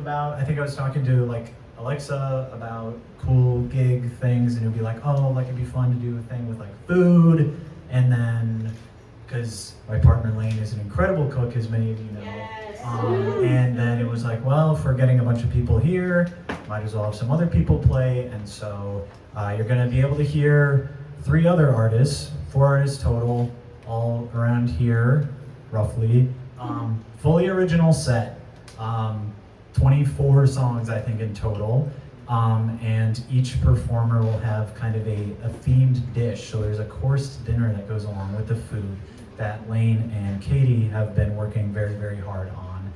about, I think I was talking to like Alexa about cool gig things, and it would be like, oh, like it'd be fun to do a thing with like food, and then, because my partner Lane is an incredible cook, as many of you know. Yes. And then it was like, well, if we're getting a bunch of people here, might as well have some other people play, and so you're gonna be able to hear 3 other artists, 4 artists total, all around here, roughly. Fully original set, 24 songs I think in total, and each performer will have kind of a themed dish. So there's a course dinner that goes along with the food that Lane and Katie have been working very, very hard on.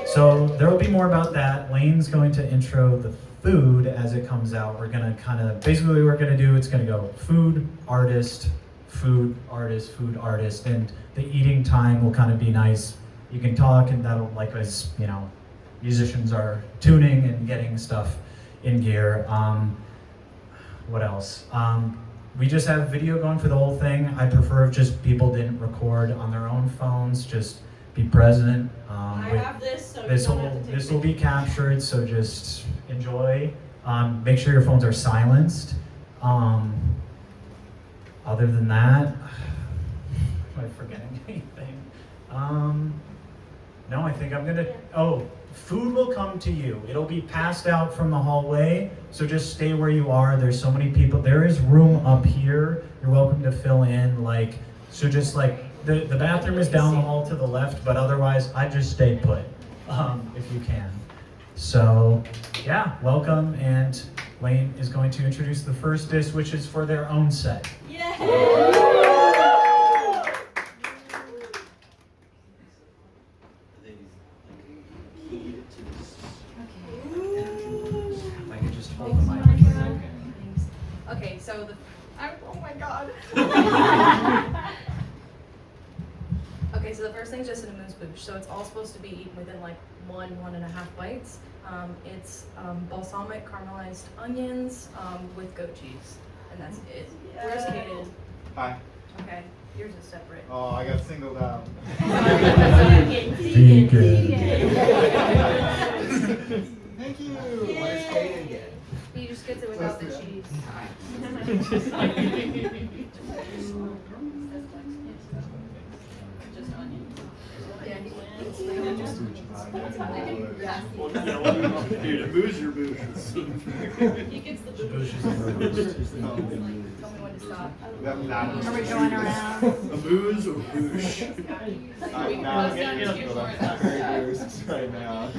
So there will be more about that. Lane's going to intro the food as it comes out. We're gonna kind of, basically what we're gonna do, it's gonna go food, artist, food, artist, food, artist, and the eating time will kind of be nice. You can talk, and that'll, like, as you know, musicians are tuning and getting stuff in gear. What else? We just have video going for the whole thing. I prefer if just people didn't record on their own phones, just be present. I have this, so This you don't have to take will be captured, so just enjoy. Make sure your phones are silenced. Other than that, am I forgetting anything? No, I think I'm gonna, food will come to you. It'll be passed out from the hallway, so just stay where you are. There's so many people. There is room up here. You're welcome to fill in, so just the bathroom is down the hall to the left, but otherwise, I just stay put, if you can. So, yeah, welcome, and Lane is going to introduce the first dish, which is for their own set. Yeah. I could just hold the mic for a second. Okay, so oh my god. Okay, so the first thing is just an amuse bouche. So it's all supposed to be eaten within like 1.5 bites. It's balsamic caramelized onions with goat cheese, and that's it. Where's Kaden? Hi. Okay, yours is separate. Oh, I got singled out. Thank you. Where's Kaden get? He just gets it without the cheese. Just onions. Yeah, Dude, a booze your booze. he gets the Bouche is in the Tell me when to stop. Are we going around? A booze or boosh? I'm not getting it right now.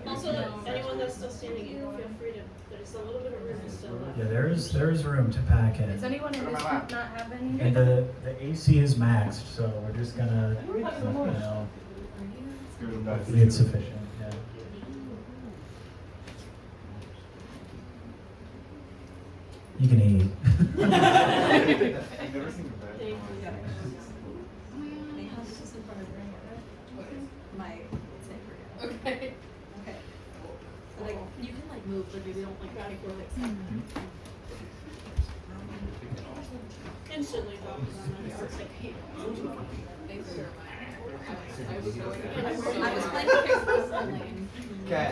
Also, anyone that's still standing, you feel free to. There's a little bit of room still left. Yeah, there is room to pack in. Does anyone in this group not have any? And the AC is maxed, so we're just gonna, hopefully it's sufficient, yeah. You can eat. I've never seen a bed. Okay. Like, you can move, but maybe don't take your legs. Instantly focus on that. It's like, hey, I was playing Pixels. Cat.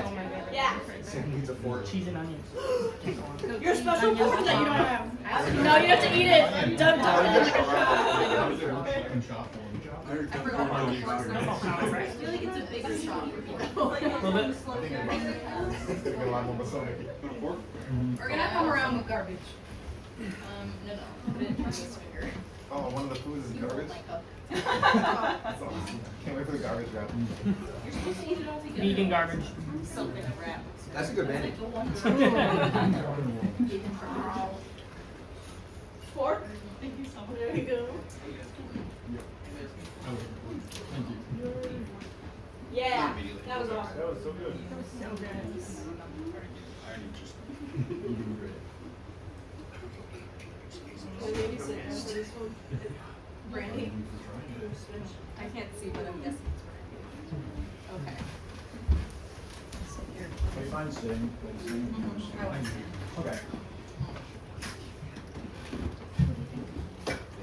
yeah. Sam needs a fork. Cheese and onions. Your special food that you don't have. No, you have to eat it. Dum dum. I feel like it's a bigger shot. Oh, We're gonna come around with garbage. No. Put it in his finger. Oh, one of the foods is garbage? That's awesome. Can't wait for the garbage wrap. You're supposed to eat it all together. Vegan garbage. Something to wrap. That's a good bandage. Fork. Thank you so much. There you go. Yeah, that was awesome. That was so good. Brandy? I can't see, but I'm guessing it's brandy. Okay. So here. Are you fine sitting? I was. Okay.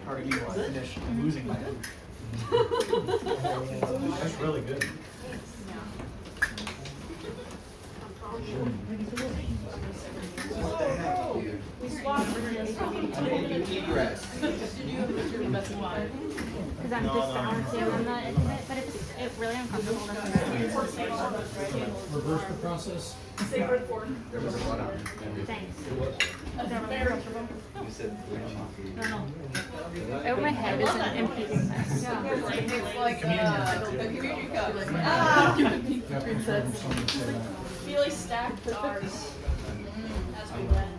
Hard already knew I finished losing my food. That's really good. We swapped. Egress. Because I'm just sour too. I'm not into it, but it's really uncomfortable. Reverse the process. Sacred fork. Thanks. Very comfortable. No. Over my head is an impeding mess. It's like a community cup. We like stacked ours as we went.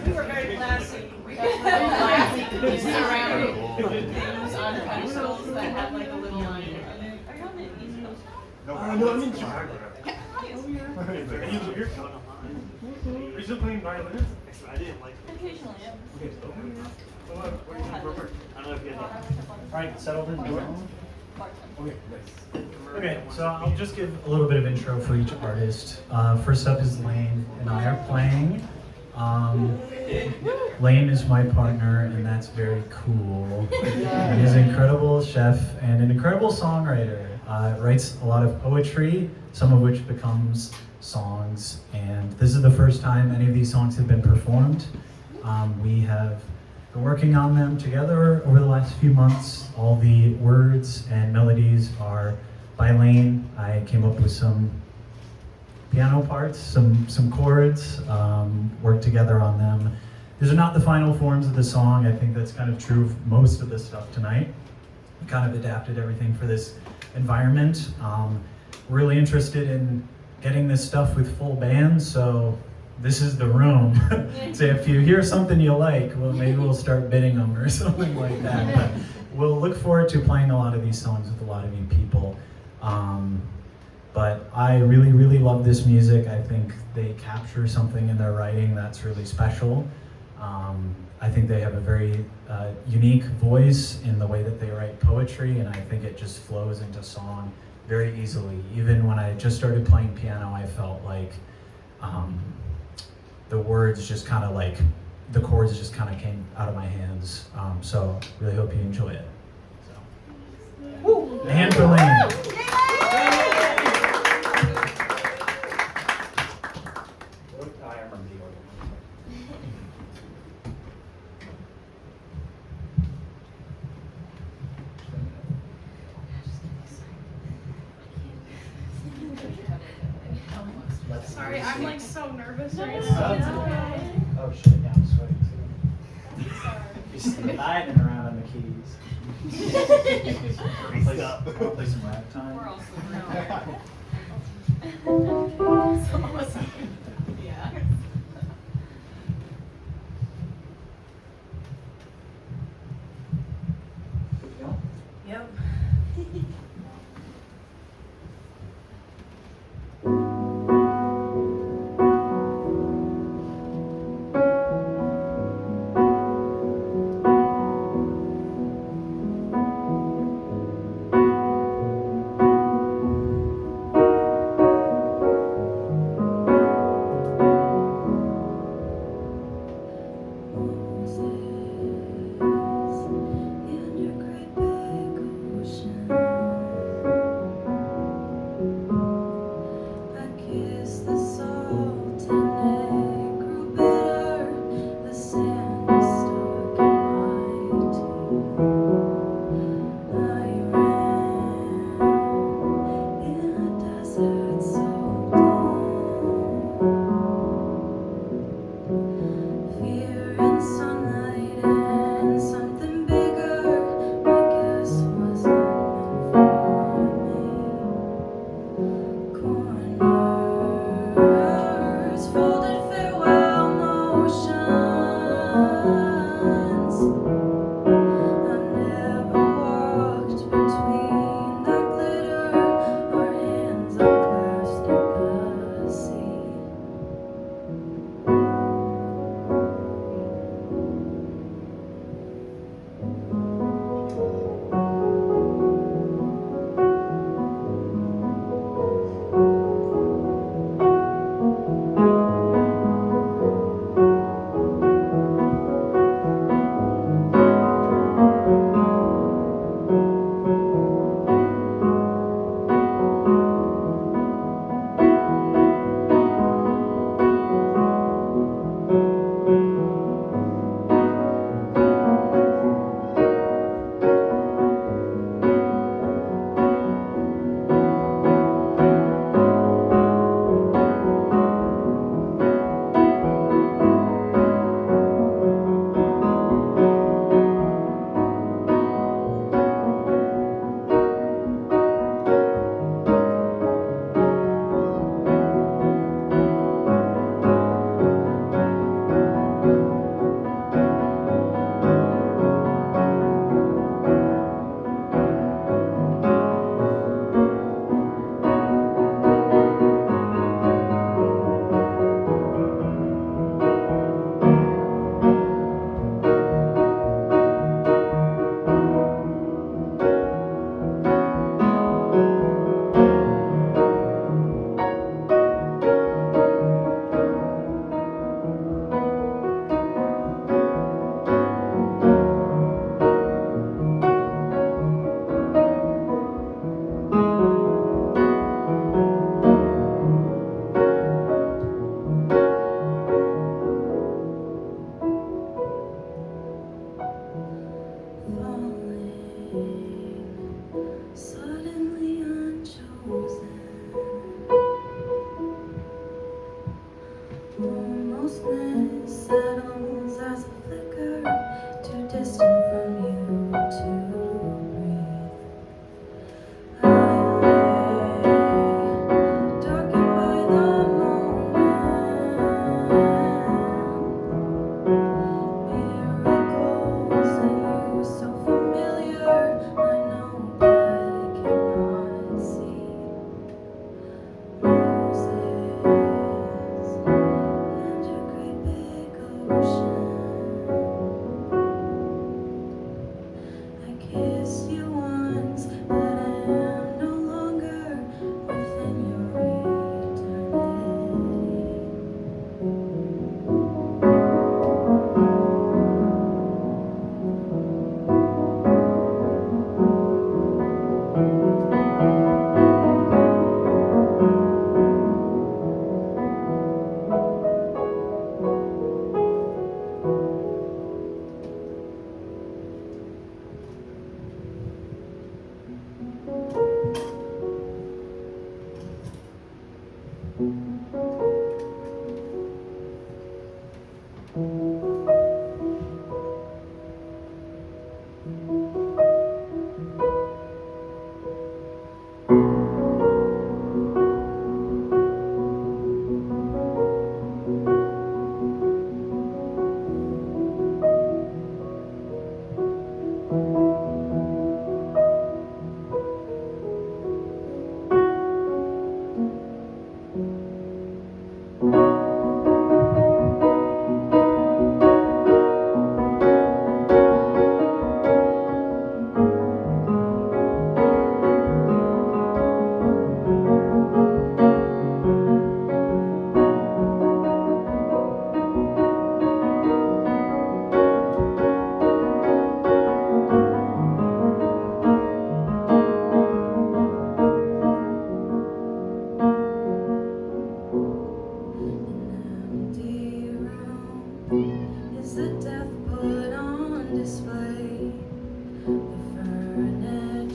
We were very classy. We got really surrounded things on pedestals that had like a little line. Are you on the East Coast? No, I'm in Chicago. You're fun. Are you still playing violin? Actually, I didn't like it. Occasionally, yeah. Okay, so what are you doing for work? I don't know if you had Alright, settled in? Okay, Okay, so I'll just give a little bit of intro for each artist. First up is Lane and I are playing. Lane is my partner, and that's very cool. He's an incredible chef and an incredible songwriter. Writes a lot of poetry, some of which becomes songs. And this is the first time any of these songs have been performed. We have been working on them together over the last few months. All the words and melodies are by Lane. I came up with some piano parts, some chords, worked together on them. These are not the final forms of the song. I think that's kind of true of most of the stuff tonight. We kind of adapted everything for this environment. Really interested in getting this stuff with full band, so this is the room. So if you hear something you like, well, maybe we'll start bidding them or something like that. But we'll look forward to playing a lot of these songs with a lot of you people. But I really, really love this music. I think they capture something in their writing that's really special. I think they have a very unique voice in the way that they write poetry, and I think it just flows into song very easily. Even when I just started playing piano, I felt like the words just kind of like, the chords just kind of came out of my hands. So really hope you enjoy it. So. A hand for Lane. I remember the order. Sorry, I'm like so nervous right That's now. okay. Oh shit, yeah, I'm sweating too. He's sliding around on the keys. Play some ragtime. We're also yeah. Yep. In your great big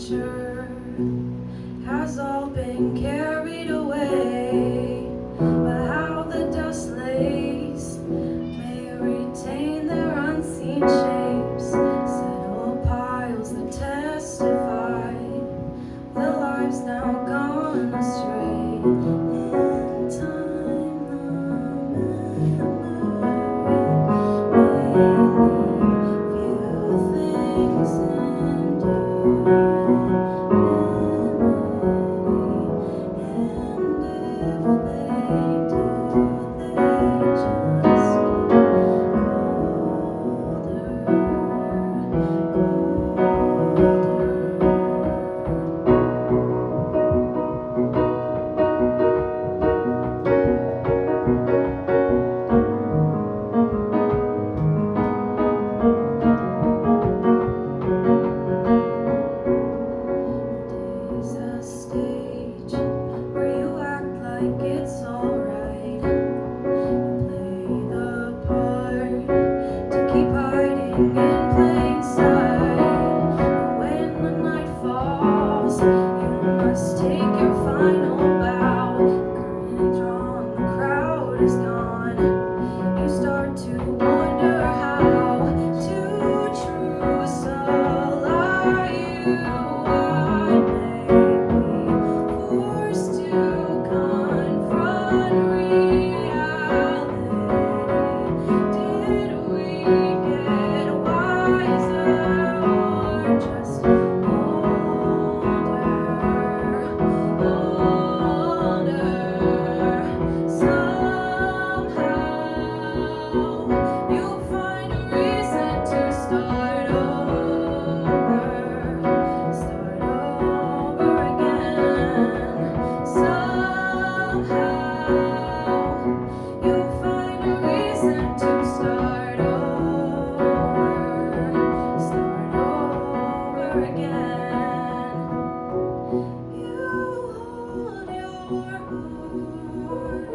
future has all been carried away, but how the dust lays may retain their unseen shapes, settle piles that testify the lives now gone astray. In time, the memory may leave few things Day's a stage where you act like it's alright. You play the part to keep hiding in plain sight. When the night falls, you must take your final bow. Curtain drawn, the crowd is gone. You start to wonder how too true a lie you are. Forced to confront reality. Did we get wiser or just older? Somehow you'll find a reason to start over again. Somehow you'll find a reason to start over again. You hold your heart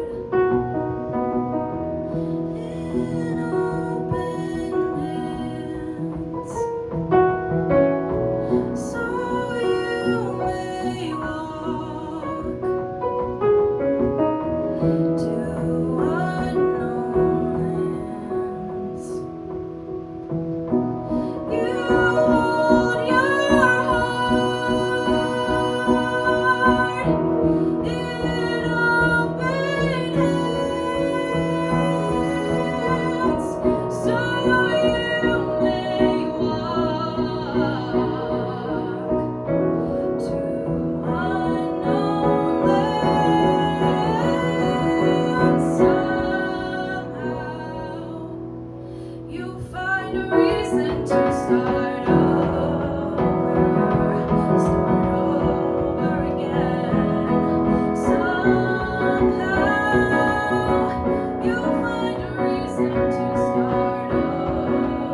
in open hands, so you may walk to unknown lands. You hold your heart in open hands, so you may walk to unknown lands. Somehow you'll find a reason to start over again. Somehow you'll find a reason to start over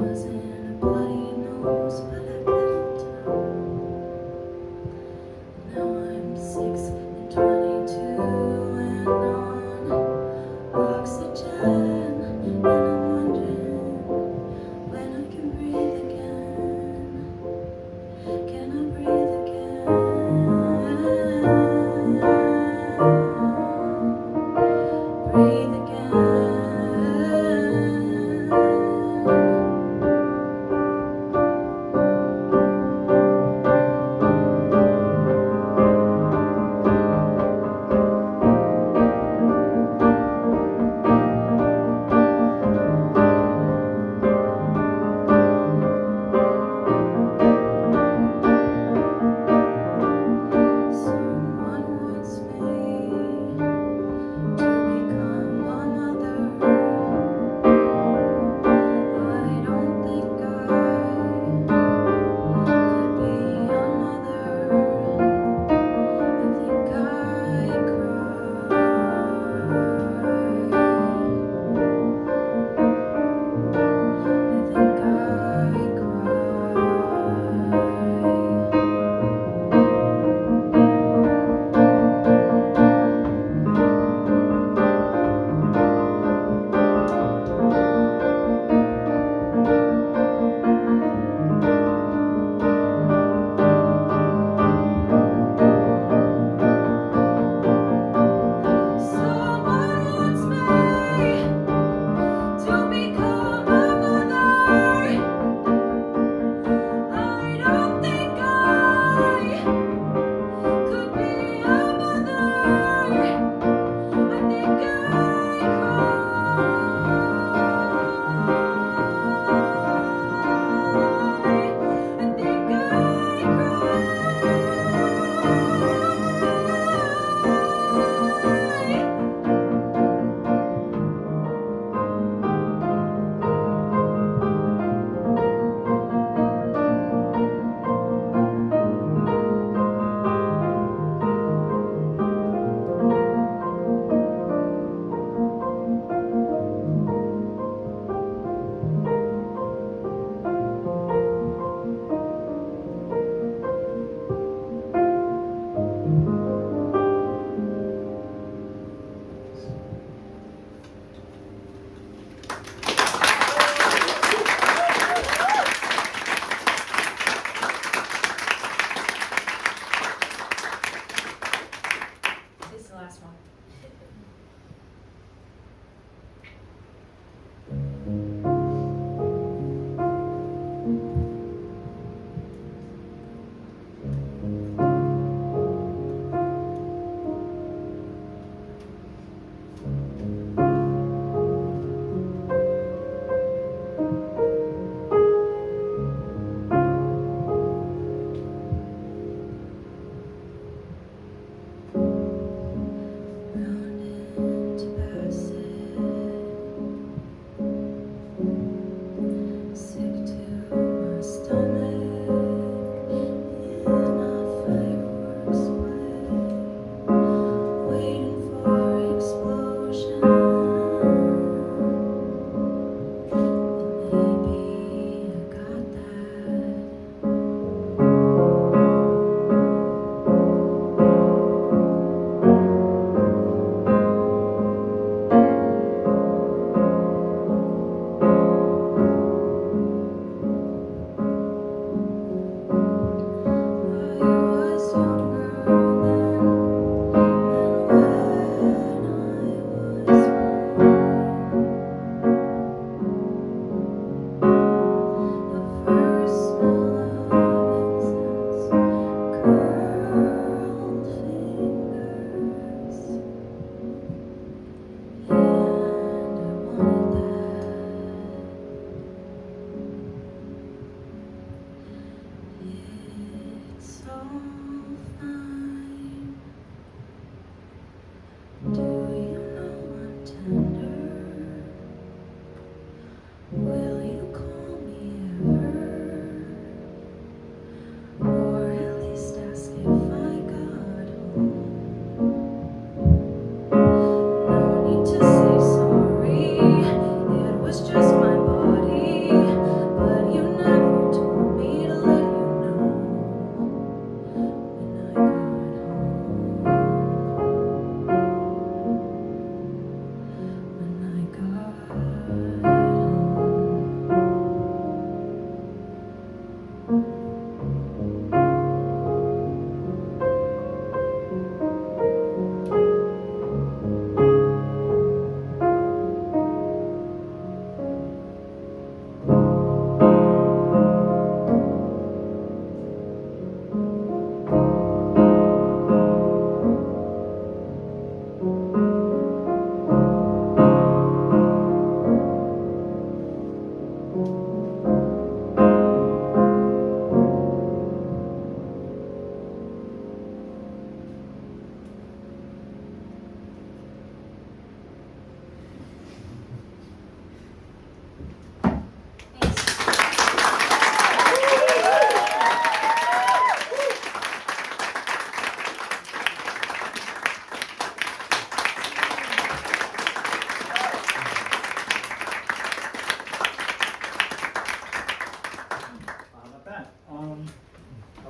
was in a body knows, but I couldn't tell. Now I'm 6 and 22 and on oxygen, and I'm wondering when I can breathe again. Can I breathe again? Breathe again.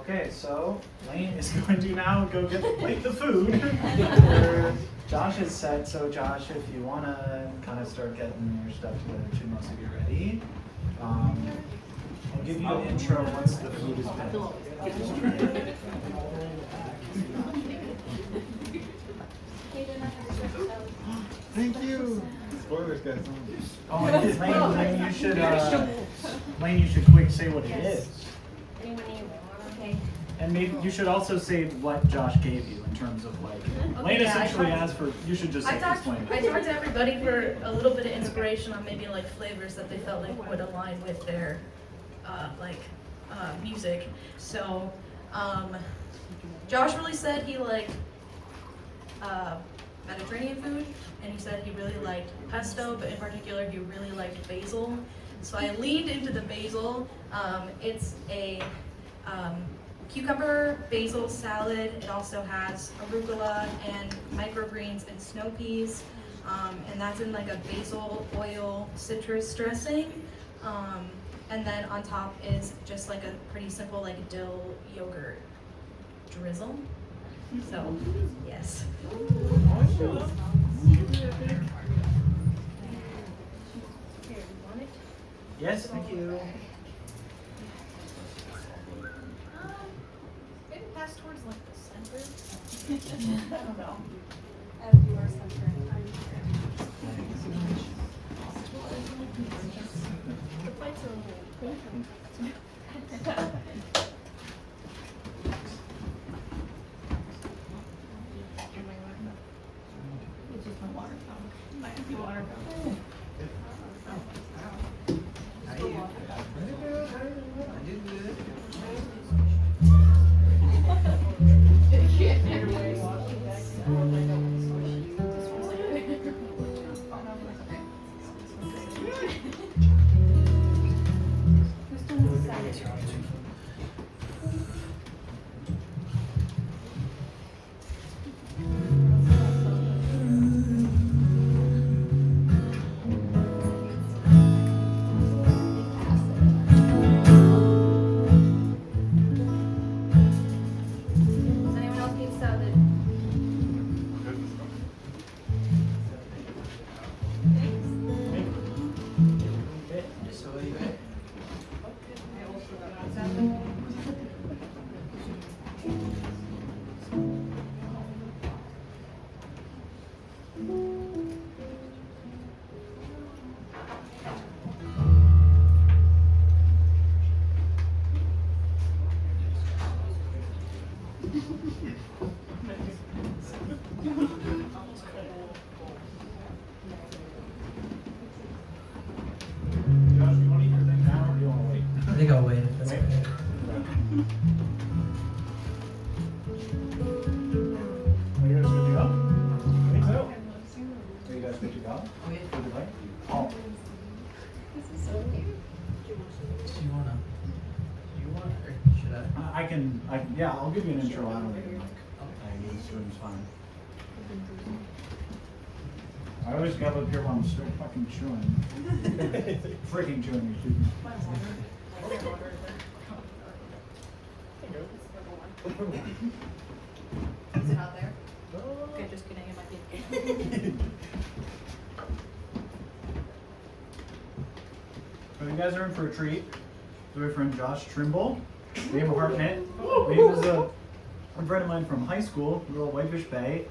Okay, so Lane is going to now go get the plate of food. where Josh is set, so Josh, if you want to kind of start getting your stuff together too, most of you ready. I'll give you an intro once the food is been. Thank you. Spoilers, guys. Oh, and Lane, you should quick say what it is. Okay. And maybe you should also say what Josh gave you in terms of like, Lane yeah, I essentially talked- asked for, you should just I talked explain. to everybody for a little bit of inspiration on maybe like flavors that they felt like would align with their music. So Josh really said he liked Mediterranean food, and he said he really liked pesto, but in particular he really liked basil. So I leaned into the basil. It's a cucumber basil salad. It also has arugula and microgreens and snow peas, and that's in like a basil oil citrus dressing. And then on top is just like a pretty simple like dill yogurt drizzle. So yes. Here, you want it? Yes, thank you. Maybe pass towards like the center. I don't know. The plates are a little It's just my water fountain. My empty water fountain. Does anyone else need salad? Josh, do you want to eat your thing now or do you want to wait? I think I'll wait if that's Wait. okay. Are you guys good to go? I think so. Are you guys good to go? Good to play? Oh. Do you wanna? Or should I? I can, yeah, I'll give you an intro. I don't need a mic. This room's fine. I always got up here while I'm still fucking chewing. Freaking chewing your teeth. Is it out there? Okay, just kidding, it might be. So you guys are in for a treat. So my friend Josh Trimble, Liam Hartnett. Liam is a friend of mine from high school, little Whitefish Bay,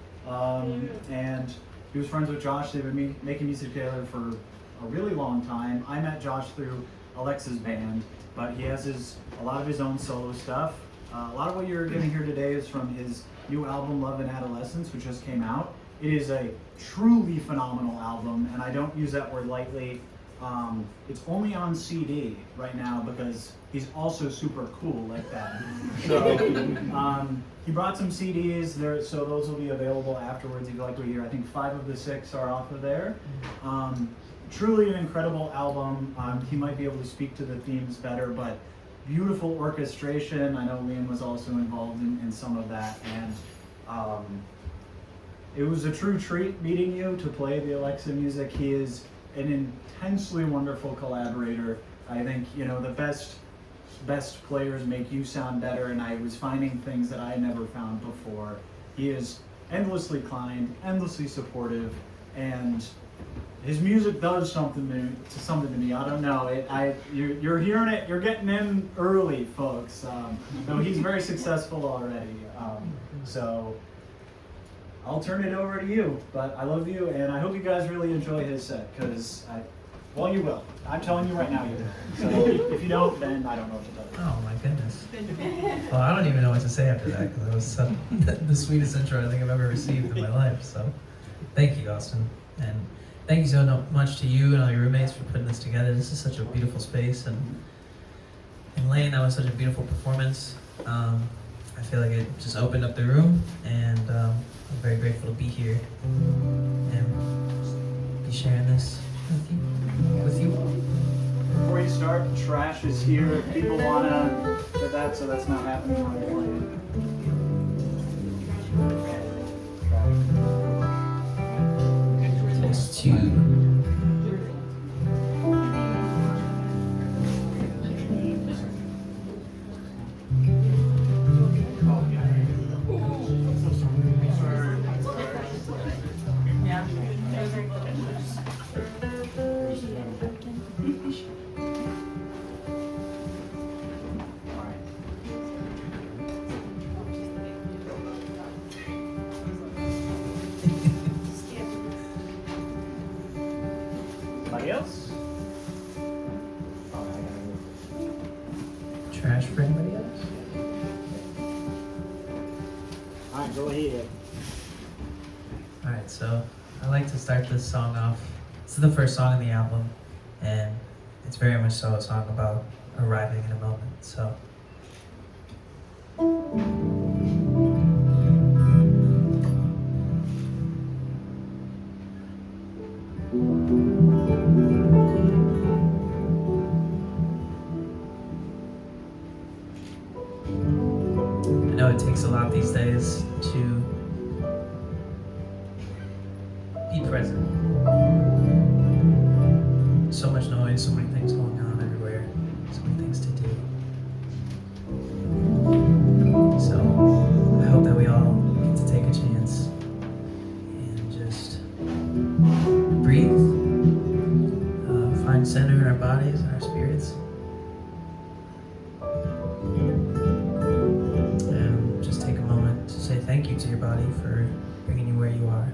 and he was friends with Josh. They've been making music together for a really long time. I met Josh through Alexa's band, but he has a lot of his own solo stuff. A lot of what you're going to hear today is from his new album, Love and Adolescence, which just came out. It is a truly phenomenal album, and I don't use that word lightly. It's only on CD right now because he's also super cool like that. So he brought some CDs there, so those will be available afterwards if you like to hear. I think 5 of the 6 are off of there. Truly an incredible album. He might be able to speak to the themes better, but beautiful orchestration. I know Liam was also involved in some of that, and it was a true treat meeting you to play the Alexa music. He is an intensely wonderful collaborator. I think, you know, the best best players make you sound better, and I was finding things that I had never found before. He is endlessly kind, endlessly supportive, and his music does something to me. I don't know. You're hearing it. You're getting in early, folks. No, he's very successful already. So I'll turn it over to you. But I love you, and I hope you guys really enjoy his set, because well, you will. I'm telling you right now, you will. So if you don't, then I don't know what to tell you. Oh my goodness. Well, I don't even know what to say after that, because it was the sweetest intro I think I've ever received in my life. So thank you, Austin. And thank you so much to you and all your roommates for putting this together. This is such a beautiful space. And Lane, that was such a beautiful performance. I feel like it just opened up the room, and I'm very grateful to be here and be sharing this with you all. Before you start, trash is here. If people wanna get that, so that's not happening on the plane. Test two. Anybody else? Trash for anybody else? Alright, go ahead. Alright, so I like to start this song off. This is the first song in the album, and it's very much so a song about arriving in a moment. So I know it takes a lot these days to be present. So much noise, so many things going on everywhere, so many things to do. So I hope that we all get to take a chance and just breathe, find center in our bodies and our spirits, and just take a moment to say thank you to your body for bringing you where you are.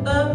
Up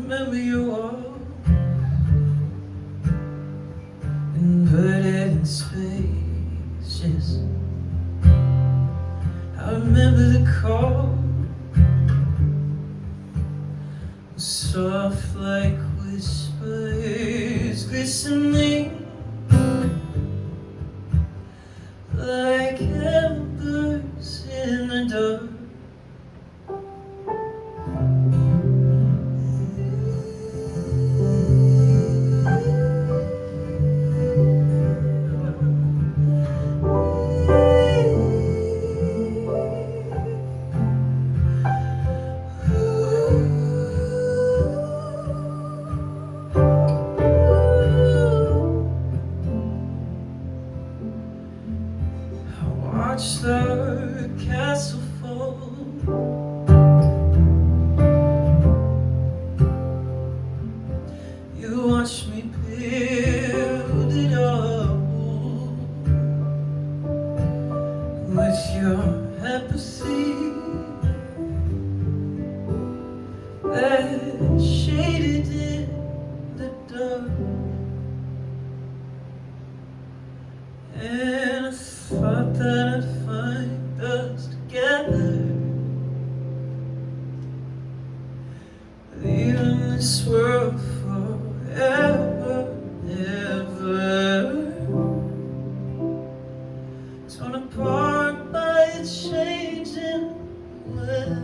remember your wall, inverted in spaces. I remember the call, soft like whispers, glistening like embers in the dark. Watch the castle fall. You watch me build it up with your apathy that shaded in the dark. And I thought that I'd find us together, leaving this world forever, ever, torn apart by a changing weather.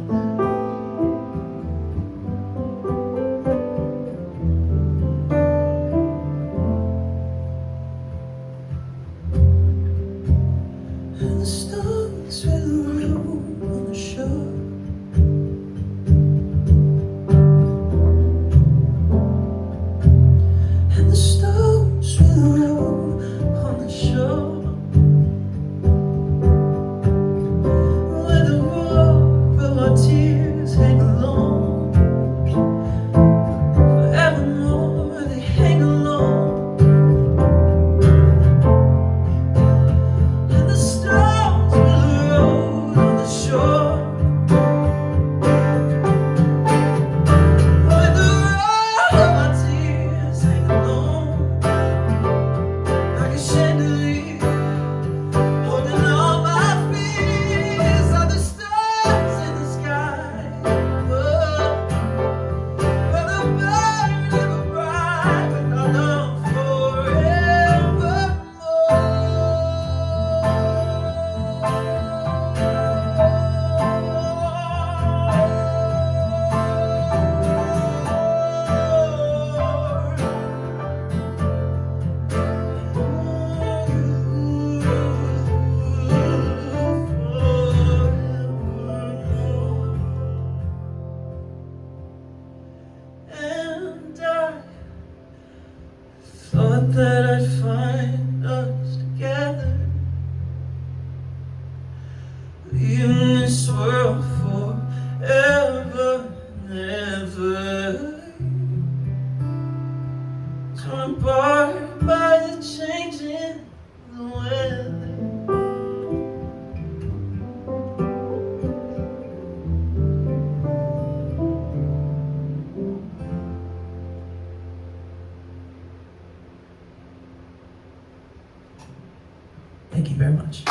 And the stones will roll on the shore. And the stones will roll on the shore. Where the roar of our tears hang alone, forevermore they hang alone. And the stones will roll on the shore. Where the roar of our tears hang alone, like a chandelier, holding all my fears. Are the stars in the sky? Oh, where the burn ever bright with our love forevermore. And I thought that I'd find us together, leaving this world forever and ever, torn apart by the changing the weather. Thank you very much.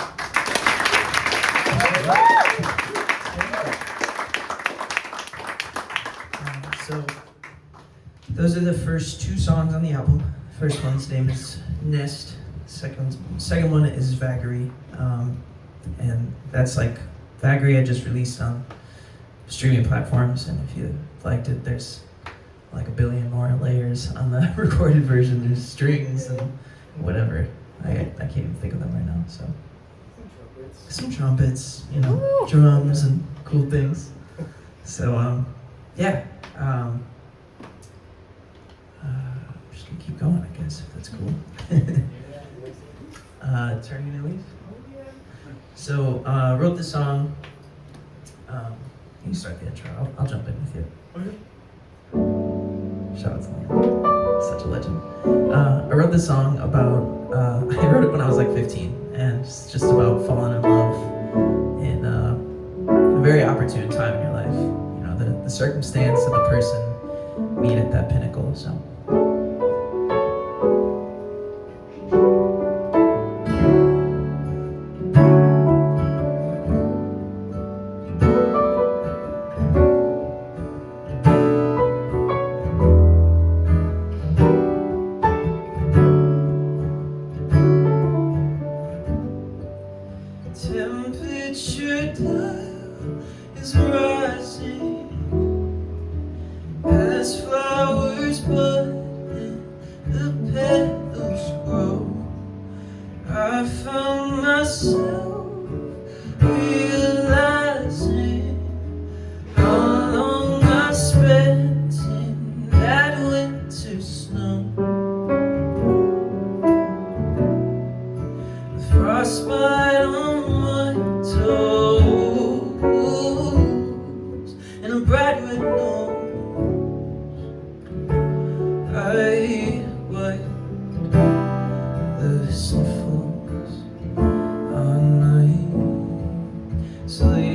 So, those are the first two songs on the album. First one's name is Nest. Second one is Vagary. And that's like, Vagary I just released on streaming platforms. And if you liked it, there's like a billion more layers on the recorded version. There's strings and whatever. I can't even think of them right now, so. Some trumpets, you know, drums and cool things. So, yeah. Just gonna keep going, I guess, if that's cool. Turning a leaf. So, wrote the song. You can start the intro. I'll jump in with you. Shout out to me. Such a legend. I wrote this song about, I wrote it when I was like 15, and it's just about falling in love in a very opportune time in your life. You know, the circumstance and the person meet at that pinnacle. So. Temperature dial is rising as flowers bud and the petals grow. I found myself realizing how long I spent in that winter snow. The frostbite on my toes and a bright red nose. I wiped the sniffles on my sleeve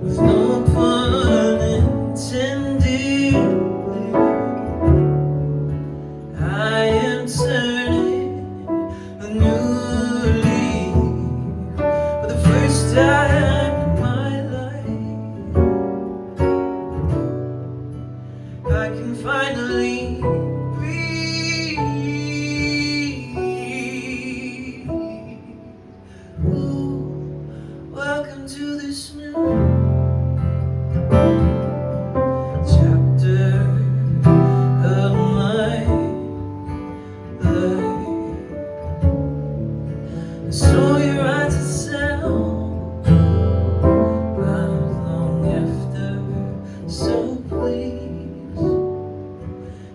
with no pun intended. I am turning a new leaf for the first time in my life. I can finally breathe. Ooh, welcome to this new chapter of my life. I saw your eyes and sound not long after, so please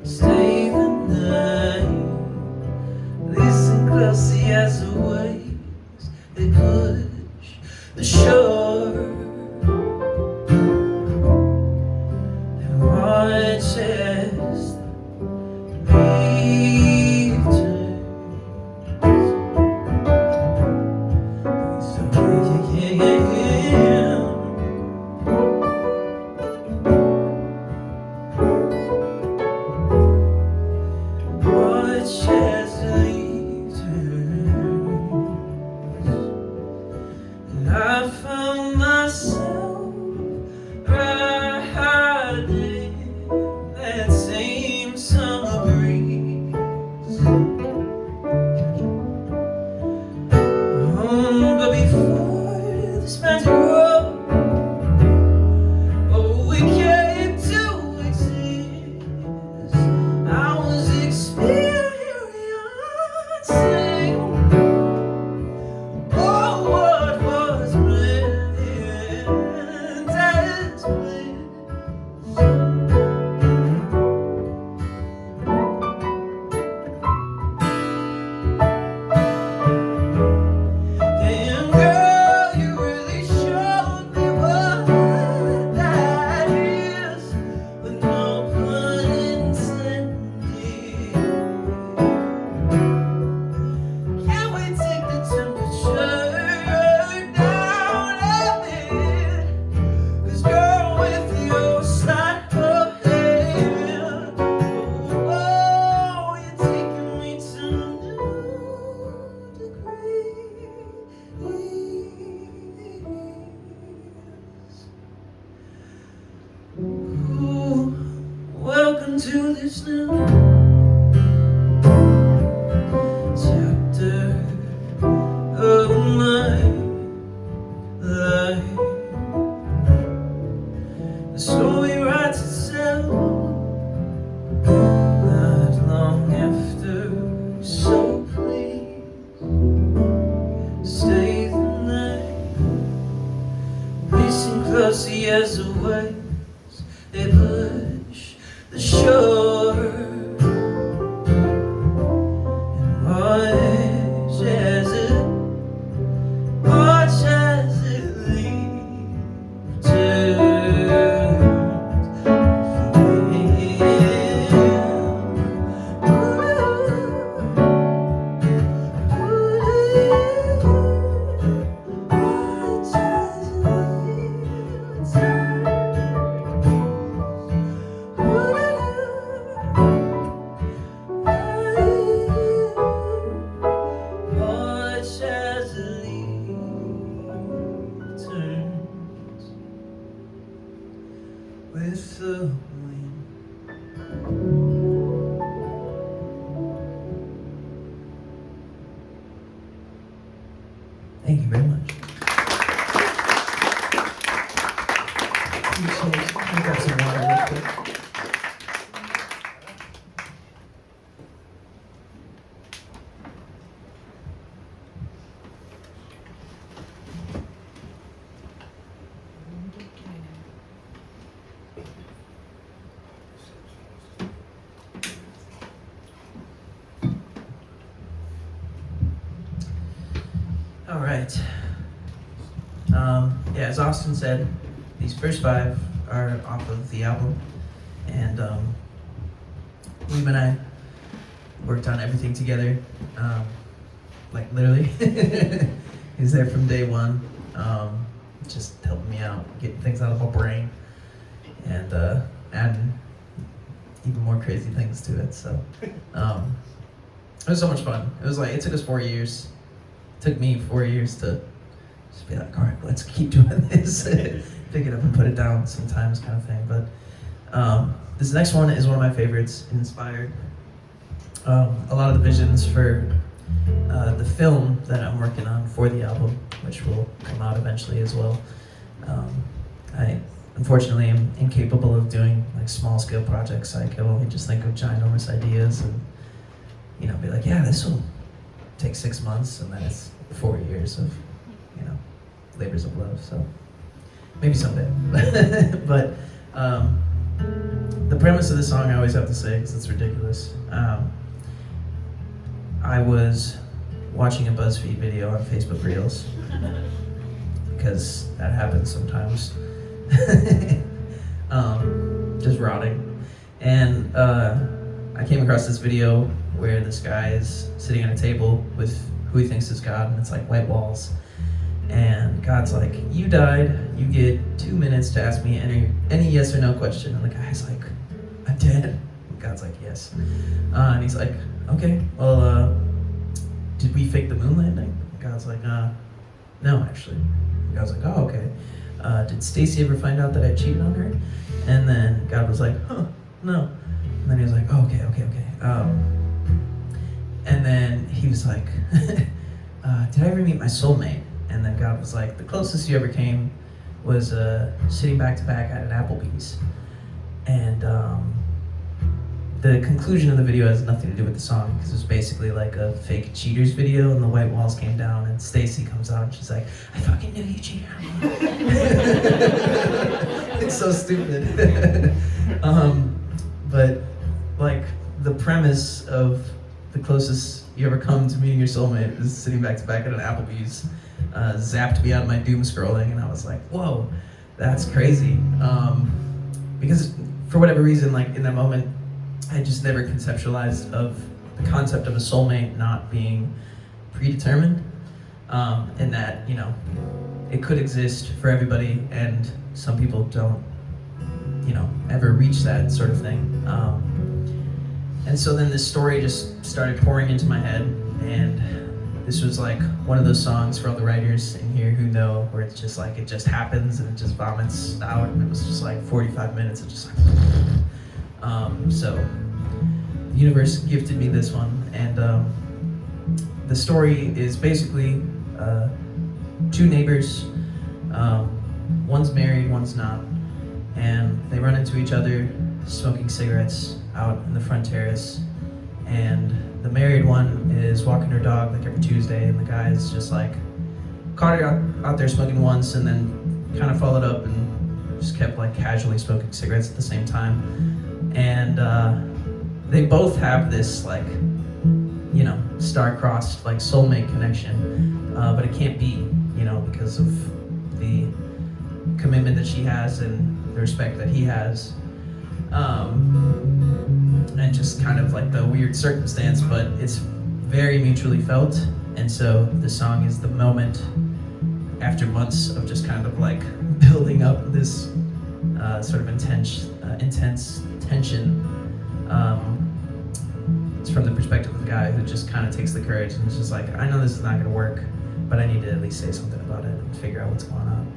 stay the night. Listen closely as the waves they push the shore, and watch as the leaf turns. So yeah. Watch as the leaf turns, and I found myself riding that same summer breeze. But before this magic road, oh, we came to exist, I was experiencing oh, what was brilliant as bliss. Damn girl, you really showed me what that is, with no pun intended. Can we take the temperature down a bit? 'Cause girl, with your sleight of hand, oh, you're taking me to new degrees. Ooh, welcome to this new chapter of my life. The story writes itself not long after, so please stay the night. Listen closely as the waves they push the shore, and watch as it leaves turns. Watch as it leaves with the wind. Thank you very much. I'll grab some water real quick. All right. Yeah, as Austin said, these first 5 are off of the album, and Liam and I worked on everything together, like literally. He's there from day one, just helping me out, getting things out of my brain, and adding even more crazy things to it. So it was so much fun. It was like, it took us 4 years. It took me 4 years to just be like, all right, let's keep doing this. Pick it up and put it down sometimes, kind of thing. But this next one is one of my favorites. It inspired a lot of the visions for the film that I'm working on for the album, which will come out eventually as well. I unfortunately am incapable of doing like small scale projects. I can only just think of ginormous ideas and, you know, be like, yeah, this will take 6 months, and then it's 4 years of, you know, labors of love. So maybe someday. But the premise of the song I always have to say, because it's ridiculous. I was watching a BuzzFeed video on Facebook Reels, because that happens sometimes. Just rotting. And I came across this video where this guy is sitting at a table with who he thinks is God, and it's like white walls. And God's like, you died, you get 2 minutes to ask me any yes or no question. And the guy's like, I'm dead. And God's like, yes. And he's like, okay, well, did we fake the moon landing? And God's like, no, actually. And God's like, oh, okay. Did Stacy ever find out that I cheated on her? And then God was like, huh, no. And then he was like, oh, okay. And then he was like, did I ever meet my soulmate? And then God was like, the closest you ever came was sitting back to back at an Applebee's. And the conclusion of the video has nothing to do with the song, because it was basically like a fake cheaters video, and the white walls came down, and Stacy comes out and she's like, I fucking knew you cheated on me. It's so stupid. But like the premise of the closest you ever come to meeting your soulmate is sitting back to back at an Applebee's zapped me out of my doom scrolling, and I was like, whoa, that's crazy. Because for whatever reason, like in that moment, I just never conceptualized of the concept of a soulmate not being predetermined, and that, you know, it could exist for everybody, and some people don't, you know, ever reach that sort of thing. And so then this story just started pouring into my head, and this was like one of those songs for all the writers in here who know, where it's just like, it just happens and it just vomits out, and it was just like 45 minutes of just like, so the universe gifted me this one, and the story is basically 2 neighbors, one's married, one's not, and they run into each other smoking cigarettes out in the front terrace, and the married one is walking her dog like every Tuesday, and the guy is just like caught her out there smoking once, and then kind of followed up and just kept like casually smoking cigarettes at the same time. And they both have this like, you know, star-crossed like soulmate connection, but it can't be, you know, because of the commitment that she has and the respect that he has. And just kind of like the weird circumstance, but it's very mutually felt. And so the song is the moment after months of just kind of like building up this sort of intense tension. It's from the perspective of the guy who just kind of takes the courage and is just like, I know this is not going to work, but I need to at least say something about it and figure out what's going on.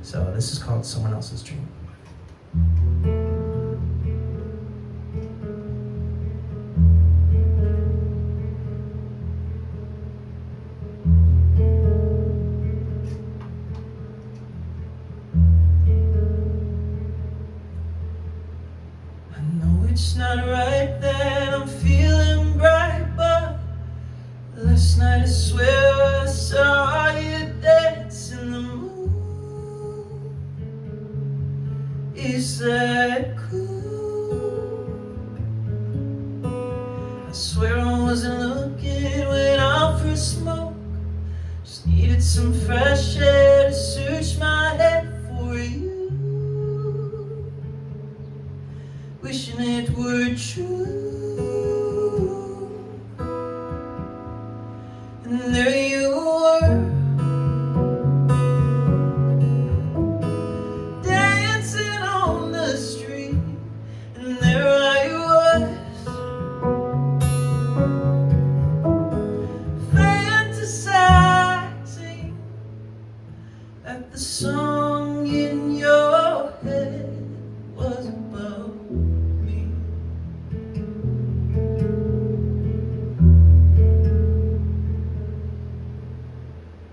So this is called Someone Else's Dream. it's not right that I'm feeling bright, but last night I swear I saw you dance in the moon. Is that cool? I swear I wasn't looking when I first smoked. Just needed some fresh air to search my head for you. Wishing it were true. And there you were, dancing on the street. And there I was, fantasizing that the song in your head was about me.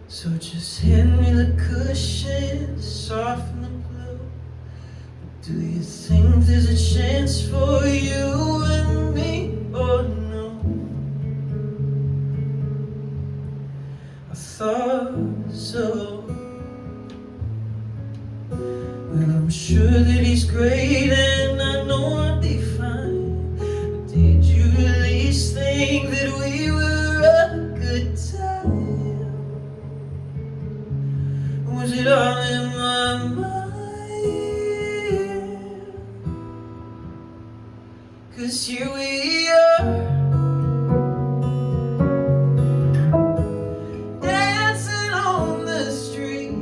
So just hand me the cushion to soften the blow. Do you think there's a chance for you and me, or no? I thought so. Well, I'm sure that he's great and I know I'll be fine. But did you at least think that we were a good time? Or was it all in my mind? 'Cause here we are, dancing on the street.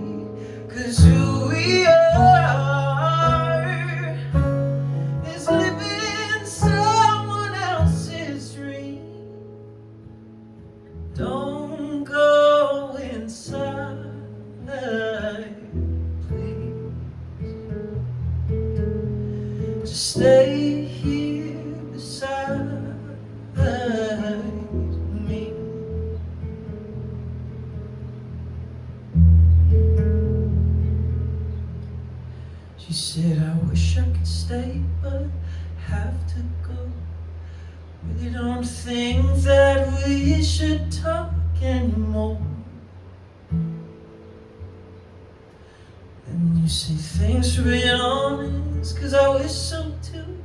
'Cause who we are is living someone else's dream. Don't go inside, please. Just stay here beside me. She said, I wish I could stay, but have to go. Really don't think that we should talk anymore. And you say, thanks for being honest, 'cause I wish so too.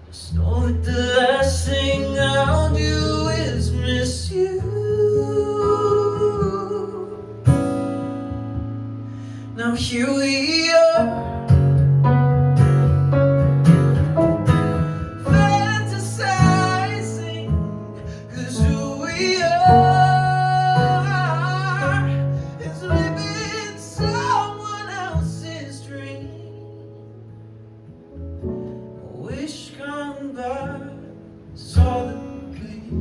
Just know that the last thing I'll do is miss you. Now here we are, fantasizing. 'Cause who we are is living someone else's dream. Wish gone by saw the gleam.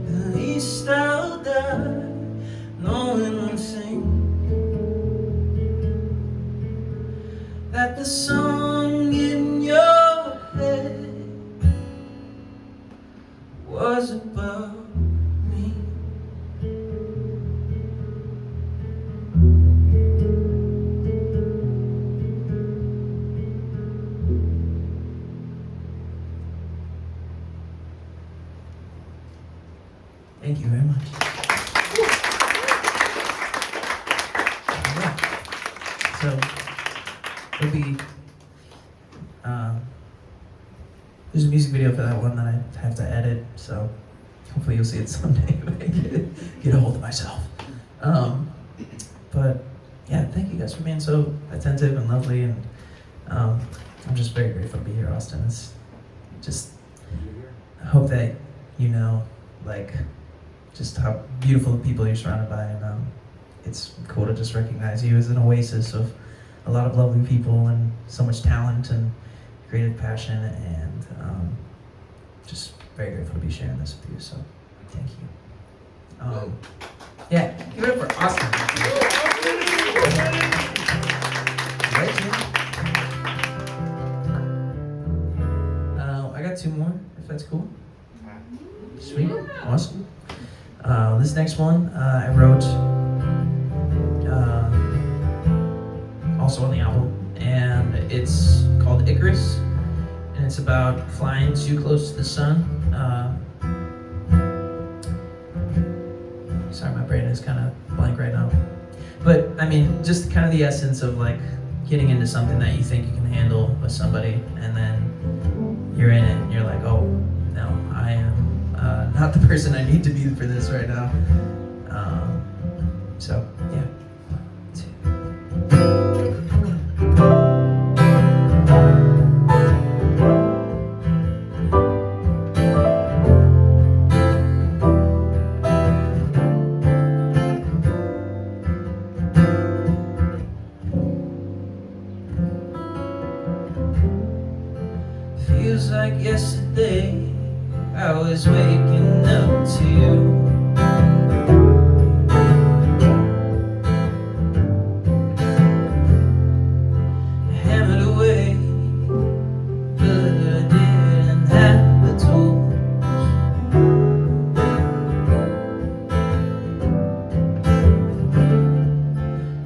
At least I'll die knowing one thing, that the song in your head was about me. Thank you very much. Yeah. So there'll be there's a music video for that one that I have to edit, so hopefully you'll see it someday when I get a hold of myself. But yeah, thank you guys for being so attentive and lovely, and I'm just very grateful to be here, Austin. It's just, I hope that you know, like, just how beautiful the people you're surrounded by, and it's cool to just recognize you as an oasis of a lot of lovely people and so much talent and creative passion, and just very grateful to be sharing this with you, so thank you. Yeah, give it up for Austin. I got two more, if that's cool. Sweet, awesome. This next one I wrote also on the album, and it's called Icarus, and it's about flying too close to the sun. Sorry, my brain is kind of blank right now. But I mean, just kind of the essence of like getting into something that you think you can handle with somebody, and then you're in it, and you're like, oh no, I am not the person I need to be for this right now. So yeah. Feels like yesterday I was waking up to you. Hammered away, but I didn't have the tools.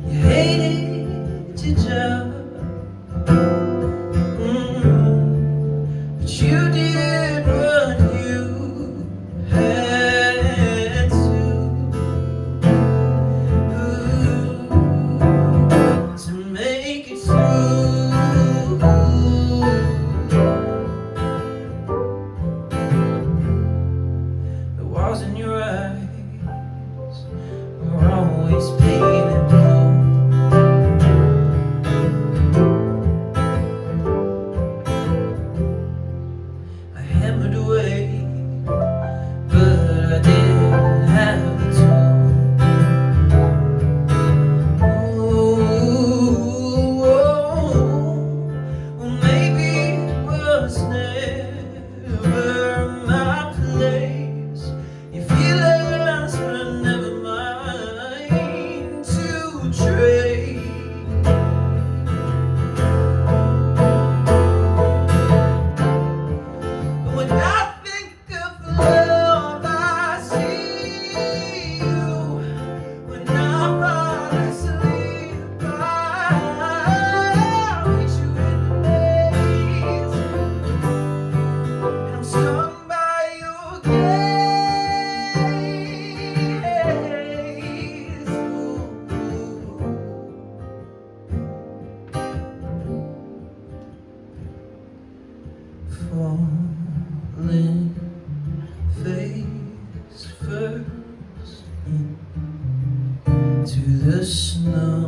You hated your job. But you did what you had to make it through. The walls in your eyes were always painted blue. I hammered away, but I didn't have the tool. Well, maybe it was never my place. You feel lost, but never mind to trade. When I think of love, I see you. When I fall asleep, I meet you in the maze, and I'm stung by your gaze. Falling face first into the snow.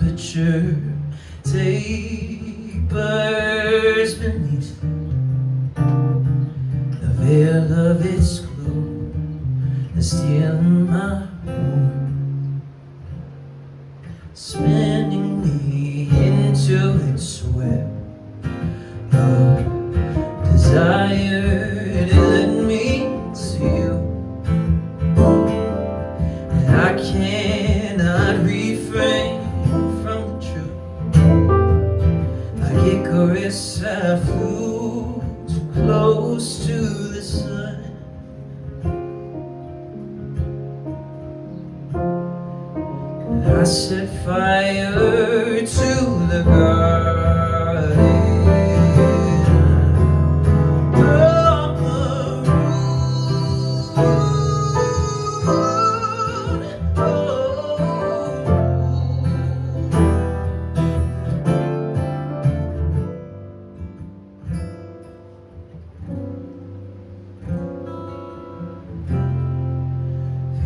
Temperature tapers beneath the veil of its glow. It's still my home, spinning me into its web. Your desire to let me to you, and I cannot refrain from the truth. Like Icarus, I flew too close to the sun. I set fire to the garden of Maroon.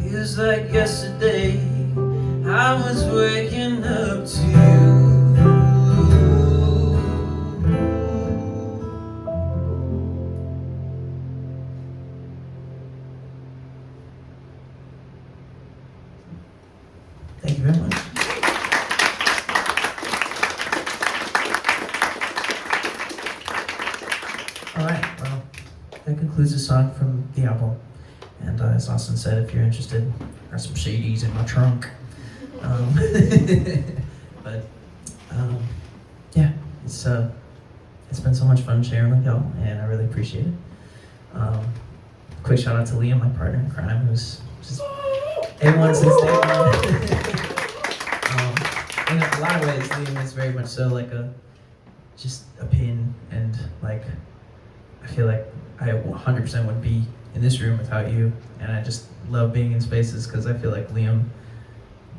Feels like yesterday I was waking up to you. Thank you very much. All right, well, that concludes the song from the album. And as Austin said, if you're interested, there are some CDs in my trunk. But yeah, it's it's been so much fun sharing with y'all, and I really appreciate it. Quick shout out to Liam, my partner in crime, who's just A1 since day one. In a lot of ways, Liam is very much so like just a pin, and like I feel like I 100% would be in this room without you, and I just love being in spaces because I feel like Liam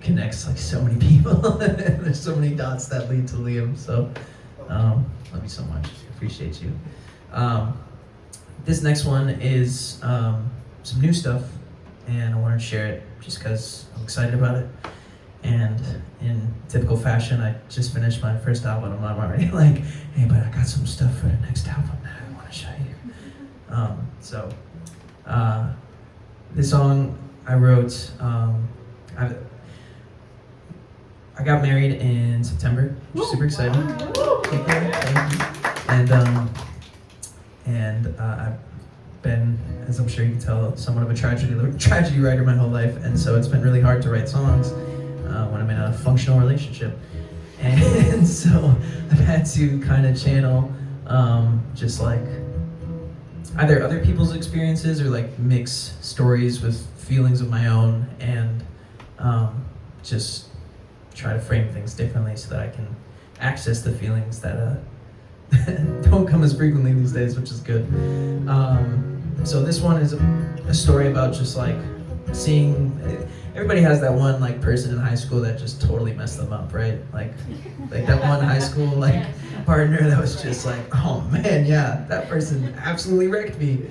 connects like so many people. There's so many dots that lead to Liam, so love you so much. Appreciate you. This next one is some new stuff, and I want to share it just because I'm excited about it. And in typical fashion, I just finished my first album, and I'm already like, hey, but I got some stuff for the next album that I want to show you. This song I wrote, I got married in September, which is super exciting. Thank you. And I've been, as I'm sure you can tell, somewhat of a tragedy writer my whole life, and so it's been really hard to write songs when I'm in a functional relationship. And so I've had to kind of channel just like either other people's experiences or like mix stories with feelings of my own, and just try to frame things differently so that I can access the feelings that don't come as frequently these days, which is good. So this one is a story about just like seeing, everybody has that one like person in high school that just totally messed them up, right? Like that one high school like partner that was just like, oh man, yeah, that person absolutely wrecked me.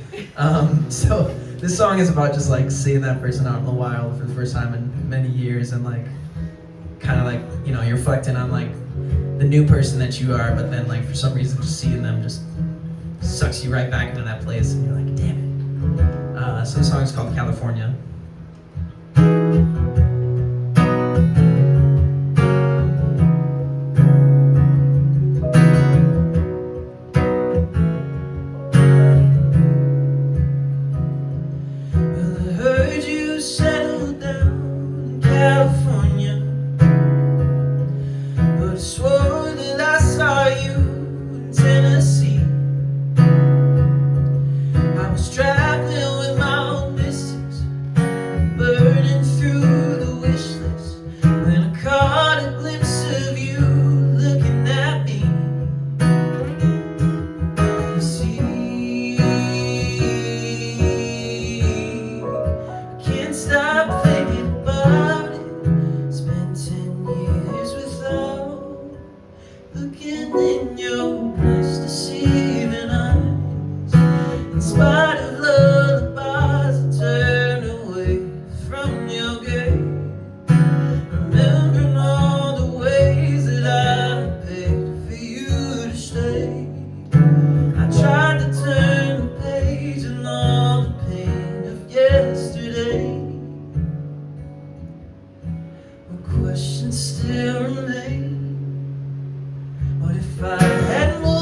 So this song is about just like seeing that person out in the wild for the first time in many years, and like kind of like, you know, you're reflecting on like the new person that you are, but then like for some reason just seeing them just sucks you right back into that place, and you're like, damn it. So the song is called California. Well, I heard you settled down in California, but I swore that I saw you in Tennessee. I was traveling with my own mistakes, burning through the wish list, when I caught a glimpse of you looking at me. You see, I can't stop thinking about it. Spent 10 years without looking in your nice deceiving eyes. In spite of lullabies, I turn away from your gate, remembering all the ways that I begged for you to stay. I tried to turn the page and all the pain of yesterday, but questions still remain. What if I had more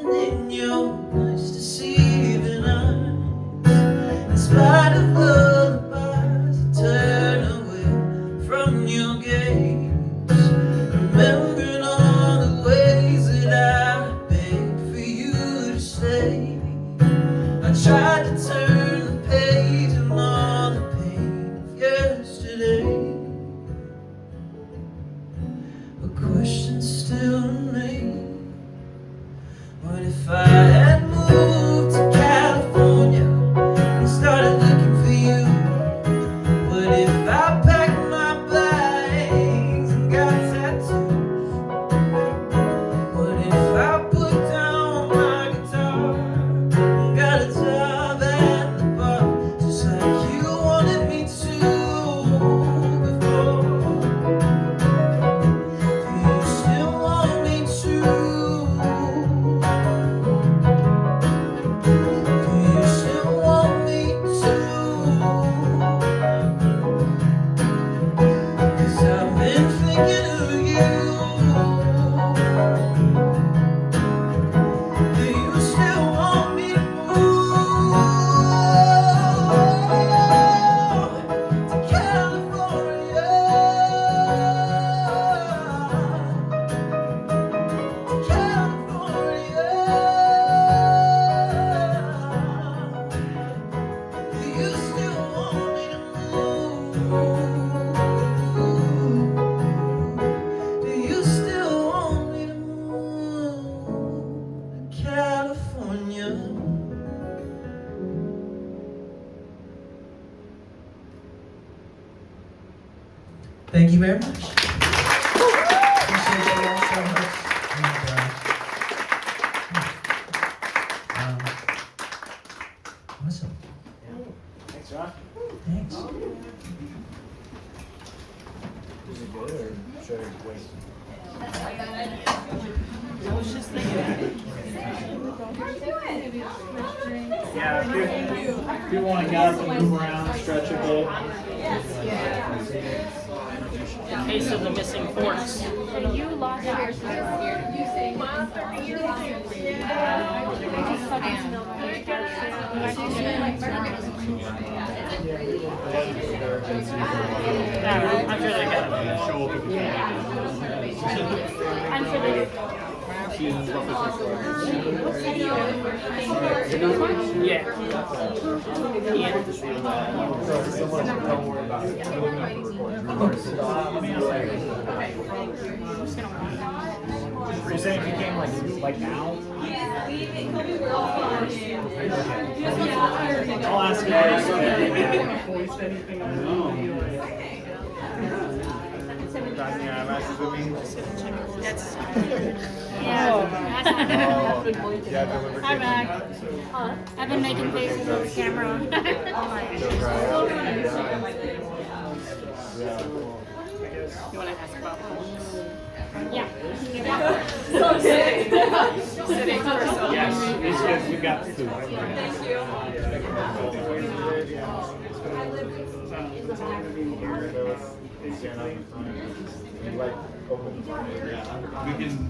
looking in your nice deceiving eyes. In spite of lullabies, I turn away from your gaze, remembering all the ways that I begged for you to stay. I tried to turn the page on all the pain of yesterday, but questions still remain. What if I had moved to California and started looking for you? What if I packed my bags and got tattoos? What if I put down my guitar and got a job at the bar, just like you wanted me to before? Do you still want me to? Do you still want me to? 'Cause I've been thinking of you. Do you still want me to move to California? To California. Do you still want me to move? Do you still want me to move to California? Thank you very much. Appreciate you all so much. And, awesome. Thanks, John. Thanks. Is it good or should I wait? Yeah, if you want to get up and move around, stretch a bit. Case of the missing forks. So you lost your I just fucking spilled my I'm sure they got it. I'm sure they did. Yeah. Are you saying if you came like now? I'll ask Hi, Mac. I've been making faces with the camera on. You want to ask about forks? Yeah. Yes, it's good. We got food. We can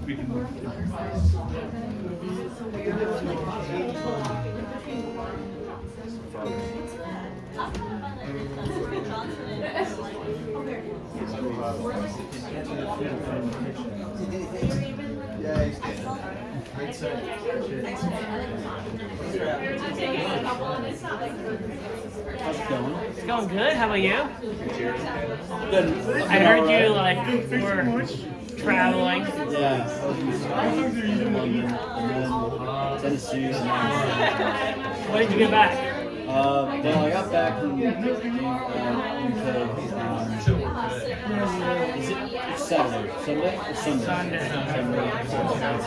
It's going good. How about you? Good. I heard you were traveling. Yeah, I was in London and then Tennessee. And When did you get back? then I got back from UK. Is it Saturday? Sunday? Or Sunday? Sunday.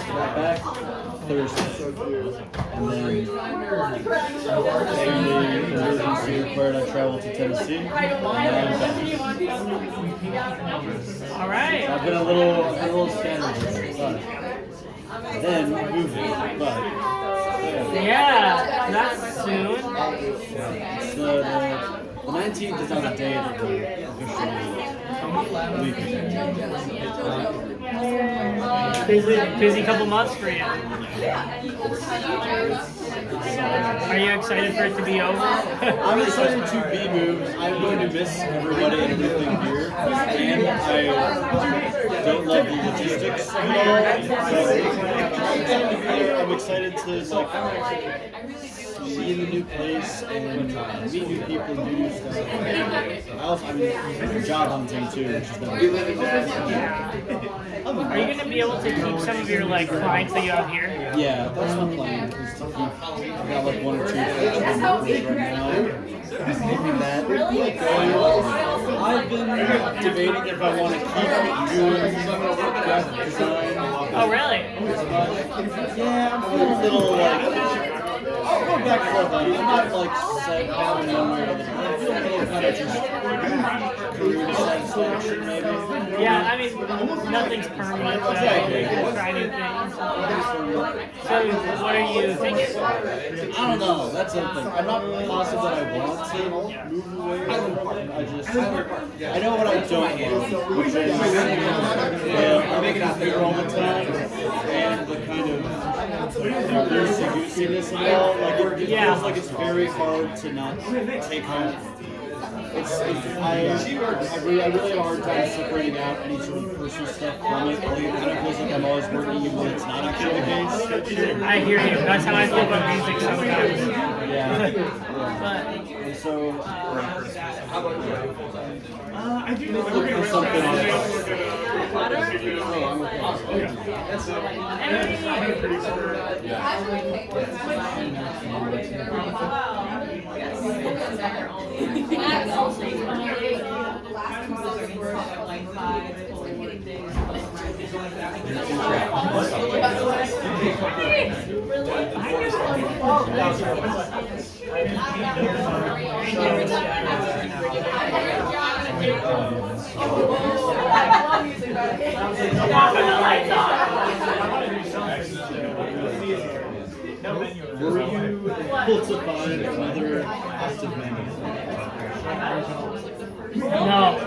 Got back Thursday. And then emergency required I traveled to Tennessee. And now I'm back. All right. So I've been a little scattered here, but then moving, but Yeah, that's soon. it's The 19th is not the day that we're officially leaving. Busy couple months for you. Are you excited for it to be over? I'm excited to be moved. I'm going to miss everybody and everything here, and I don't love the logistics of it all. I'm excited to like be in the new place and meet new people and do new stuff. I'm job hunting too, which is nice. Are you going to be able to keep some of your like clients that you have here? Yeah, that's my plan. Is to keep, I've got like 1 or 2 right now. Maybe that. I've been debating if I want to keep doing graphic design. Oh, really? Yeah, I'm feeling a little like. I'll go back and forth on it. I'm not like set down in one way or the other. I feel a little kind of just career dissatisfaction maybe. Yeah, I mean, nothing's permanent, but Exactly. you can try new things. So, what are you thinking? I don't know. That's the thing. I'm not positive that I want to move away from it. I know what I don't want, which is I'm making out here all the time, and the kind of loosey-goosiness of it all. Like it feels like it's very hard to not take home. I really have a hard time separating out any sort of personal stuff from it. Like, it kind of feels like I'm always working even when it's not actually the case. I hear you. That's how I feel about music sometimes. Yeah. But And so, I do look for something on it. Were you able to find another active manuscript? no.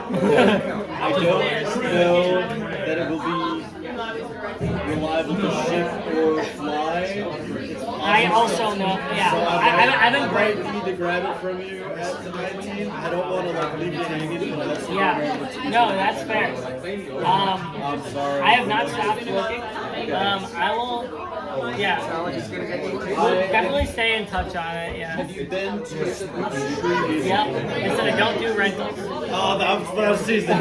I don't know that it will be reliable to ship or fly. I also know, yeah. So I've been great. I need to grab it from you at the 19th. I don't want to like leave it hanging, but also Yeah. No, that's fair. I'm sorry. I have not stopped looking. I will. Yeah. Definitely stay in touch on it. Yeah. Have you been to Spruce Street? Yep. They said I don't do rentals. Oh, that was season.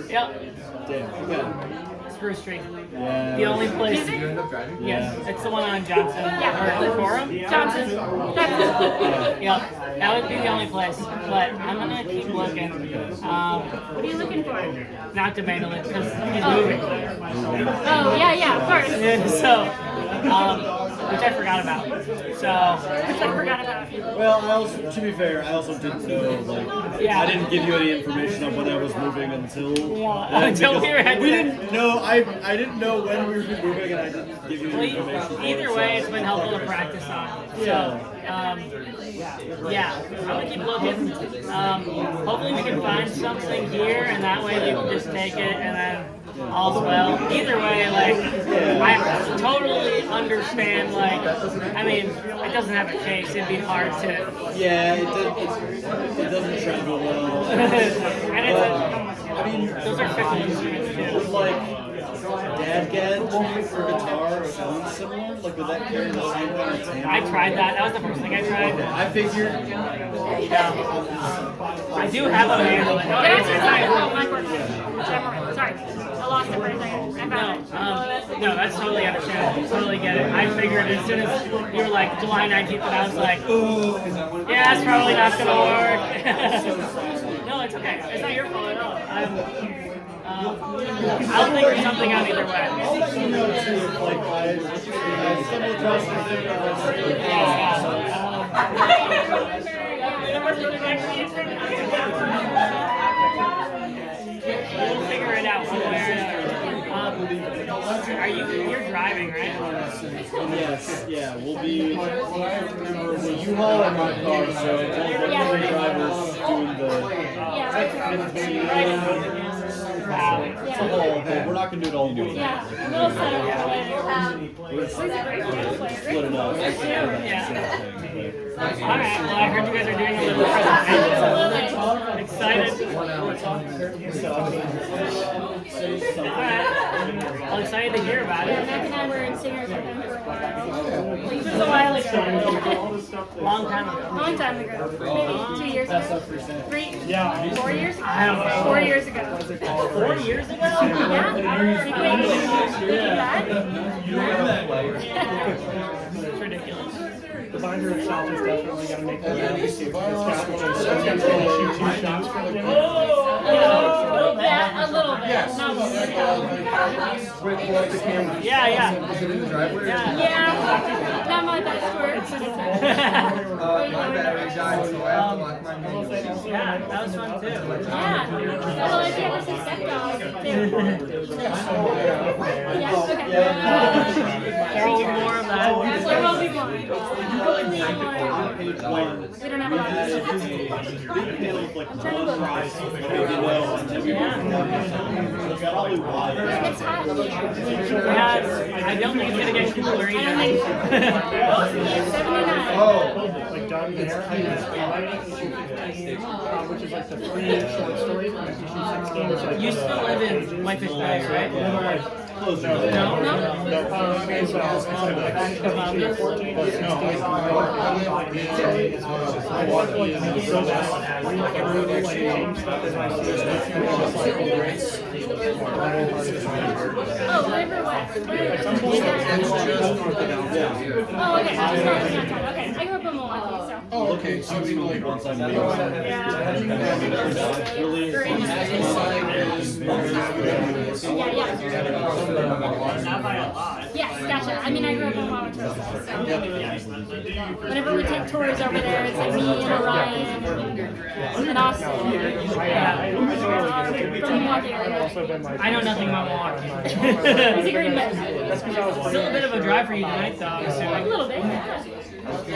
Yep. Damn. Okay. Spruce Street. Yeah. The only place. Is it? Yes, it's the one on Johnson. Yeah. Or Forum. Johnson. That's Yep. That would be the only place. But I'm gonna keep looking. What are you looking for? Not to Mandolin because he's moving. Oh, yeah, of course. So, which I forgot about. So, Which I forgot about. Well, I also, to be fair, I also didn't know, like, Yeah. I didn't give you any information on when I was moving until Until we were at we didn't know, I didn't know when we were moving, and I didn't give you any information. either way, it's been helpful to practice on. So, yeah, I'm gonna keep looking. Hopefully, we can find something here, and that way we can just take it and then all's well. Either way, like, I totally understand. Like, I mean, it doesn't have a case. It'd be hard to. Yeah, it doesn't travel well. And it's I mean, those are fickle instruments too. would like Dadgad for guitar sound similar? Like, would that carry the same kind of timbre? I tried that. That was the first thing I tried. I figured. I do have a mandolin. Can I ask you something? Oh, my word. Sorry. I lost it for a second. I found it. No, that's totally understandable. Totally get it. I figured as soon as you were like July 19th, and I was like, ooh, yeah, it's probably not gonna work. No, it's okay. It's not your fault at all. I'll figure something out either way. I'll let you know too if like I stumble across something or We'll figure it out one way or another. Are you're driving, right? Yes, yeah, we'll be. Remember, the U-Haul in my car, so we'll definitely be drivers doing the 15. It's a whole thing. We're not gonna do it all in one. Yeah, a little setup. We're He's a great piano player. split it up. Yeah. Alright, well I heard you guys are doing a little presentation. Absolutely. Excited? Alright. Well, excited to hear about Yeah, it. Mac and I were in singers with him for a while. This was a while ago. Long time ago. Long time ago. Maybe 2 years ago. 3, 4 years? I don't know. 4 years ago. 4 years ago? Yeah? It's ridiculous. The binder itself is definitely going to make it easy. It's got shoot 2 shots for the A little bit. Not Yeah, yeah. Is it in the driveway? Yeah. Not my best work. My battery died, so I have to lock my manual. Yeah, that was fun too. Yeah. Well, if you ever see Stepdog, yeah, okay. There will be more of that. There will be more. Hopefully On page 1. we don't have enough. I'm trying to look. Probably why. It's hot here. Yeah, I don't think it's gonna get cooler And either. 79. like done there. Which is like the 3 short stories. And if you shoot 16, it's like You still live in Whitefish Bay, right? Close it. No? Okay, so it's like 14 or 16. Oh, River West. Oh, okay. Okay. I grew up in Milwaukee, so. Oh, okay, so we like Once I'm done. Yes, gotcha. I mean, I grew up in Wauwatosa, so whenever we take tours over there, it's like me and Orion and Austin. From Milwaukee area. I know nothing about Milwaukee. He's a great man. Still a bit of a drive for you tonight, though, I'm A assuming. little bit. It's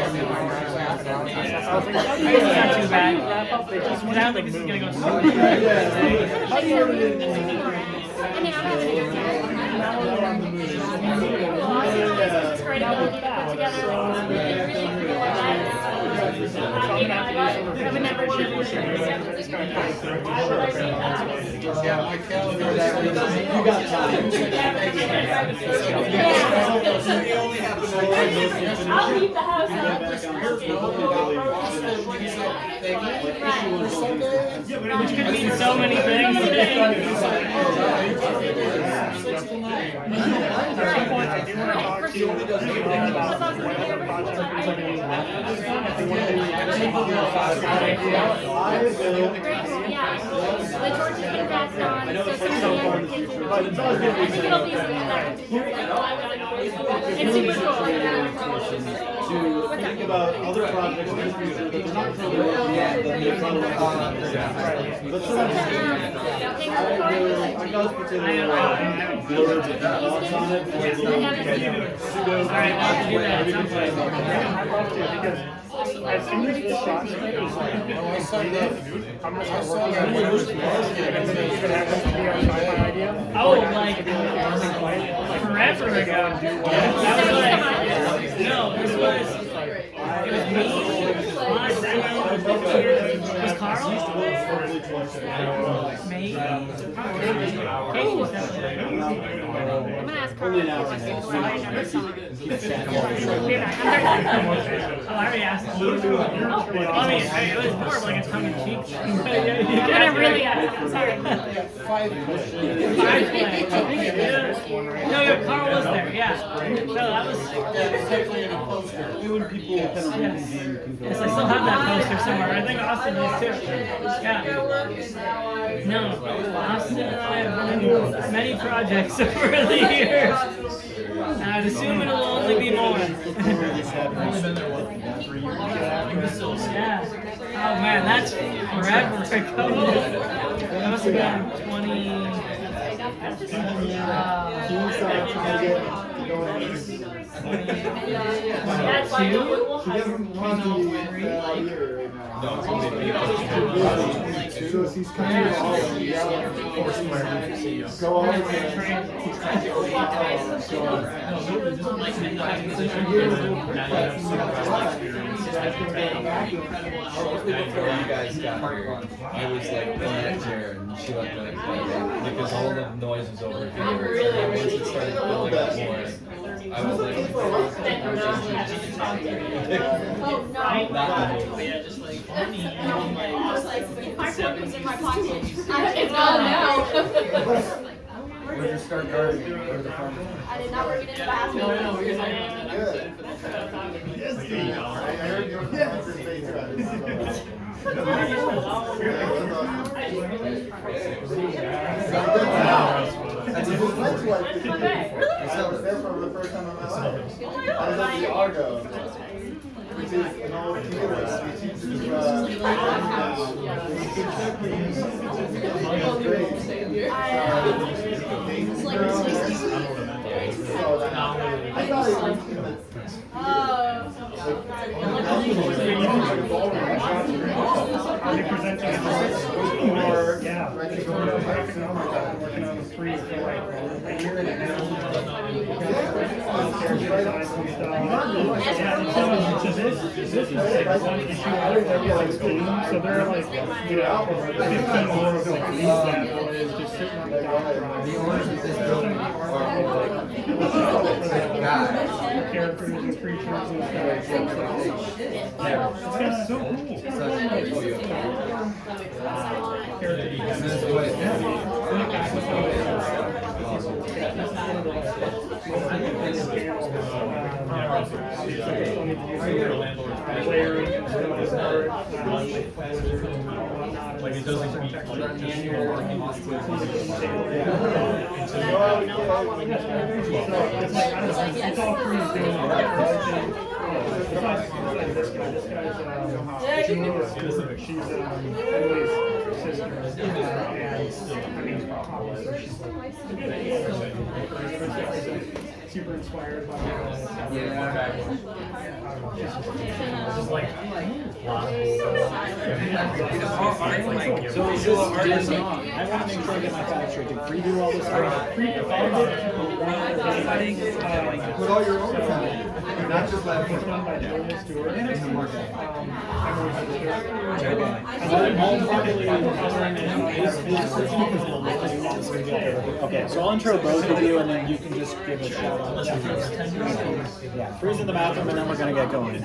not too bad. I don't think this is gonna go smooth. I mean, I'm having a good time. It's great ability to put together really cool events. You know, I would never shoot. Yeah, my calendar is every night. You got time. I'll leave the house. Which could mean so many things today. Yeah, the torch has been passed on, so some of the younger kids will I think it'll be it's super cool. To think about other projects in the future that they're not currently working on, that they're trying to work on. But sort of, I got put together blurred thoughts on it for the Alright, I'll have to do that at some point. I'd love to, because as soon as the shot is like, I'm gonna start working on it. And then it's gonna happen to be our sci-fi idea. Oh, like forever ago. That was like, no, this was, it was me, was Carl there? Maybe. Katie was definitely I'm gonna ask Carl if he wants to go out another song. We're not. Oh, I already asked him. I mean, it was more of like a tongue in cheek. I'm gonna really ask him. Sorry. No, yeah, Carl was there, yeah. So that was. when people kind of reconvene. Yes, I still have that poster somewhere. I think Austin does too. Yeah. No, Austin and I have done many projects over the years. I'd assume it'll only be more. Yeah. Oh man, that's forever ago. That must have been 20. That's why no one will She hire doesn't want to be here right now. No, it's only me. So she's kind of all go over Before you guys got here, I was like in that chair and she let me because all the noise was over here. And once it started building up more, I was like, my phone was in my pocket. It's gone now. Where did you start gardening? Where the farm? I did not work it in the bathroom. No, because I heard your parents say That's a good place like this. I was there for the first time in my life. I was at the Argo, which is an old theater. I thought it was Are they presenting it or yeah, working on the three for like a year and a half. So this is like one issue out of every like team. So there are like 15 more of like these bad boys just sitting on the dock drive. The owners of this building are characters and creatures and stuff. It's so cool. like it doesn't keep like it's all free to do. This guy's Julia. She's Emily's sister, and I mean, so she's super inspired by Just like So is this just, I want to make sure I get my facts straight. Did Free do all this stuff? put all your own time. Not just let It's done by Julia Stewart. Emily's Okay, so I'll intro both of you and then you can just give a shout out. Yeah, Free's in the bathroom and then we're gonna get going.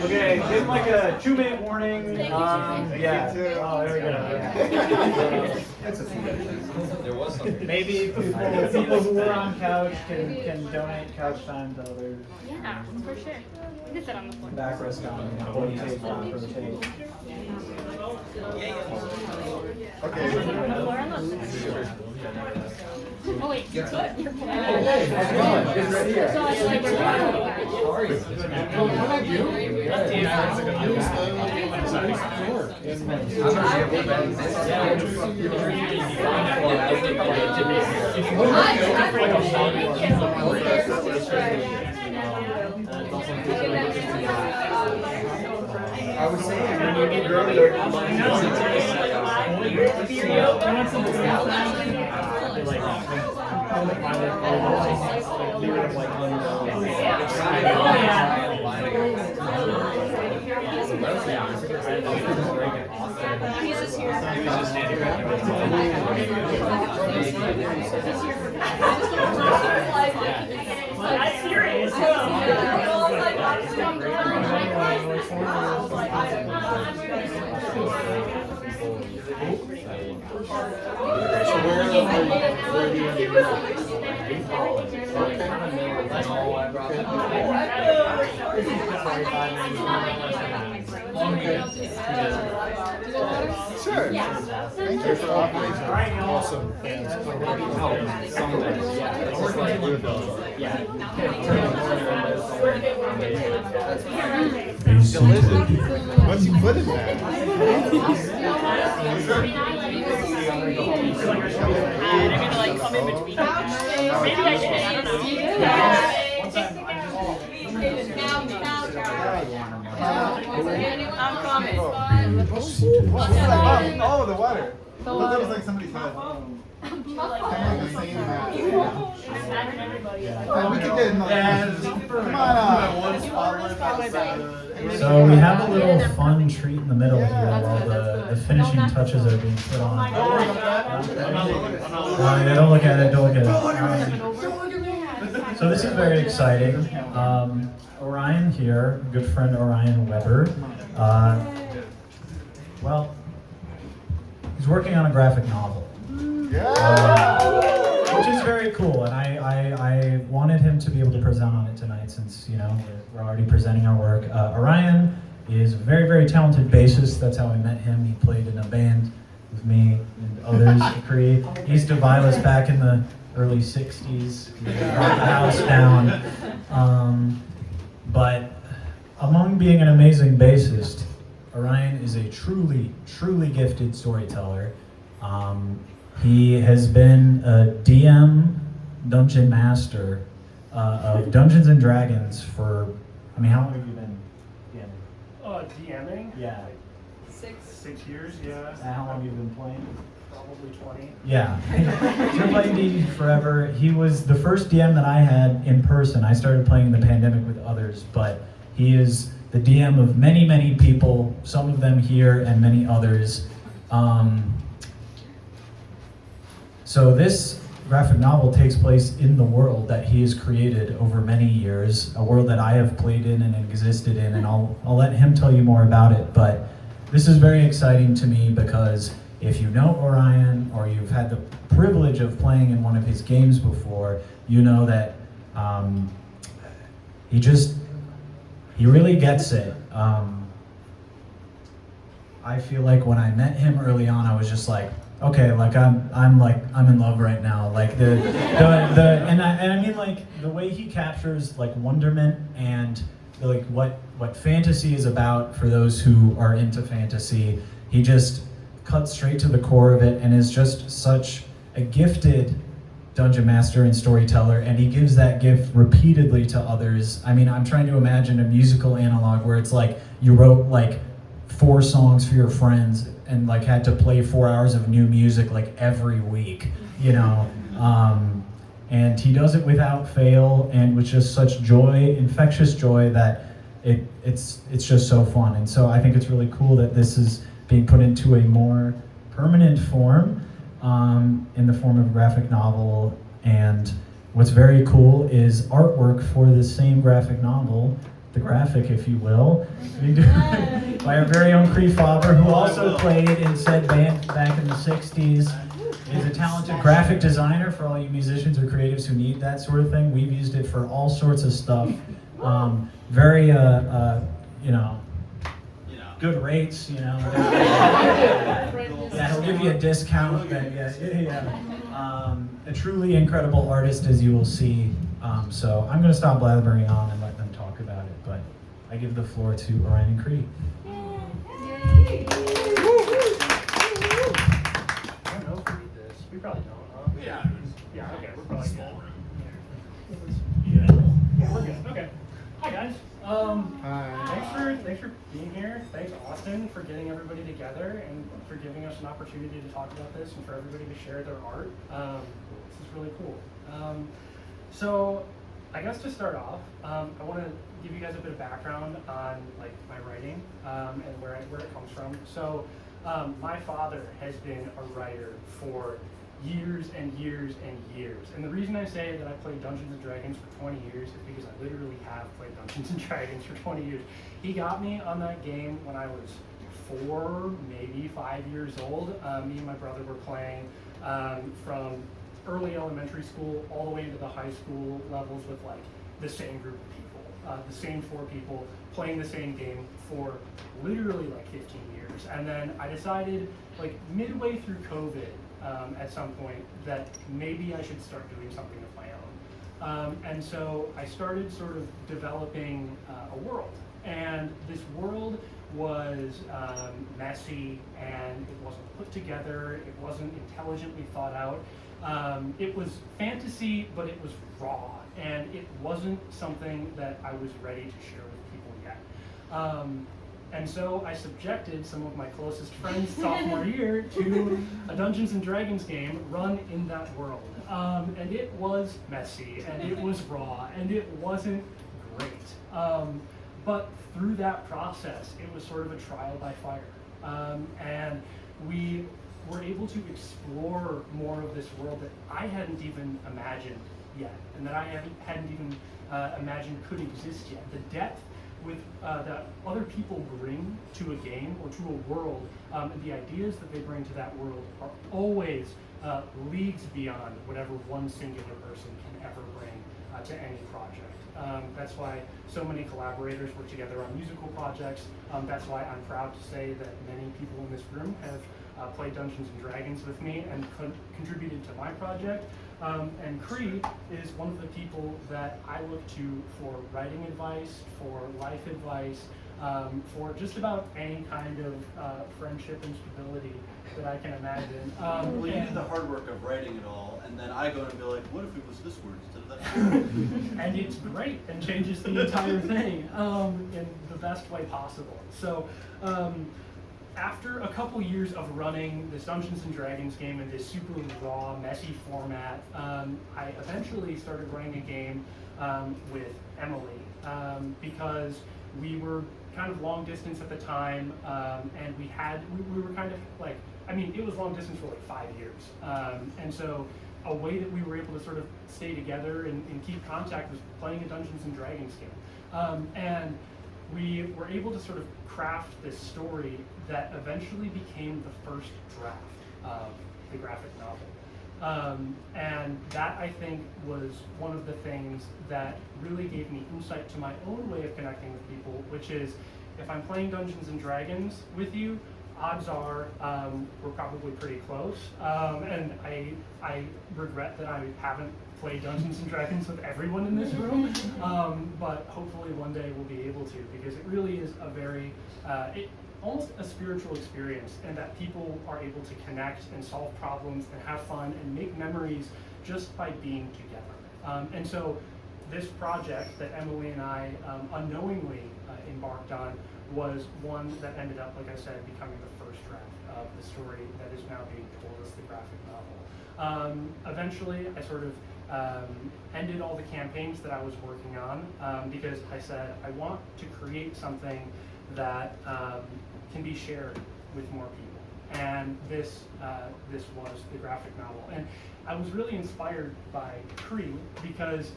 Okay, give him like a 2-minute warning. Yeah. Oh, there we go. there was something. Maybe people who were on couch can donate couch time to others. Yeah, for sure. We can sit on the floor. Back rest down, rotate, back rotate. Okay. On the floor on the Oh wait, you're How's it going? It's right here. So I feel like we're How about you? I was saying, when you get earlier, Sure. Thank you for offering. Awesome. Once you put it there. maybe to like come in between. Maybe I should. I don't know. I'm coming. Oh, the water. I thought that was like somebody's head. Kind of the same hat. Oh, we can get in the come on. So we have a little fun treat in the middle here while the finishing touches are being put on. Yeah, don't look at it, don't look at it. So this is very exciting. Orion here, good friend Orion Weber. Well, he's working on a graphic novel. Which is very cool, and I wanted him to be able to present on it tonight since, you know, we're already presenting our work. Orion is a very, very talented bassist. That's how I met him. He played in a band with me and others at Cree. He used to violist back in the early 60s. He brought the house down. But among being an amazing bassist, Orion is a truly, truly gifted storyteller. He has been a DM dungeon master of Dungeons and Dragons for, I mean, how long have you been DMing? DMing? Yeah. 6 years, yeah. And how long have you been playing? Probably 20. Yeah. He's been playing D&D forever. He was the first DM that I had in person. I started playing in the pandemic with others, but he is the DM of many, many people, some of them here and many others. So this graphic novel takes place in the world that he has created over many years, a world that I have played in and existed in, and I'll let him tell you more about it. But this is very exciting to me because if you know Orion or you've had the privilege of playing in one of his games before, you know that he really gets it. I feel like when I met him early on, I was just like, okay, like I'm in love right now. Like and I mean like the way he captures like wonderment and like what fantasy is about for those who are into fantasy. He just cuts straight to the core of it and is just such a gifted dungeon master and storyteller, and he gives that gift repeatedly to others. I mean, I'm trying to imagine a musical analog where it's like you wrote like 4 songs for your friends and like had to play 4 hours of new music like every week, you know. And he does it without fail and with just such joy, infectious joy, that it's just so fun. And so I think it's really cool that this is being put into a more permanent form, in the form of a graphic novel. And what's very cool is artwork for the same graphic novel, the graphic, if you will, by our very own Cree Faber, who also played in said band back in the 60s. He's a talented graphic designer for all you musicians or creatives who need that sort of thing. We've used it for all sorts of stuff. Very, you know, good rates, you know. Yeah, he'll give you a discount. A truly incredible artist, as you will see. So I'm going to stop blathering on and let them talk about it, but I give the floor to Orion and Cree. I don't know if we need this. We probably don't, huh? Yeah. Yeah, okay, we're probably small. Yeah, we're good. Okay. Hi guys. Thanks for being here. Thanks Austin for getting everybody together and for giving us an opportunity to talk about this and for everybody to share their art. This is really cool. So I guess to start off, I want to give you guys a bit of background on like my writing and where it comes from. So my father has been a writer for years and years and years. And the reason I say that I played Dungeons and Dragons for 20 years is because I literally have played Dungeons and Dragons for 20 years. He got me on that game when I was 4, maybe 5 years old. Me and my brother were playing from early elementary school all the way into the high school levels with like the same group of people, the same 4 people playing the same game for literally like 15 years. And then I decided like midway through COVID, at some point, that maybe I should start doing something of my own. And so I started sort of developing a world. And this world was messy, and it wasn't put together, it wasn't intelligently thought out. It was fantasy, but it was raw, and it wasn't something that I was ready to share with people yet. And so I subjected some of my closest friends sophomore year to a Dungeons and Dragons game run in that world. And it was messy, and it was raw, and it wasn't great. But through that process, it was sort of a trial by fire. And we were able to explore more of this world that I hadn't even imagined yet, and that I hadn't even imagined could exist yet. The depth with that other people bring to a game or to a world, and the ideas that they bring to that world are always leagues beyond whatever one singular person can ever bring to any project. That's why so many collaborators work together on musical projects. That's why I'm proud to say that many people in this room have played Dungeons and Dragons with me and contributed to my project. And Cree is one of the people that I look to for writing advice, for life advice, for just about any kind of friendship and stability that I can imagine. Well, you do the hard work of writing it all, and then I go and be like, what if it was this word instead of that word? And it's great and changes the entire thing in the best way possible. So after a couple years of running this Dungeons and Dragons game in this super raw, messy format, I eventually started running a game with Emily because we were kind of long distance at the time, and we were kind of like, I mean, it was long distance for like 5 years. And so a way that we were able to sort of stay together and keep contact was playing a Dungeons and Dragons game. And we were able to sort of craft this story that eventually became the first draft of the graphic novel. And that, I think, was one of the things that really gave me insight to my own way of connecting with people, which is, if I'm playing Dungeons and Dragons with you, odds are we're probably pretty close. And I regret that I haven't played Dungeons and Dragons with everyone in this room, but hopefully one day we'll be able to, because it really is a very, almost a spiritual experience, and that people are able to connect and solve problems and have fun and make memories just by being together. And so this project that Emily and I unknowingly embarked on was one that ended up, like I said, becoming the first draft of the story that is now being told as the graphic novel. Eventually, I sort of ended all the campaigns that I was working on because I said, I want to create something that can be shared with more people. And this was the graphic novel. And I was really inspired by Cree because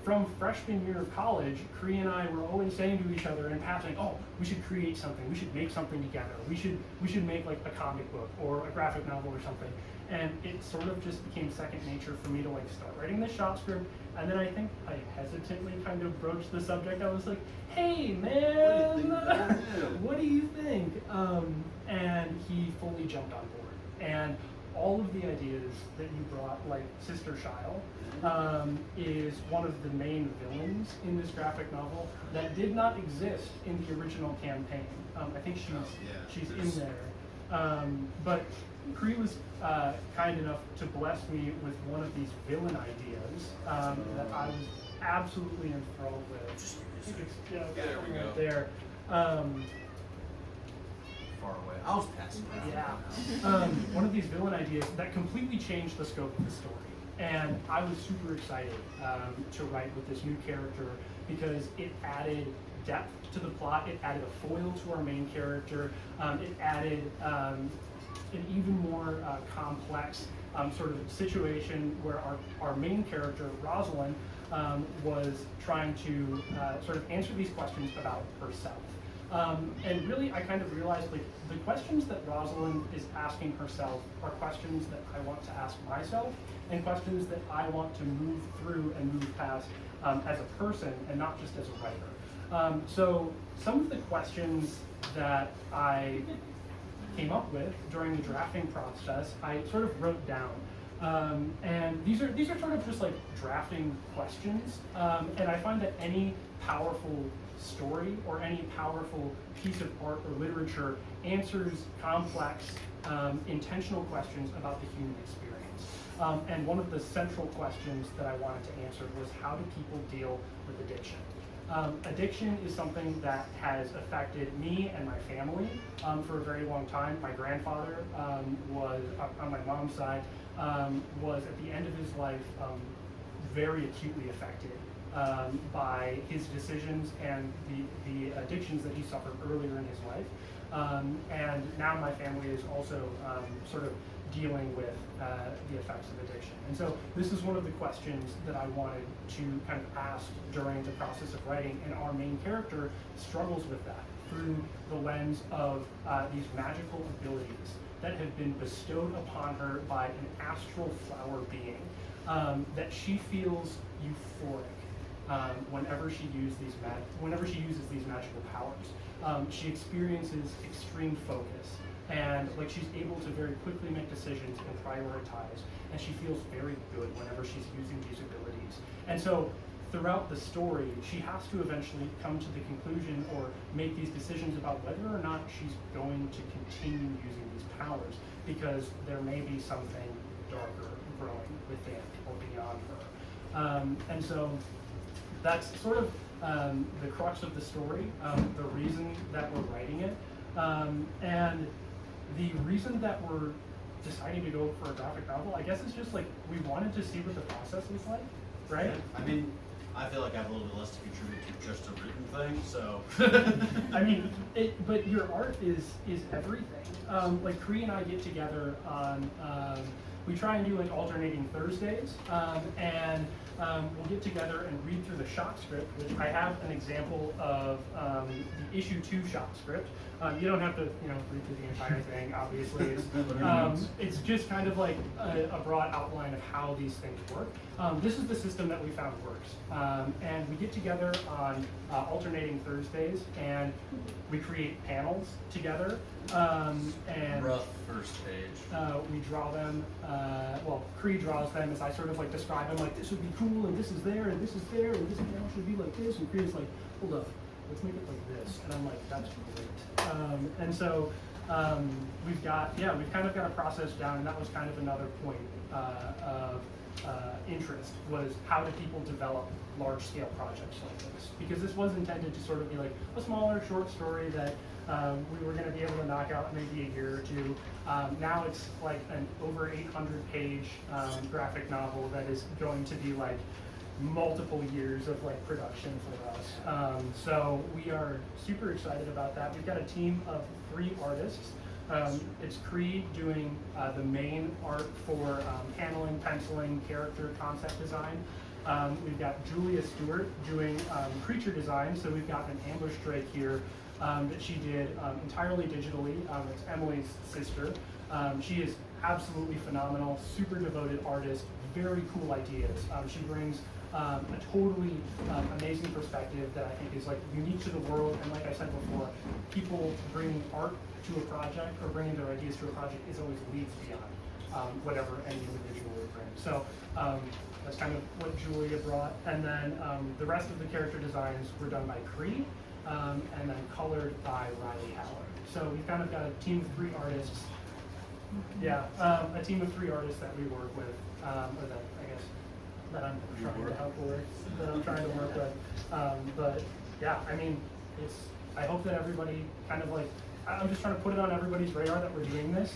from freshman year of college, Cree and I were always saying to each other in passing, oh, we should create something, we should make something together, we should make like a comic book or a graphic novel or something. And it sort of just became second nature for me to like start writing this short script. And then I think I hesitantly kind of broached the subject. I was like, hey man, what do you think? And he fully jumped on board. And all of the ideas that you brought, like Sister Shile, is one of the main villains in this graphic novel that did not exist in the original campaign. I think she's in there. But Cree was kind enough to bless me with one of these villain ideas that I was absolutely enthralled with. There we go. There. Far away. I was passing around. Yeah. One of these villain ideas that completely changed the scope of the story. And I was super excited to write with this new character because it added depth to the plot, it added a foil to our main character, it added an even more complex sort of situation where our main character, Rosalind, was trying to sort of answer these questions about herself. And really, I kind of realized like the questions that Rosalind is asking herself are questions that I want to ask myself, and questions that I want to move through and move past as a person and not just as a writer. So some of the questions that I came up with during the drafting process, I sort of wrote down. And these are sort of just like drafting questions. And I find that any powerful story or any powerful piece of art or literature answers complex, intentional questions about the human experience. And one of the central questions that I wanted to answer was, how do people deal with addiction? Addiction is something that has affected me and my family for a very long time. My grandfather was, on my mom's side, was at the end of his life very acutely affected by his decisions and the addictions that he suffered earlier in his life. And now my family is also sort of dealing with the effects of addiction. And so this is one of the questions that I wanted to kind of ask during the process of writing, and our main character struggles with that through the lens of these magical abilities that have been bestowed upon her by an astral flower being, that she feels euphoric whenever she uses these magical powers. She experiences extreme focus, and like she's able to very quickly make decisions and prioritize, and she feels very good whenever she's using these abilities. And so throughout the story, she has to eventually come to the conclusion or make these decisions about whether or not she's going to continue using these powers, because there may be something darker growing within or beyond her. And so that's sort of the crux of the story, the reason that we're writing it. And the reason that we're deciding to go for a graphic novel, I guess, is just like we wanted to see what the process was like, right? I mean, I feel like I have a little bit less to contribute to just a written thing, so. I mean, but your art is everything. Like Cree and I get together on, we try and do like alternating Thursdays, and we'll get together and read through the shot script, which I have an example of the issue 2 shot script. You don't have to, read through the entire thing, obviously. It's just kind of like a broad outline of how these things work. This is the system that we found works. And we get together on alternating Thursdays, and we create panels together. And rough first page. We draw them, Cree draws them as I sort of like describe them, like this would be cool, and this is there, and this is there, and this panel should be like this, and Cree is like, hold up, let's make it like this. And I'm like, that's great. And so we've kind of got a process down, and that was kind of another point of interest, was how do people develop large-scale projects like this? Because this was intended to sort of be like a smaller short story that we were going to be able to knock out maybe a year or two. Now it's like an over 800-page graphic novel that is going to be like multiple years of like production for us. So we are super excited about that. We've got a team of 3 artists. It's Cree doing the main art for paneling, penciling, character concept design. We've got Julia Stewart doing creature design. So we've got an ambush drake here that she did entirely digitally. It's Emily's sister. She is absolutely phenomenal, super devoted artist, very cool ideas. She brings a totally amazing perspective that I think is like unique to the world. And like I said before, people bringing art to a project or bringing their ideas to a project is always leaps beyond whatever any individual would bring. So that's kind of what Julia brought. And then the rest of the character designs were done by Cree, and then colored by Riley Howard. So we've kind of got a team of 3 artists. Yeah, a team of 3 artists that we work with, or that I guess that I'm trying to help with, that I'm trying to work with. But yeah, I mean, I hope that everybody kind of like, I'm just trying to put it on everybody's radar that we're doing this.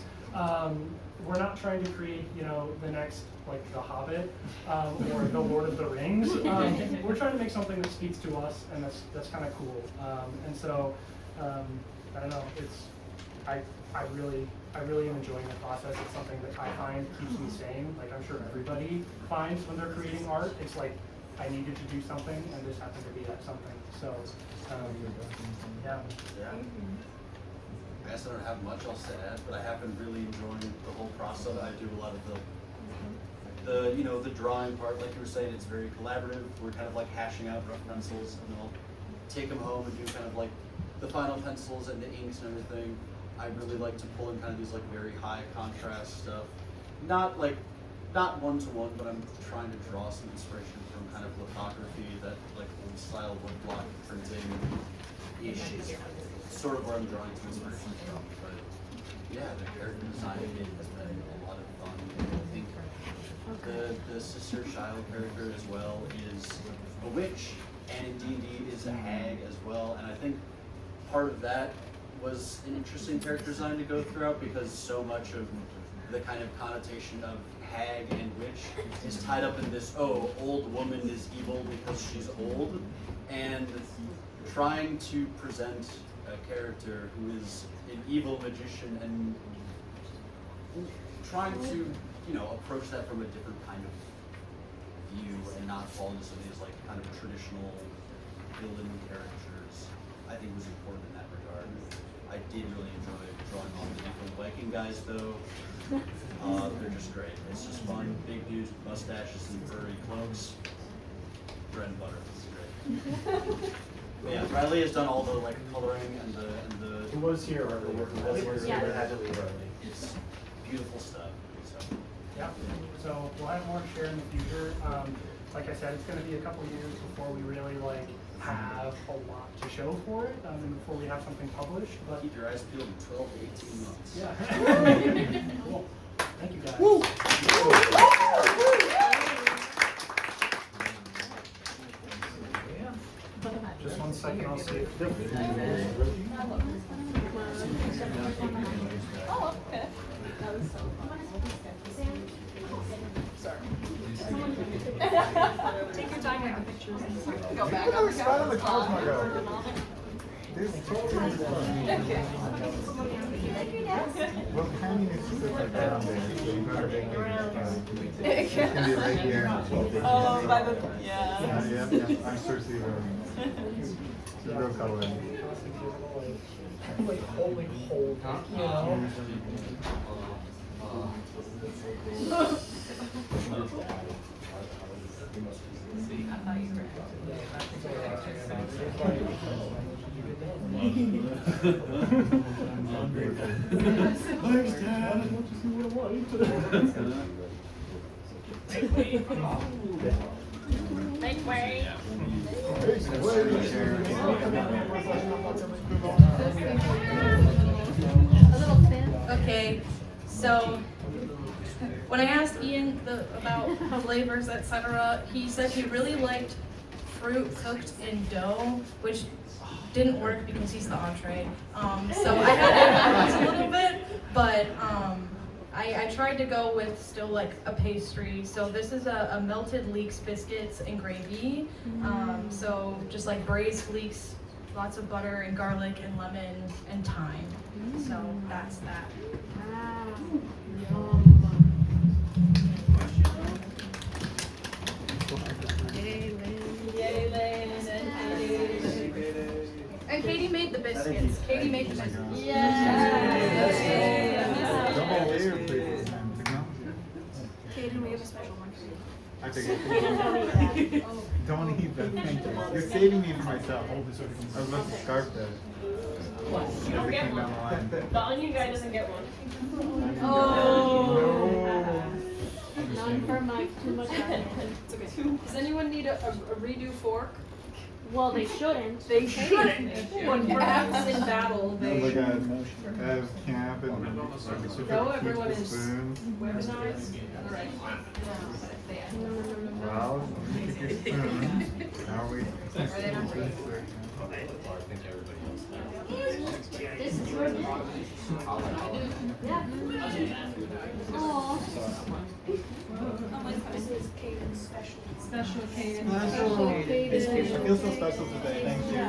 We're not trying to create, the next, like, The Hobbit, or The Lord of the Rings. We're trying to make something that speaks to us, and that's kind of cool. And so, I don't know, I really am enjoying the process. It's something that I find keeps me sane. Like I'm sure everybody finds when they're creating art. It's like I needed to do something, and this happened to be that something. So, yeah. I guess I don't have much else to add, but I have been really enjoying the whole process. I do a lot of the drawing part, like you were saying. It's very collaborative. We're kind of like hashing out rough pencils, and I'll take them home and do kind of like the final pencils and the inks and everything. I really like to pull in kind of these like very high contrast stuff. Not like not one-to-one, but I'm trying to draw some inspiration from kind of lithography, that like old style woodblock printing is sort of where I'm drawing some inspiration from. But yeah, the character design has been a lot of fun. I think the sister child character as well is a witch, and in D&D is a hag as well, and I think part of that was an interesting character design to go throughout, because so much of the kind of connotation of hag and witch is tied up in this, oh, old woman is evil because she's old, and trying to present a character who is an evil magician and trying to, you know, approach that from a different kind of view and not fall into some of these like kind of traditional villain caricatures, I think was important in that regard. I did really enjoy drawing all the different Viking guys though. They're just great. It's just fun. Big dudes with mustaches and furry cloaks. Bread and butter. It's great. Yeah, Riley has done all the like coloring and the. Who was here earlier? Had to leave early. It's beautiful stuff. So. Yeah, so we'll have more to share in the future. Like I said, it's going to be a couple years before we really like have a lot to show for it, and before we have something published. But keep your eyes peeled in 12 to 18 months. Yeah. Cool. Thank you guys. Woo. Just 1 second, I'll see. Oh, okay. That was so fun. Sorry. Take your time with the pictures and go back up. Out of the Cosmo. This totally is Okay. Well, Penny needs to sit like down there. So you better make it. It's gonna be right here. Oh, by the yeah. Yeah. I'm sure she will. She's real coloring. Like holding hold, you know. Thanks, Dad. Make way. Okay, so when I asked Ian about flavors, etc., he said he really liked fruit cooked in dough, which didn't work because he's the entree. So I had to improvise a little bit, but I tried to go with still like a pastry. So this is a melted leeks biscuits and gravy. So just like braised leeks, lots of butter and garlic and lemon and thyme. So that's that. Yay, Lane and Katie. And Katie made the biscuits. Katie made the biscuits. Double layer plates. Katie, we have a special one for you. I think don't eat that. Thank you. You're saving me for myself. I was about to scarf that. You don't get one. The onion guy doesn't get one. Oh. None for Mike. Too much onion. It's okay. Does anyone need a redo fork? Well, they shouldn't. They shouldn't. When perhaps in battle, Oh my they. god. As camp and No, everyone is. spoons. Weaponized. Alright. Well, you take your spoon. Now we. This is yours. Yeah. Aww. This is Caden's special. Special Caden. I feel so special today. Thank you.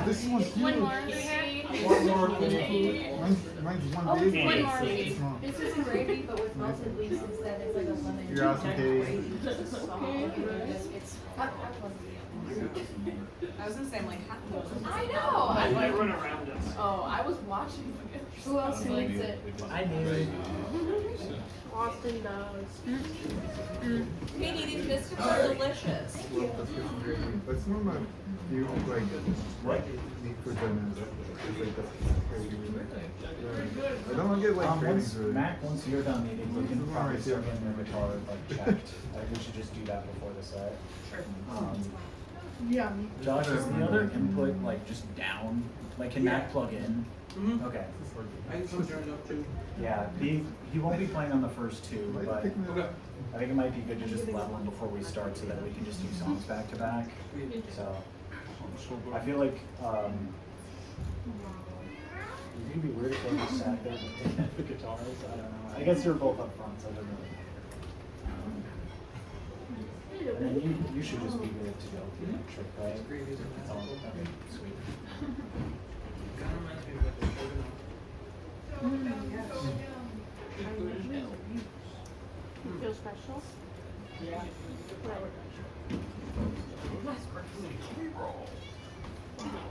This one's huge. One more. Do we have? One more. Mine's one big One one. more. It's small. This is gravy, but with melted leeks instead. It's like a lemon. You're awesome, Katie. I was gonna say I'm like half of them. I know. I run around us. Oh, I was watching. Who else needs it? I do. Austin does. Katie, these biscuits are delicious. That's one of my Do you like what for dinners? I don't get like trainings Once really. Mac, once you're done eating, we can probably start getting your guitar like checked. I think we should just do that before the set. Sure. Yeah. Josh, is the other input like just down? Like can Mac plug in? Mhm. Okay. I can come join up too. Yeah, he won't be playing on the first two, but Okay. I think it might be good to just level him before we start so that we can just do songs back to back. So I feel like it'd be weird if they just sat there and didn't have the guitars. I don't know. I guess you're both up front, so I don't know. And then you should just be good to go for that trick, right? Oh, okay, sweet. Feel special? Yeah. Whatever.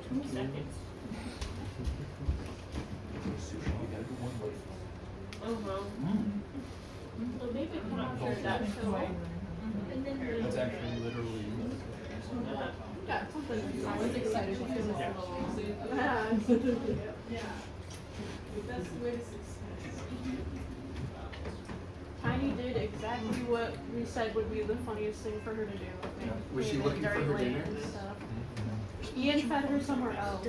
2 seconds. So maybe come up here that way. And then That's actually literally. yeah, something. I was excited because it's a little. Yeah. That's the way to success. Tiny did exactly what we said would be the funniest thing for her to do. I think. Was she Like, looking for during her Lane dinner? and stuff. Ian fed her somewhere else.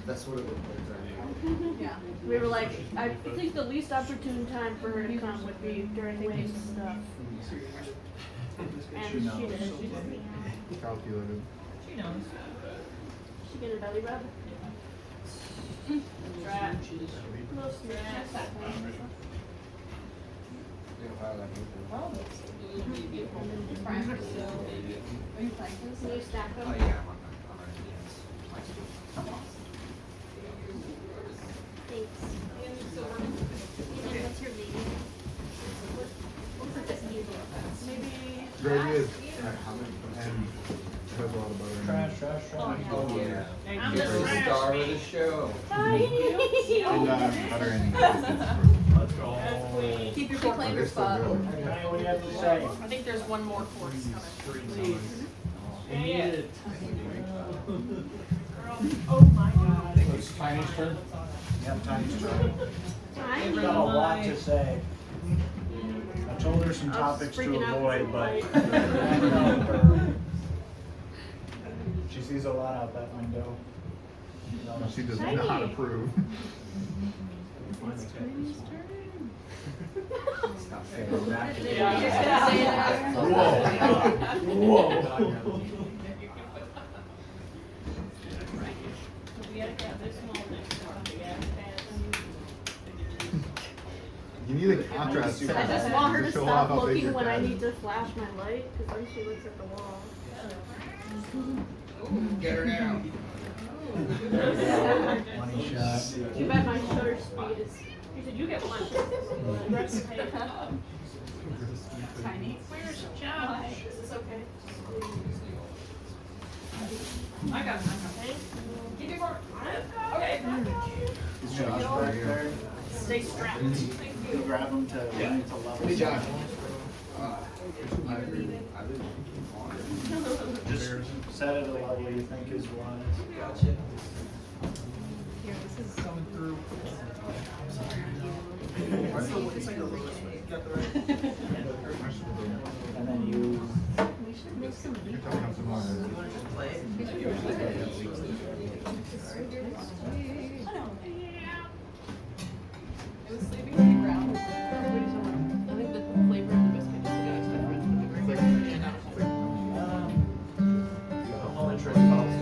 That's what it looked like, right? Yeah. We were like, I think the least opportune time for her to come would be during Lane's stuff. And She she knows. did. She did. Calculated. She knows. She get a belly rub. Right. Little snacks. Well, Frank, so, are you playing this? Can you stack them? Oh, yeah, I'm Thanks. Ian, what's your meeting? What's the best meeting? Maybe. Very good. And it has a lot of butter in it. Trash. Oh, yeah. I'm You're just the star of the show. And butter in Let's go. Keep your claim your They're still spot. good. Hey, what do you have to say? I think there's one more course coming. Yeah. Oh my god. It's Tiny's turn. Yeah, Tiny's turn. Tiny. We've got a lot to say. I told her some I was topics to freaking out avoid, with but she sees a lot out that window. She does not approve. It's Tiny's turn. Whoa. We gotta get this one next one. Yeah, You need a contrast. I just want her to show off stop how big looking your when I cat is. need to flash my light, because then she looks at the wall. Get her now. Money shot. Too bad my shutter speed is. He said, you get one. Tiny. Where's Josh? Is this okay? I got it. Keep it more. Okay. Is Josh back there? Stay strapped. Thank You you. grab him to level. Hey, Josh. Just set it at a level you think is wise. Gotcha. Here, this is coming through. And then you. We should make some You're telling us some more. It was sleeping on the ground. I think the flavor of the biscuit is different with the green. All the trick balls.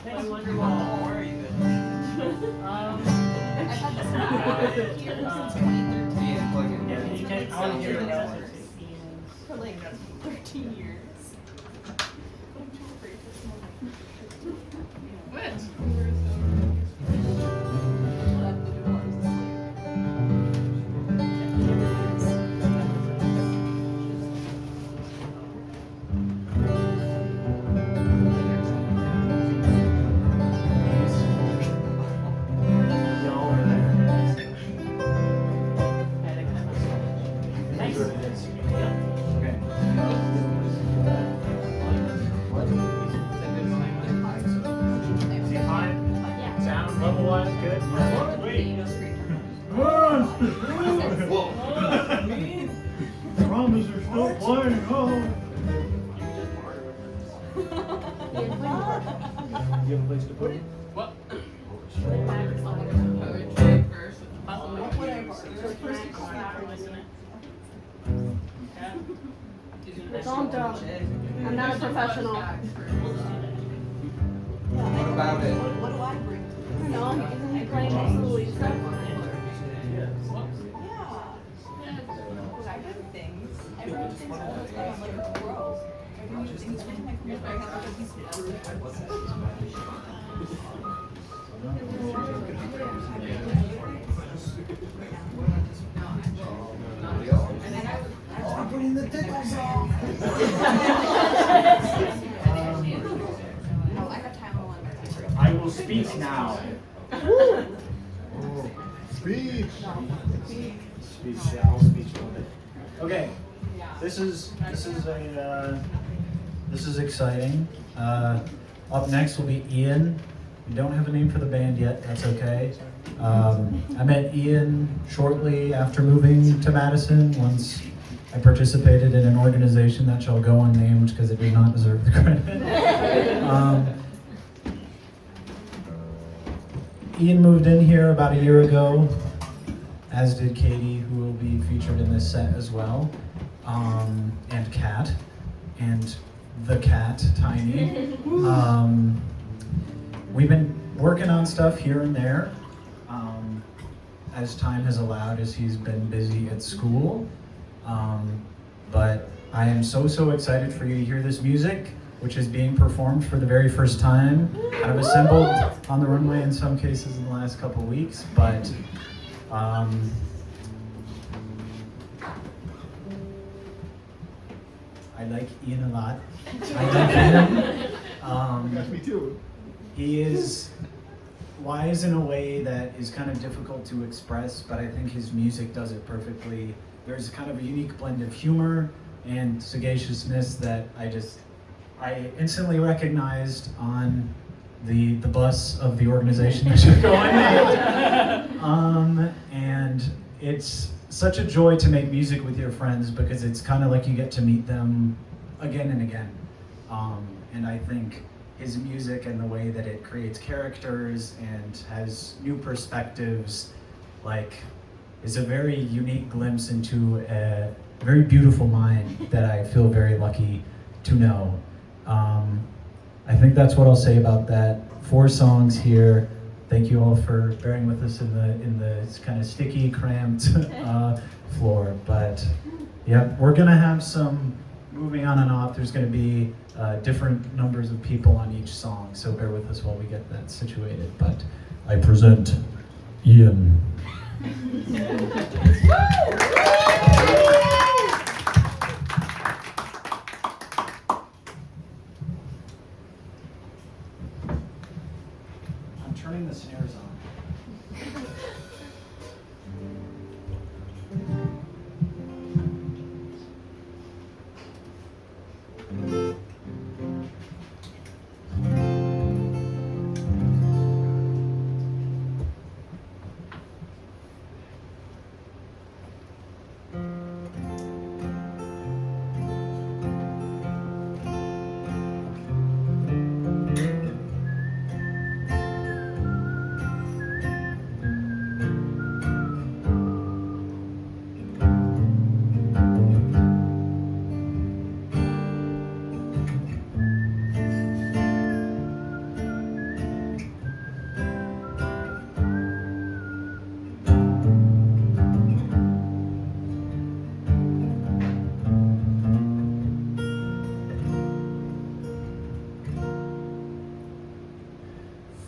I wonder why. I've had this here since 2013. Yeah, you can, I want to hear that. For like 13 years. Good. Okay. Do you have a place to put it? What? Calm down. I'm not a professional. What about it? What do I bring? I don't know. Isn't he playing next to Lisa? I'm putting the tickles on. I will speak now. Speech. Speech, yeah, I'll speech a little bit. Okay, this is exciting. Up next will be Ian. We don't have a name for the band yet. That's okay. I met Ian shortly after moving to Madison. Once I participated in an organization that shall go unnamed because it did not deserve the credit. Ian moved in here about a year ago, as did Katie, who will be featured in this set as well, and Kat, and the cat, Tiny. We've been working on stuff here and there, as time has allowed, as he's been busy at school. But I am so excited for you to hear this music, which is being performed for the very first time. Kind of assembled on the runway in some cases in the last couple of weeks, but I like Ian a lot. I like him. Me too. He is wise in a way that is kind of difficult to express, but I think his music does it perfectly. There's kind of a unique blend of humor and sagaciousness that I instantly recognized on the bus of the organization that you're going on. And it's such a joy to make music with your friends because it's kind of like you get to meet them again and again. And I think his music and the way that it creates characters and has new perspectives, is a very unique glimpse into a very beautiful mind that I feel very lucky to know. I think that's what I'll say about that. 4 songs here. Thank you all for bearing with us in the kind of sticky, cramped floor. But yeah, we're gonna have some moving on and off. There's gonna be different numbers of people on each song, so bear with us while we get that situated. But I present Ian. I'm turning the snares on.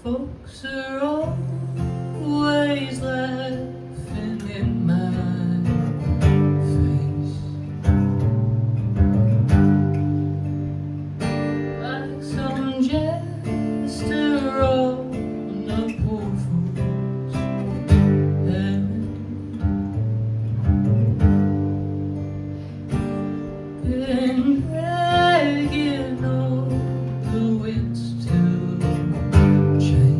Folks are always laughing in my face, like some jester on a poor fool's errand. Been dragging all the winds to change.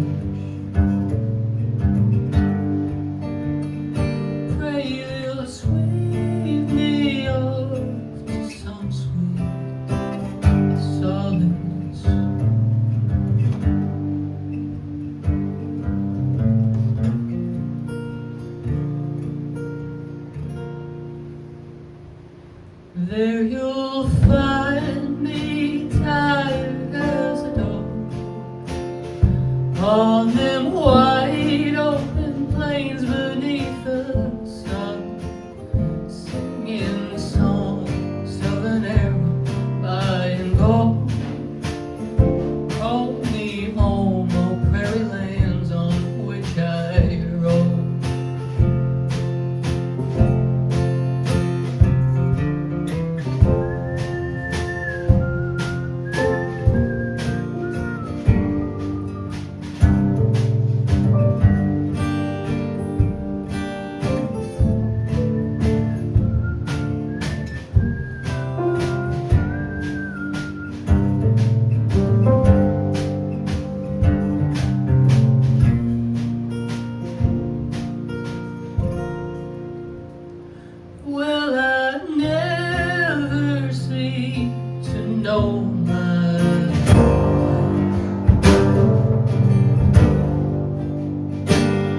know my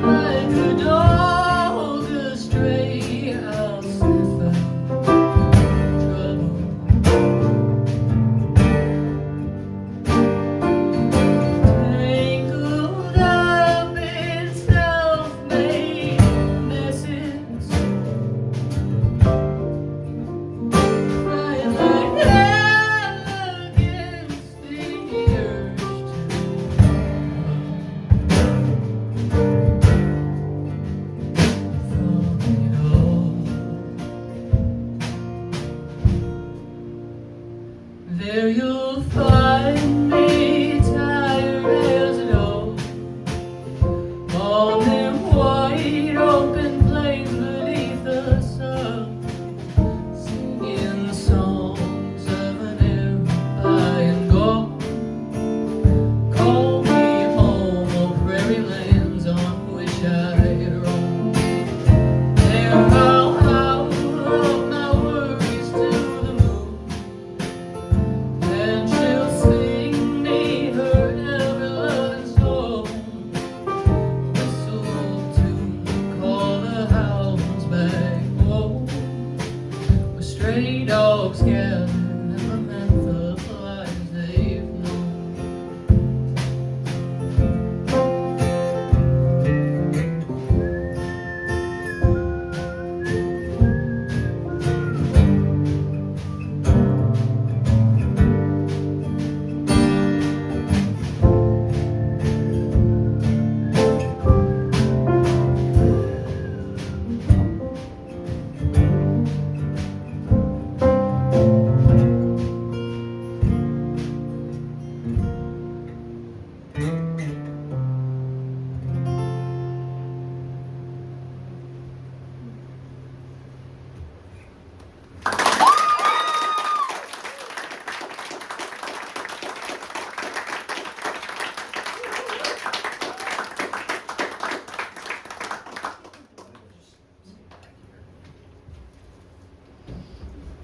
I could dog a stray house if I trouble. Tangled up in self-made messes, crying like hell against the urge from it all. There you'll find me tired as an old, on them wide open plains beneath the sun, singing songs of an era by and gone. Call me home, oh prairie lands on which I roam. There I'll howl up my worries to the moon, and she'll sing me her ever-loving song. Whistle old tune, call the hounds back home, where stray dogs gather and lament the lives they've known.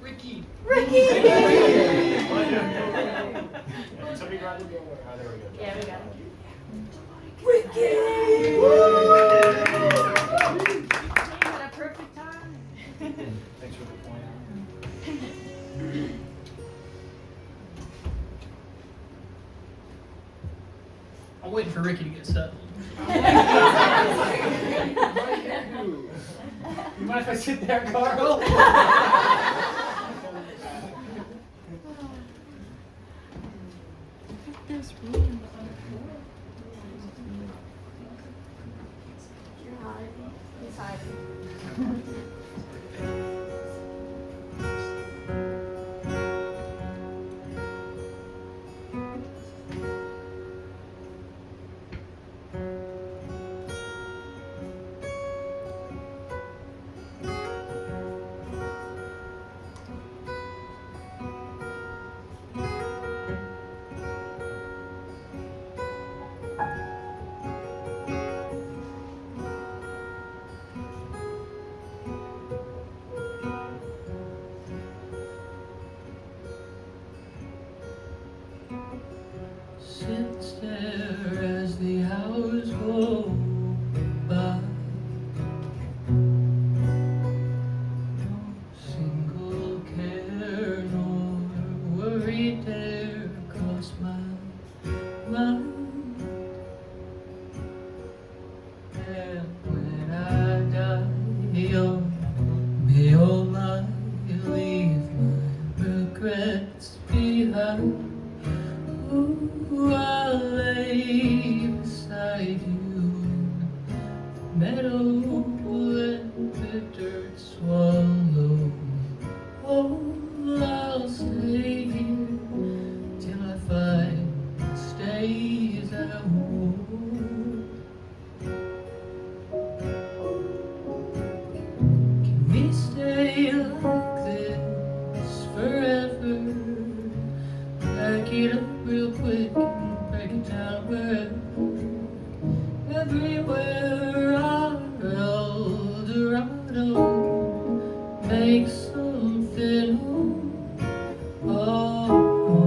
Ricky! Somebody grab the door. Oh, there we go. Yeah, we got it. At a perfect time. Thanks for the point. I'm waiting for Ricky to get settled. You mind if I sit there, Carl? There's room on the floor. You're hiding. He's hiding. Sit there as the hours go by. No single care nor worry dare cross my mind. And when I die young, may all my leave my regrets behind. Ooh, I'll lay beside you in the meadow, let the dirt swallow. Oh, I'll stay here till I find the stays I want. Can we stay like this forever? Pack it up real quick and break it down wherever. Everywhere our Eldorado makes something. Oh,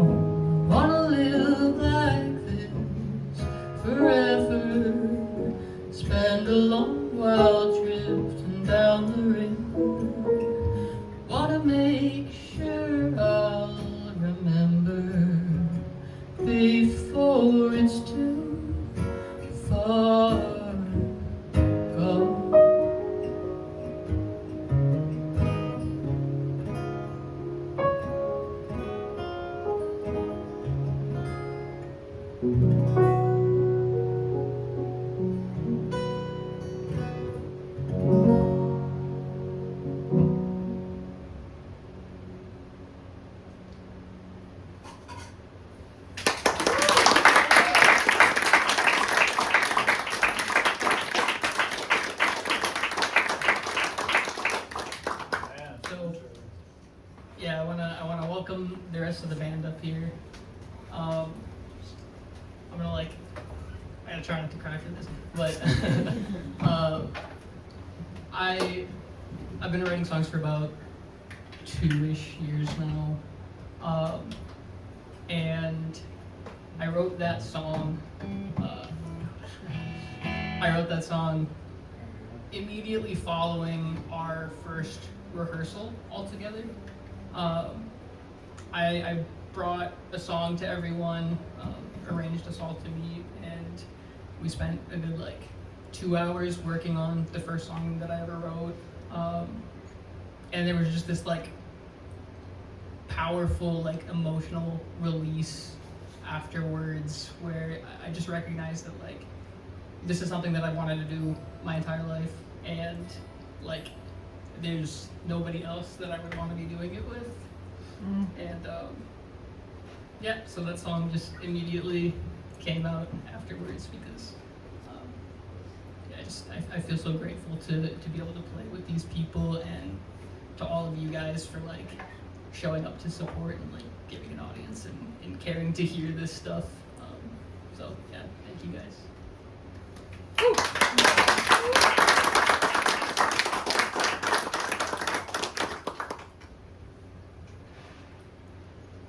the rest of the band up here. I'm gonna I gotta try not to cry for this, but I've been writing songs for about 2-ish years now, and I wrote that song. Immediately following our first rehearsal all together. I brought a song to everyone, arranged us all to meet, and we spent a good 2 hours working on the first song that I ever wrote. And there was just this powerful emotional release afterwards where I just recognized that this is something that I wanted to do my entire life, and there's nobody else that I would want to be doing it with. And yeah, so that song just immediately came out afterwards because I feel so grateful to be able to play with these people, and to all of you guys for showing up to support and giving an audience and caring to hear this stuff. So yeah, thank you guys.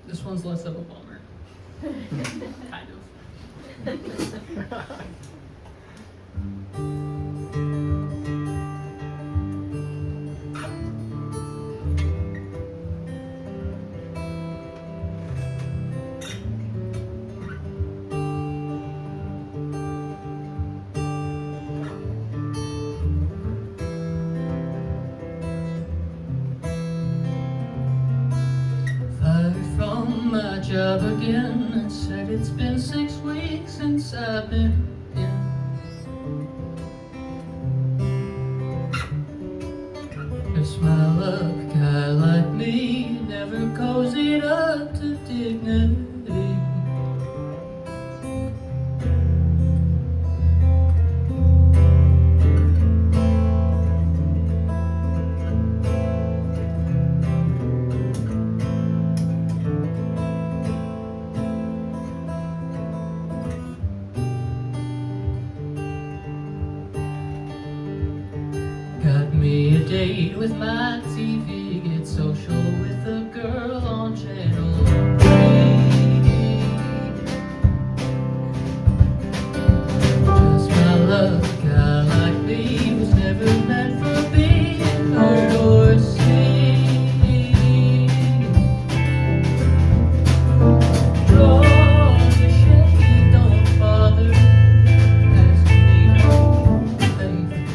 This one's less of a bummer. Kind of. My job again, and said it's been 6 weeks since I've been in. 'Cause my luck, a guy like me never goes it up to dignity. Got me a date with my TV, get social with a girl on channel 3. Just my luck, a guy like me was never meant for being heard or seen. Draw your shade, don't bother asking me no favors.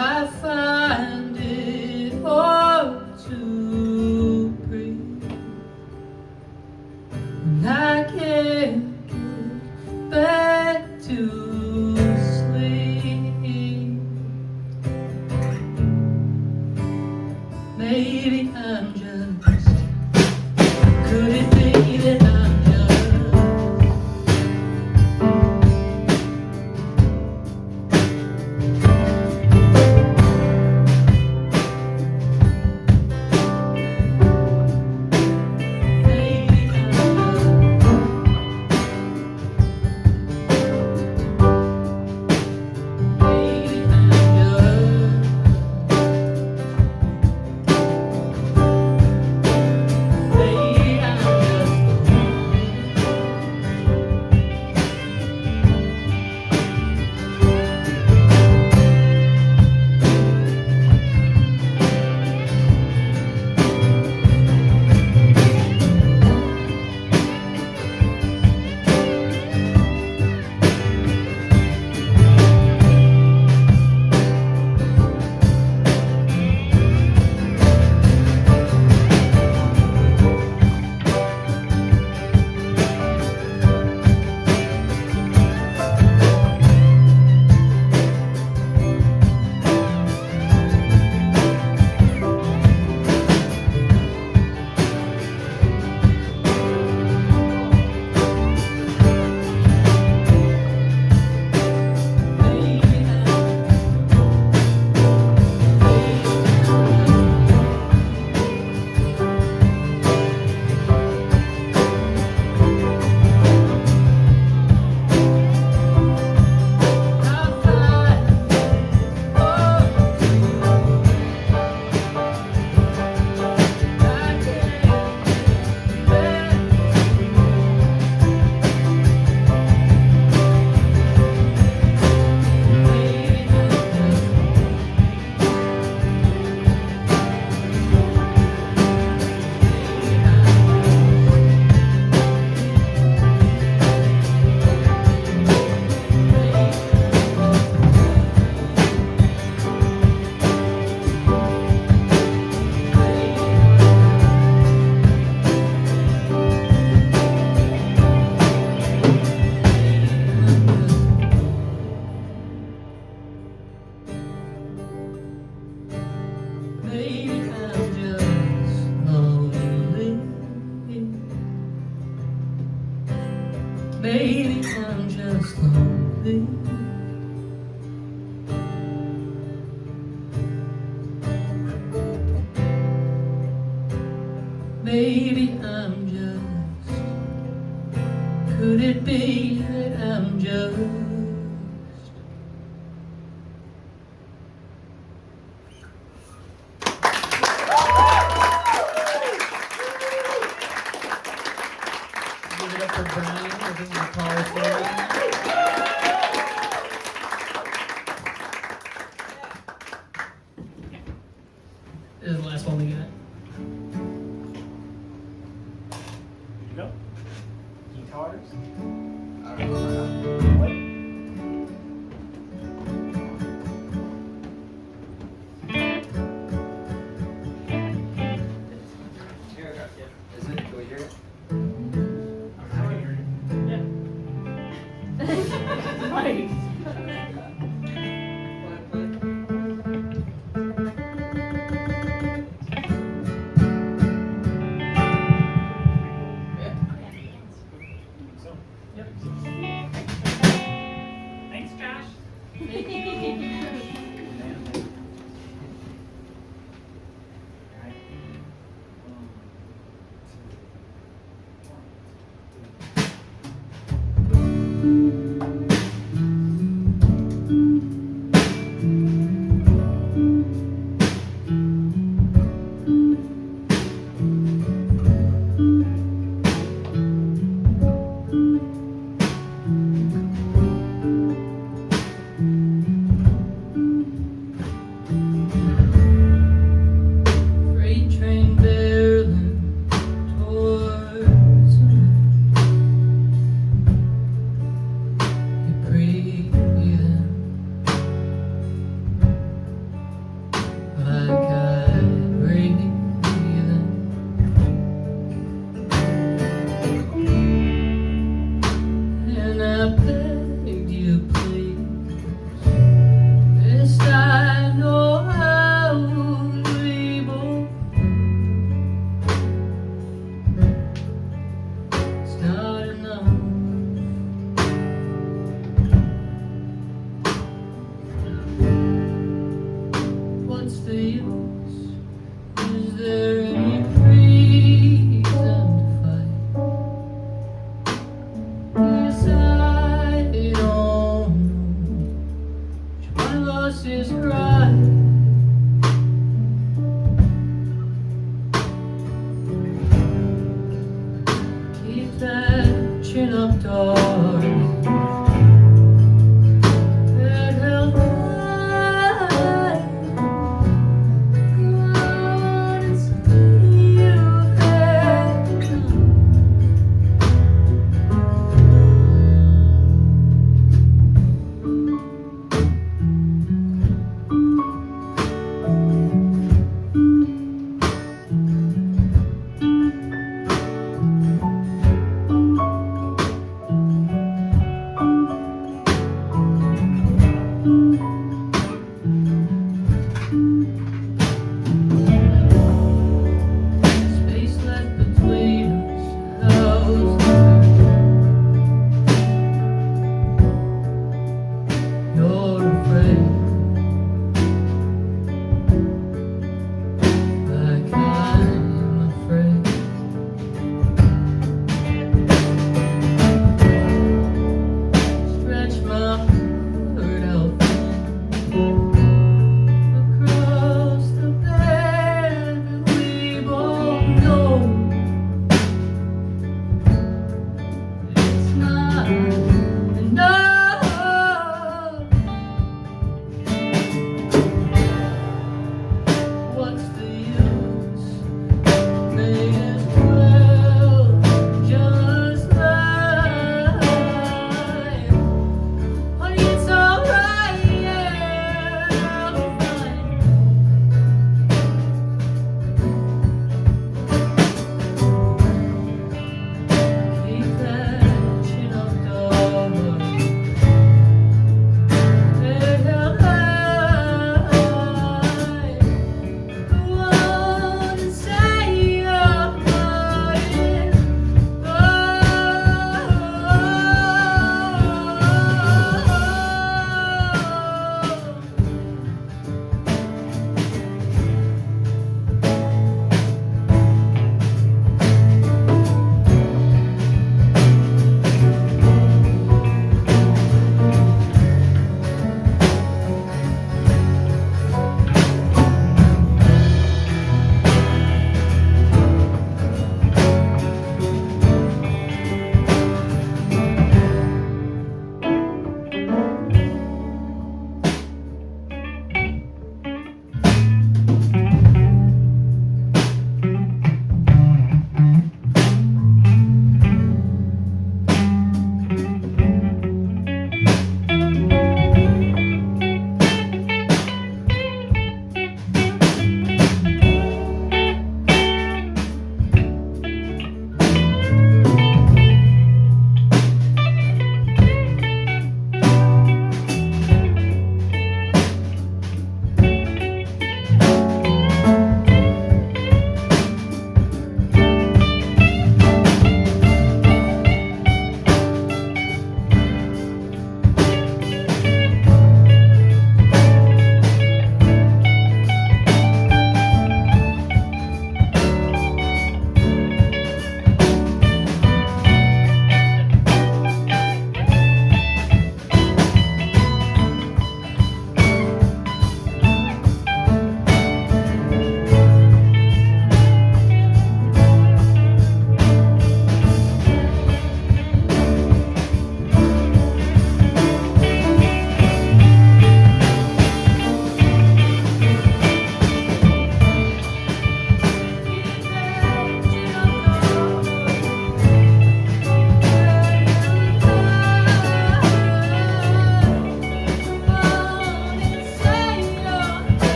I find it hard to breathe, and I can't get back to sleep. Maybe I'm just, could it be that I'm just Maybe I'm just lonely. Maybe I'm just, could it be that I'm just give it up for Brian, I think we'll call it there. This is the last one we got. You go. Guitars. Is it? Can we hear it? Right. what's the use? Is there any reason to fight? Yes, I don't know which one of us is right. Keep that chin up, darling. Head held high. Go on and see you there. Space left between us, how's you're afraid, like I'm afraid. Stretch my heart out across the bed.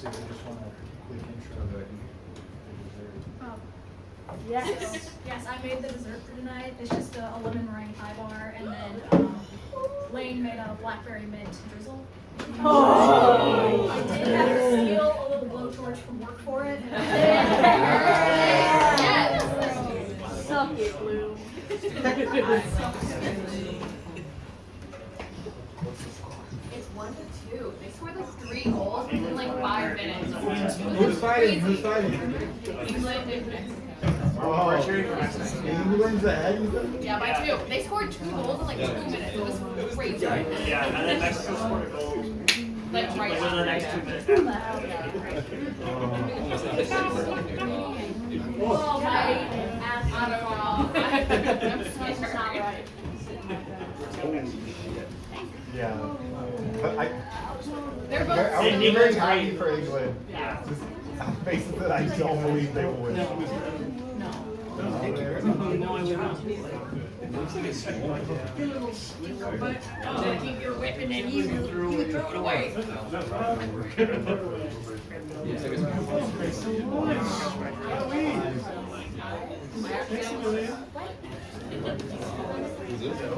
so you just want a quick intro. Yes, yes, I made the dessert for tonight. It's just a lemon meringue pie bar, and then Lane made a blackberry mint drizzle. Oh. I did have to steal a little blowtorch from work for it. Yes. Suck it, Blue. It's 1-2. They scored like 3 goals within like 5 minutes. Who's fighting? Who's fighting? England and Mexico. Oh, England's ahead, you said? Yeah, by 2. They scored 2 goals in like 2 minutes. It was crazy. Yeah, and then Mexico scored a goal. Like right Within the next 2 minutes. Oh, my ass. I don't know. I'm not right. Yeah. But They're both. I was England's very happy great. for England. Yeah. Just on the basis that I don't believe they will win. No, I would not. Keep your whipping and you throw it away.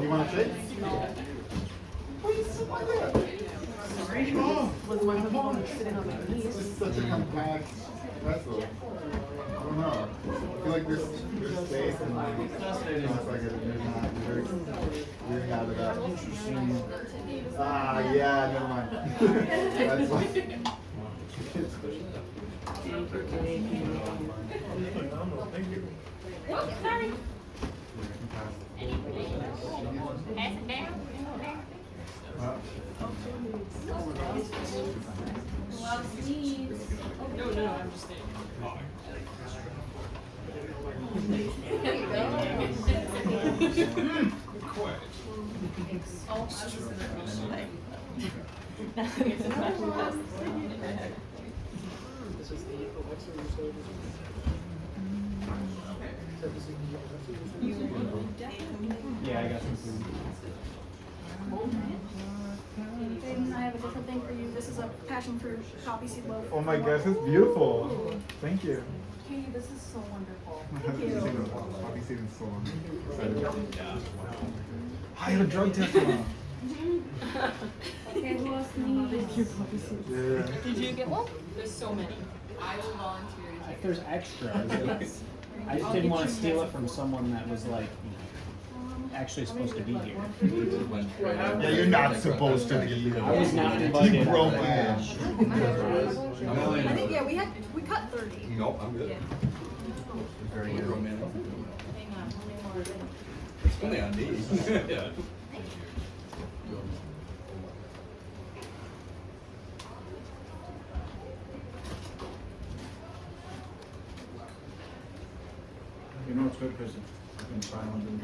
You want to shake? Why do you sit like that? This is such a compact vessel. I don't know. I feel like there's space and like, it's like there's not, you're veering out of that. Ah, yeah, never mind. That's like, Sorry. Pass it down. No, I'm just saying. Yeah, I got some food. Then I have a different thing for you. This is a passion fruit poppy seed loaf. oh my gosh, it's beautiful. Thank you. Katie, this is so wonderful. Bobby Stevens song. I have a drug test tomorrow. Okay, who else needs? Yeah. Did you get one? There's so many. I will volunteer to If take there's extra, I just didn't want to steal it from someone that was like, actually supposed to be here. Yeah, you're not supposed to be here. I was not You invited. broke in. I think we cut 30. Nope, I'm good. Yeah. Very good. Hang on, how many more? It's only on me. Yeah. You know it's good because I've been silent.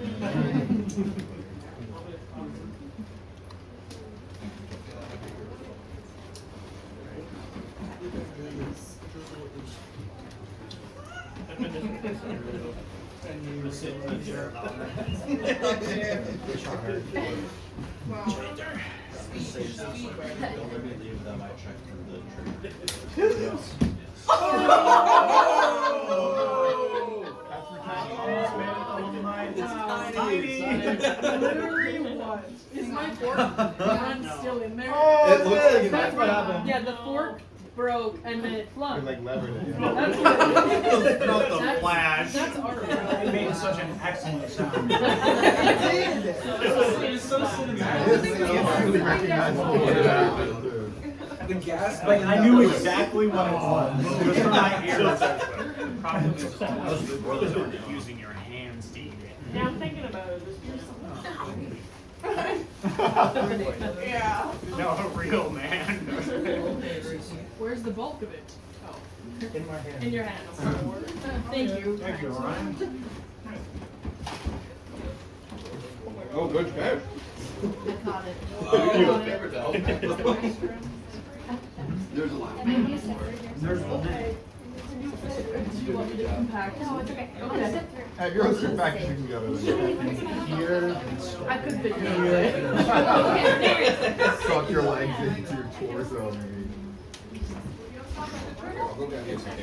Is my fork run still in there? Oh, it looks like that's what happened. Yeah, the fork broke and then it You're flung. like levered it. That's Not the That's- flash. That's art. It made such an excellent sound. It's so instantly recognizable what it happened, dude. The gas. Like I knew exactly what it was. It was from my ears. Probably using your hands to eat it. Yeah, I'm thinking about it. Yeah. No, a real man. Where's the bulk of it? Oh, In my hand. in your hands. Thank you. Thank you, Ryan. Oh, good catch. I caught it. There's a lot. There's one. Do you want me to compact? No, it's okay. Okay. Hey, girls, get back together. Here. I could figure it Suck your legs into your torso, maybe.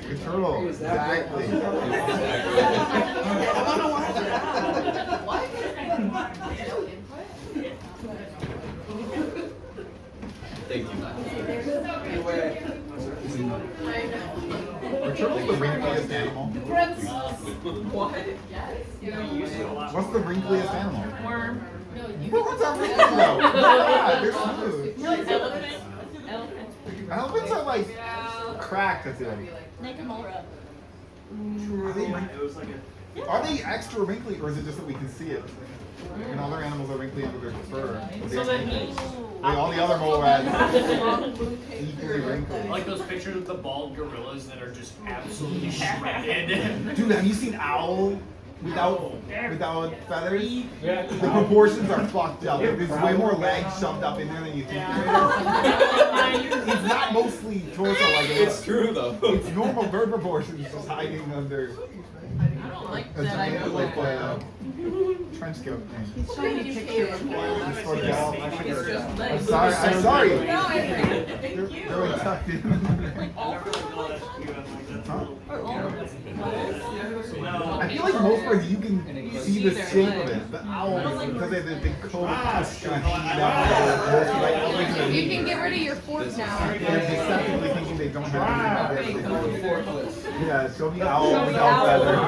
Your turtle. Exactly. Thank you. Are turtles the wrinkliest animal? What? Yes. What's the wrinkliest animal? Worm. What's that wrinkly though? Yeah, they're smooth. Elephant. Elephant. Elephants are like cracked, I feel like. Make them all up. Are they extra wrinkly, or is it just that we can see it? And other animals are wrinkly under their fur. So that means Like all the other mole rats, equally wrinkly. I like those pictures of the bald gorillas that are just absolutely shredded. Dude, have you seen owl without feathers? Yeah. The proportions are fucked up. There's way more legs shoved up in there than you think. It's not mostly torso like it It's true though. It's normal bird proportions just hiding under. I don't like a that. giant, like trench coat thing. He's showing you pictures of one. I'm sorry. I'm sorry. No, thank you. They're like tucked in. I feel like most birds you can see the shape of it. The owls, because they have the big coat kind of hanging down. You can get rid of your fork now. They're deceptively thinking they don't have anything. Yeah, show me owl without feathers.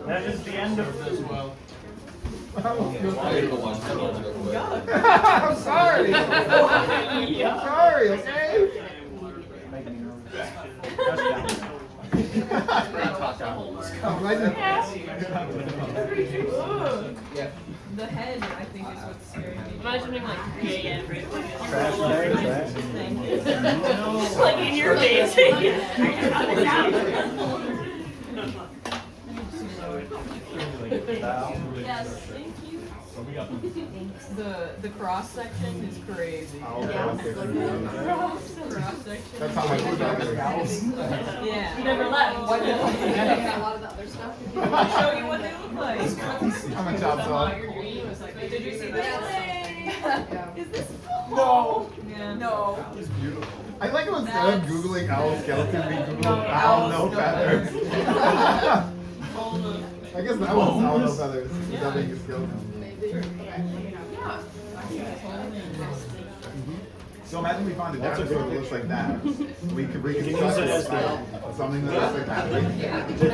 That is the end of this well. I'm sorry. I'm sorry, okay? I'm glad The head, I think, is what's scary. imagining like JM. Trash bag, trash. Like in your face. Yes, thank you. The cross section is crazy. Cross Cross section. That's how my food is. Yeah. You never left. A lot of the other stuff. I'll show you what they look like. I'm a chop saw. Did you see this? Is this? No. Yeah. No. I like how instead of Googling owl skeleton, we Google owl no feathers. I guess that was owl no feathers. Is that being a skeleton? So imagine we find a dinosaur that looks like that. We could reconstruct it as something that looks like that.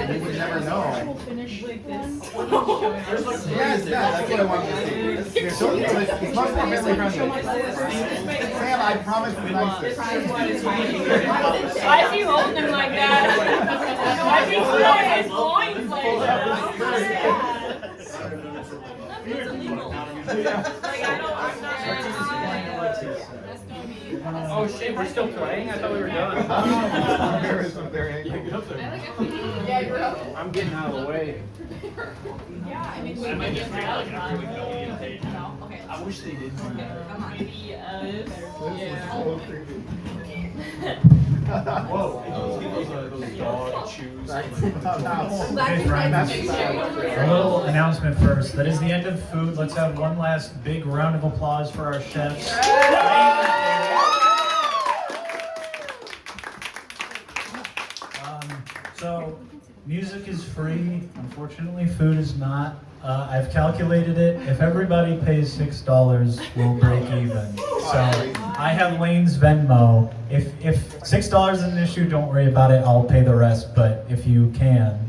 We would never know. Finish like this. Yes, that's what I wanted to see. It's much more family friendly. Sam, I promise it's nicer. Why is he holding him like that? Why is he throwing his loins like that? It's illegal. Like, I'm not. Oh shit, we're still playing? I thought we were done. Yeah, you're up. I'm getting out of the way. Yeah, I mean, I might just realize after we go in page. Okay. I wish they did. Come on. Whoa. Those dog chews. Okay, friends, a little announcement first. That is the end of food. Let's have one last big round of applause for our chefs. So, music is free. Unfortunately, food is not. I've calculated it. If everybody pays $6, we'll break even. So I have Lane's Venmo. If $6 is an issue, don't worry about it. I'll pay the rest. But if you can,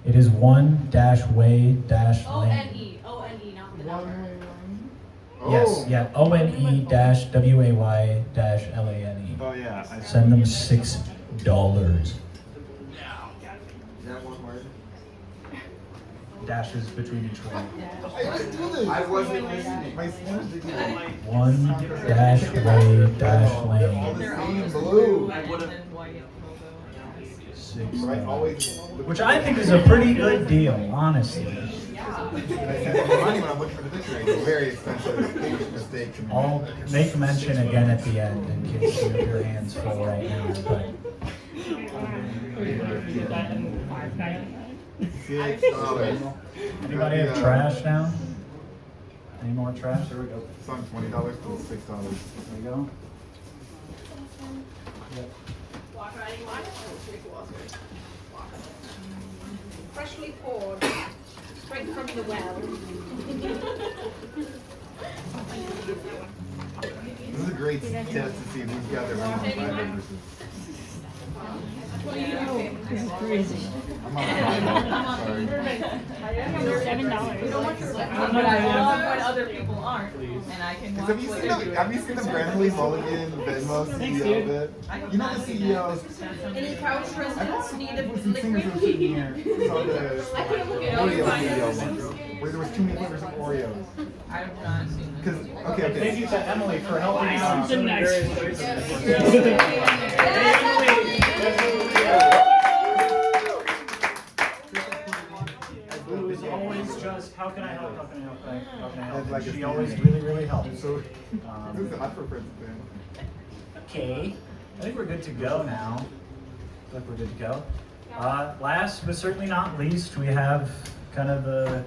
it is one-way-lane. O-N-E, not the number. Yes, yeah. ONE-WAY-LANE. Oh yeah. Send them $6. Dashes between each word. I wasn't listening. My Spanish didn't One-way-lane. blue. $6. Which I think is a pretty good deal, honestly. Money when I'm looking for the dictionary. It's very expensive. Mistake. I'll make mention again at the end in case you have your hands full right now. But $6. anybody have trash now? Any more trash? There we go. It's on $20 to $6. There we go. Yep. Water, I need water. Drink water. Freshly poured, straight from the well. This is a great test to see these guys are running on 5 versus. This is crazy. I'm on 5. Sorry. $7. But I love when other people aren't, and I can watch Have you seen the Brandley Mulligan Venmo CEO bit? You know the CEO. Any couch residents need a Some singers liquid were sitting tea. here. Saw the I couldn't look at Oreo all video your once, where there was too many flavors of Oreos. I've not seen this. Because okay. Thank you to Emily for helping out. Some nice It was always just, how can I help? How can I help? How can I help? Like She a always thing. really, really helped. So this is hot for president. Okay, I think we're good to go now. I think we're good to go. Last but certainly not least, we have kind of the,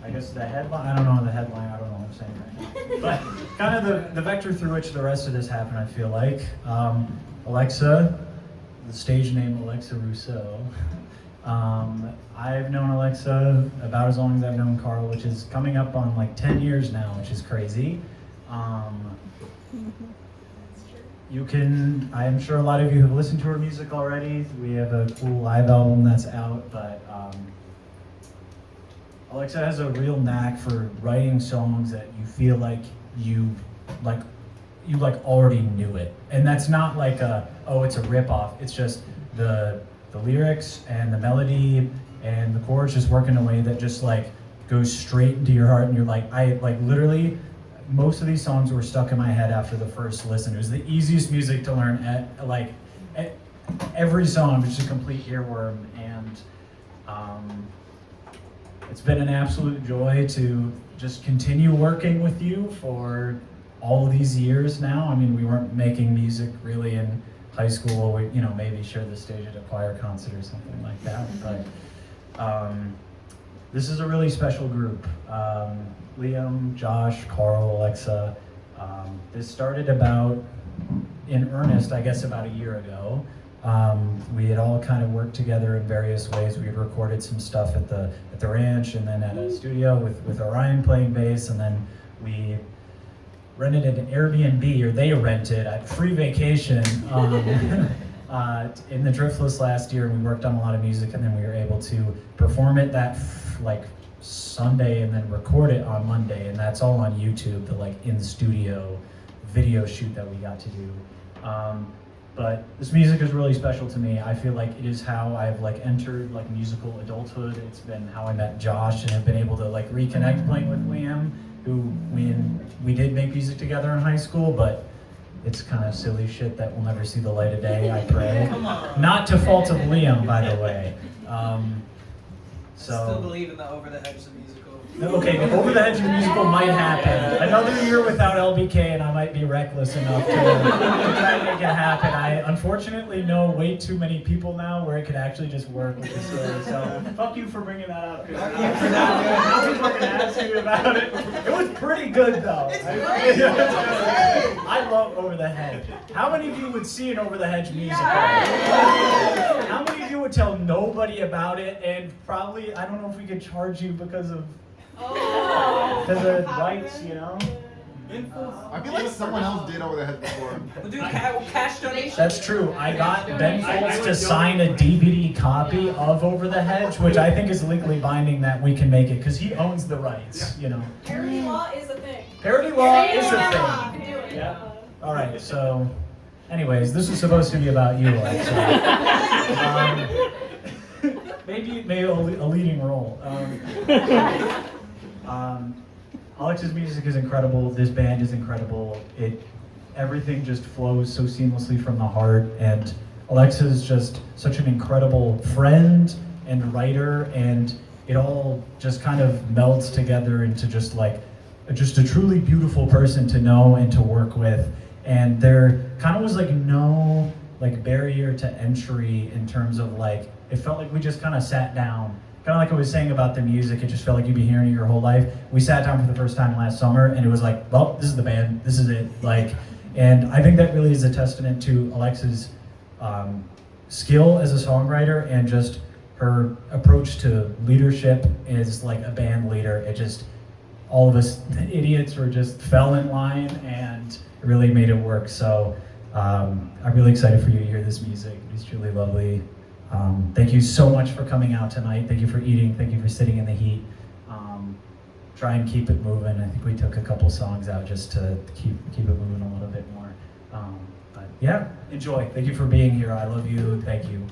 I guess the headline, I don't know the headline, I don't know what I'm saying right now. But kind of the vector through which the rest of this happened, I feel like. Alexa, the stage name Alexa Rousseau. I've known Alexa about as long as I've known Carl, which is coming up on like 10 years now, which is crazy. You can, I'm sure a lot of you have listened to her music already. We have a cool live album that's out, but Alexa has a real knack for writing songs that you feel like you already knew it. And that's not like it's a rip-off. It's just the lyrics and the melody and the chords just work in a way that just like goes straight into your heart, and you're like, literally, most of these songs were stuck in my head after the first listen. It was the easiest music to learn every song was just a complete earworm, and it's been an absolute joy to just continue working with you for all these years now. I mean, we weren't making music really in high school. We, maybe share the stage at a choir concert or something like that. But this is a really special group. Liam, Josh, Carl, Alexa. This started in earnest, I guess, about a year ago. We had all kind of worked together in various ways. We had recorded some stuff at the ranch, and then at a studio with Orion playing bass, and then we rented an Airbnb, or they rented a free vacation in the Driftless last year, and we worked on a lot of music, and then we were able to perform it that Sunday and then record it on Monday, and that's all on YouTube, the in studio video shoot that we got to do. But this music is really special to me. I feel like it is how I've entered musical adulthood. It's been how I met Josh and have been able to reconnect playing with Liam, who we did make music together in high school, but it's kind of silly shit that will never see the light of day, I pray. Not to fault of Liam, by the way. Still believe in the Over the Hedge the musical. Okay, the Over the Hedge the musical might happen. Another year without LBK, and I might be reckless enough to try to make it happen. I unfortunately know way too many people now where it could actually just work with the story. So fuck you for bringing that up. Fuck you for that. Now people are gonna ask you about it. It was pretty good though. I love Over the Hedge. How many of you would see an Over the Hedge musical? How many of you would tell nobody about it, and probably, I don't know if we could charge you because of rights, I feel like someone else did Over the Hedge before. We'll do cash donation. That's true. I got Ben Folds to sign a DVD copy of Over the Hedge, which I think is legally binding that we can make it, because he owns the rights, Parody law is a thing. Parody law is a thing. Yeah. All right, so anyways, this is supposed to be about you, Alexa. Maybe a leading role. Alex's music is incredible. This band is incredible. Everything just flows so seamlessly from the heart. And Alexa is just such an incredible friend and writer, and it all just kind of melds together into just a truly beautiful person to know and to work with. And there kind of was no barrier to entry in terms of it felt like we just kind of sat down kind of like I was saying about the music, it just felt like you'd be hearing it your whole life. We sat down for the first time last summer, and it was like, well, this is the band, this is it. Like, and I think that really is a testament to Alexa's skill as a songwriter and just her approach to leadership is like a band leader. It just, all of us idiots were just fell in line and it really made it work. So I'm really excited for you to hear this music. It's truly lovely. Thank you so much for coming out tonight. Thank you for eating. Thank you for sitting in the heat. Try and keep it moving. I think we took a couple songs out just to keep it moving a little bit more. But yeah, enjoy. Thank you for being here. I love you. Thank you.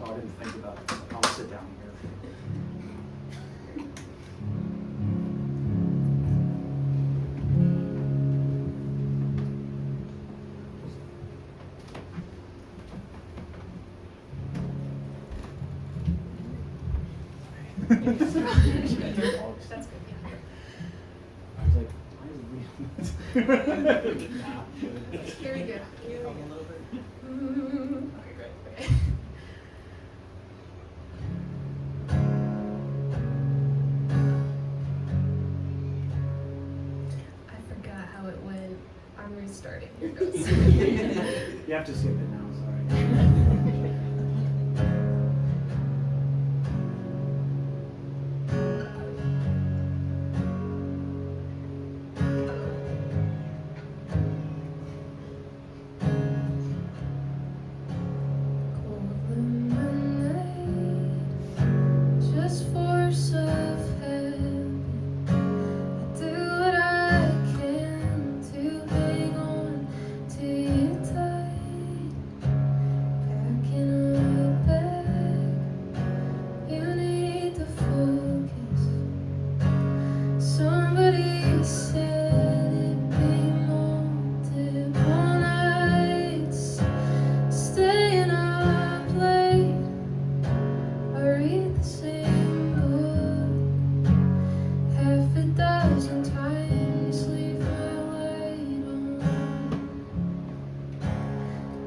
Oh, I didn't think about it. I'll sit down here. That's good. I was like, why is we Here we go. Okay, great. I forgot how it went. I'm restarting. Here goes. You have to skip it now, sorry. Just force of habit. I do what I can to hang on to you tight. Packing my bag, you need to focus. Somebody said it'd be multiple nights staying up late. I read the same book half a dozen times, leave my light on.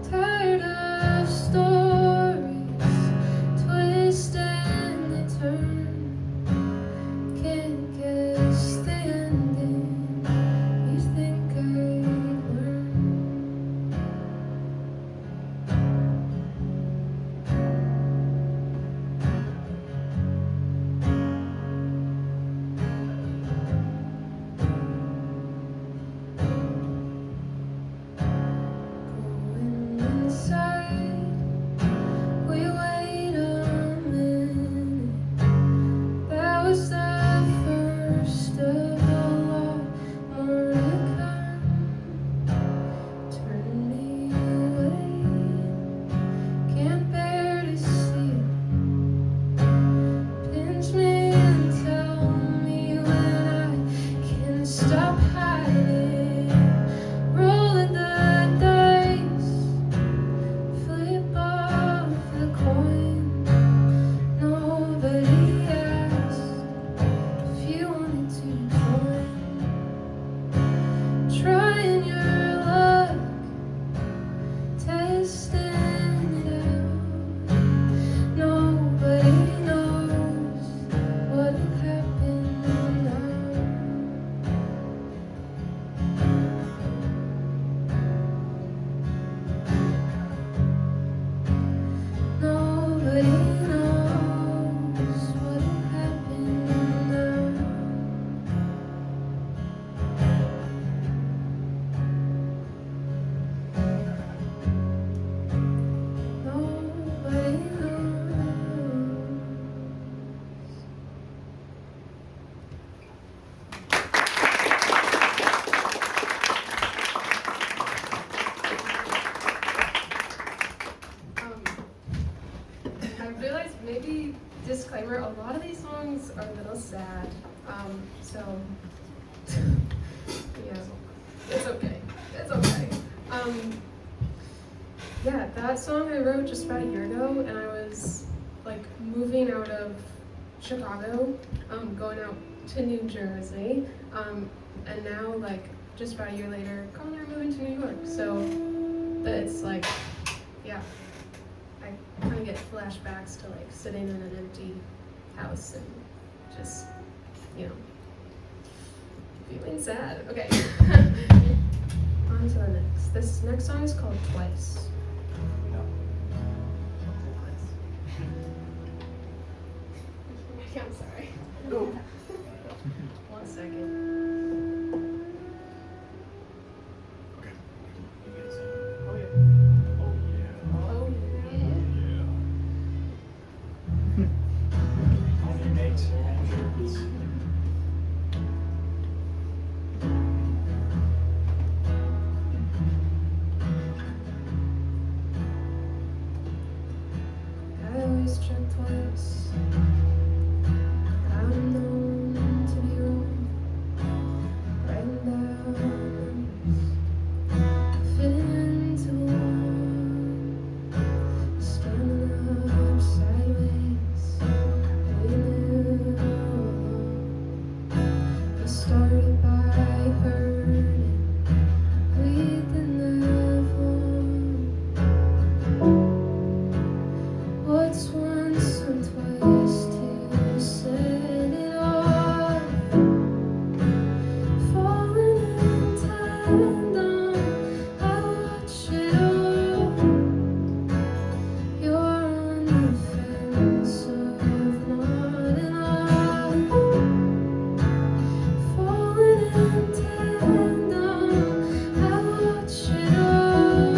Tired of stories, twist and they turn. Can't guess the ending. You think I'd learn? Going inside, we wait a minute. That was the first of a lot more to come. Turn me away, can't bear to see it. Pinch me and tell me when I can stop hiding. Rolling the dice, flip off the coin. Nobody asked if you wanted to join. Trying your luck, testing it out. Nobody knows what'll happen now. Nobody knows what'll happen now. Nobody knows. I realized maybe disclaimer, a lot of these songs are a little sad. So yeah, it's okay. It's okay. Yeah, that song I wrote just about a year ago, and I was like moving out of Chicago, going out to New Jersey, and now like just about a year later, Carl and I are moving to New York. So it's like, yeah, I kind of get flashbacks to like sitting in an empty house and just, you know, feeling sad. Okay, on to the next. This next song is called Twice. I'm sorry. One second. Oh yeah. Oh I always check twice. I'm known to be wrong. Writing down numbers, fitting into one, standing up sideways. We knew we started by hurting. We didn't have one. What's once or twice to set it off? Falling in tandem, I watch it all. You're on the fence of not enough. Falling in tandem, I watch it all.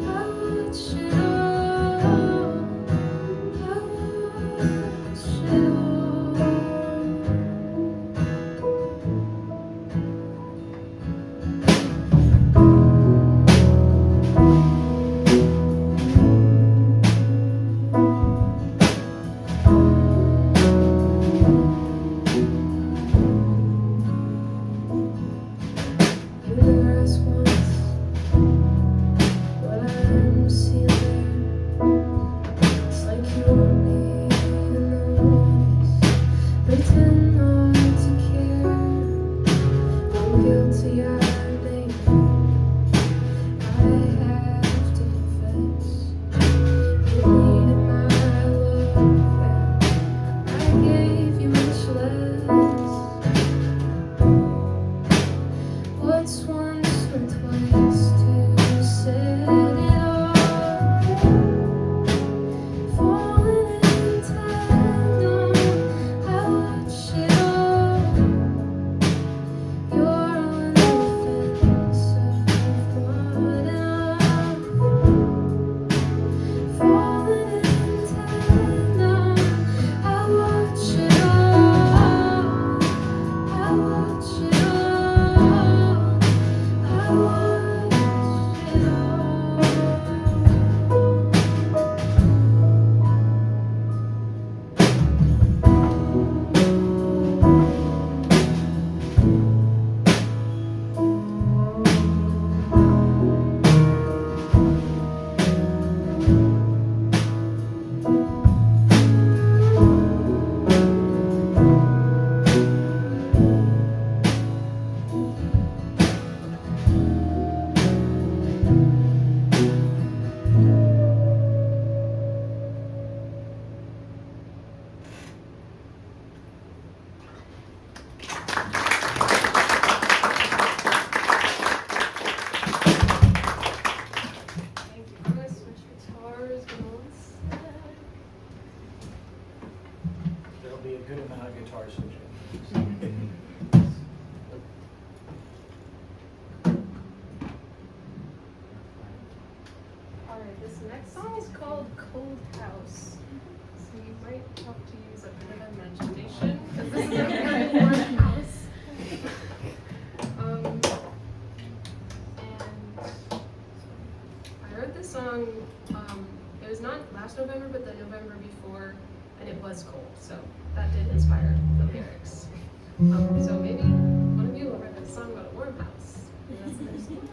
I watch it all. I watch it all. You never asked once what I'm seeing there. It's like you don't even notice. Pretend not to care. I'm guilty, I admit. I have to confess. You needed my love back. I gave you much less. What's once or twice to set it off? Falling in tandem, I watch it all. You're on the fence of not enough. Falling in tandem, I watch it all. I watch it all. I watch it Thank you. I'm gonna switch guitars one sec. There'll be a good amount of guitar switching. Alright, this next song is called Cold House. So you might have to use a bit of imagination because this is a very warm house. And I wrote this song, it was not last November, but the November before, and it was cold, so that did inspire the lyrics. So maybe one of you will write a song about a warm house. That's the next one.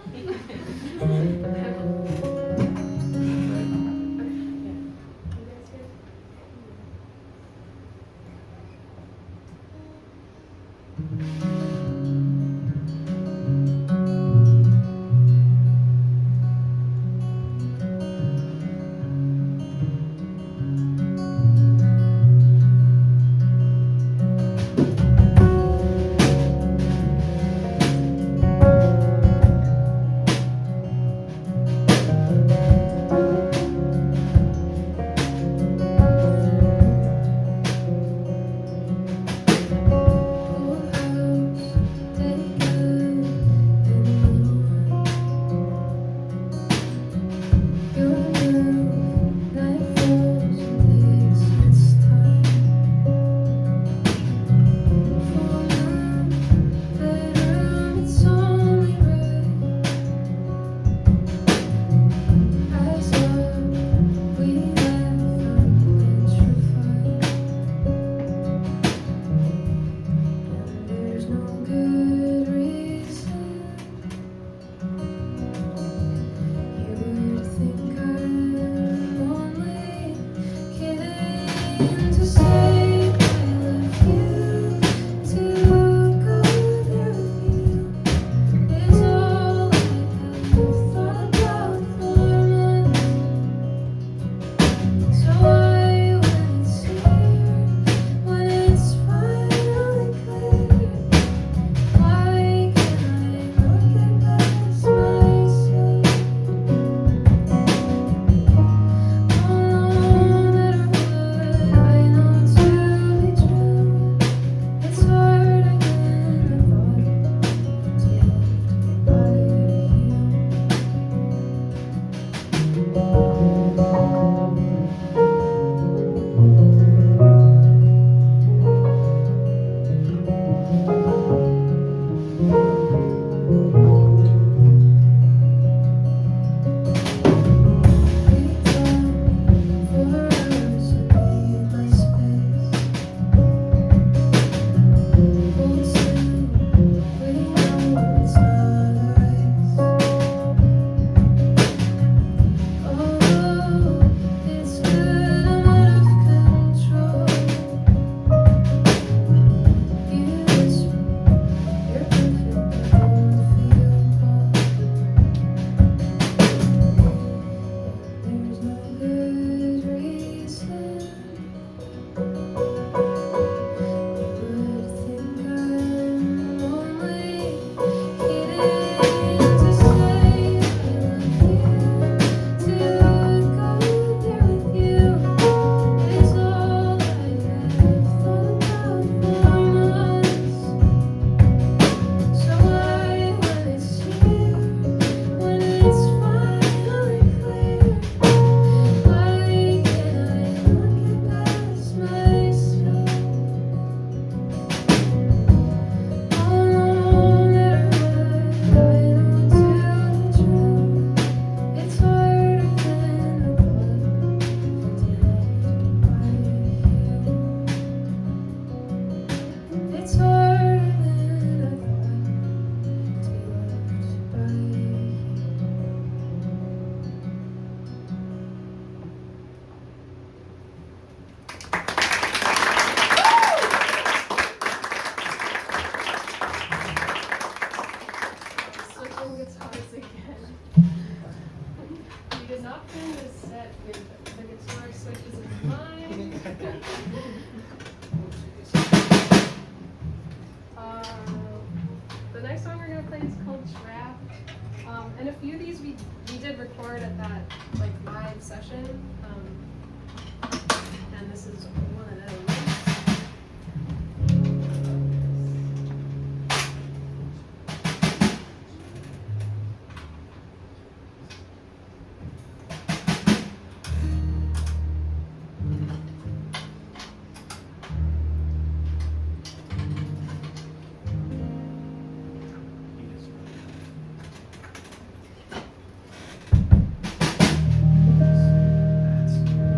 And a few of these we did record at that like live session. And this is one of those. That's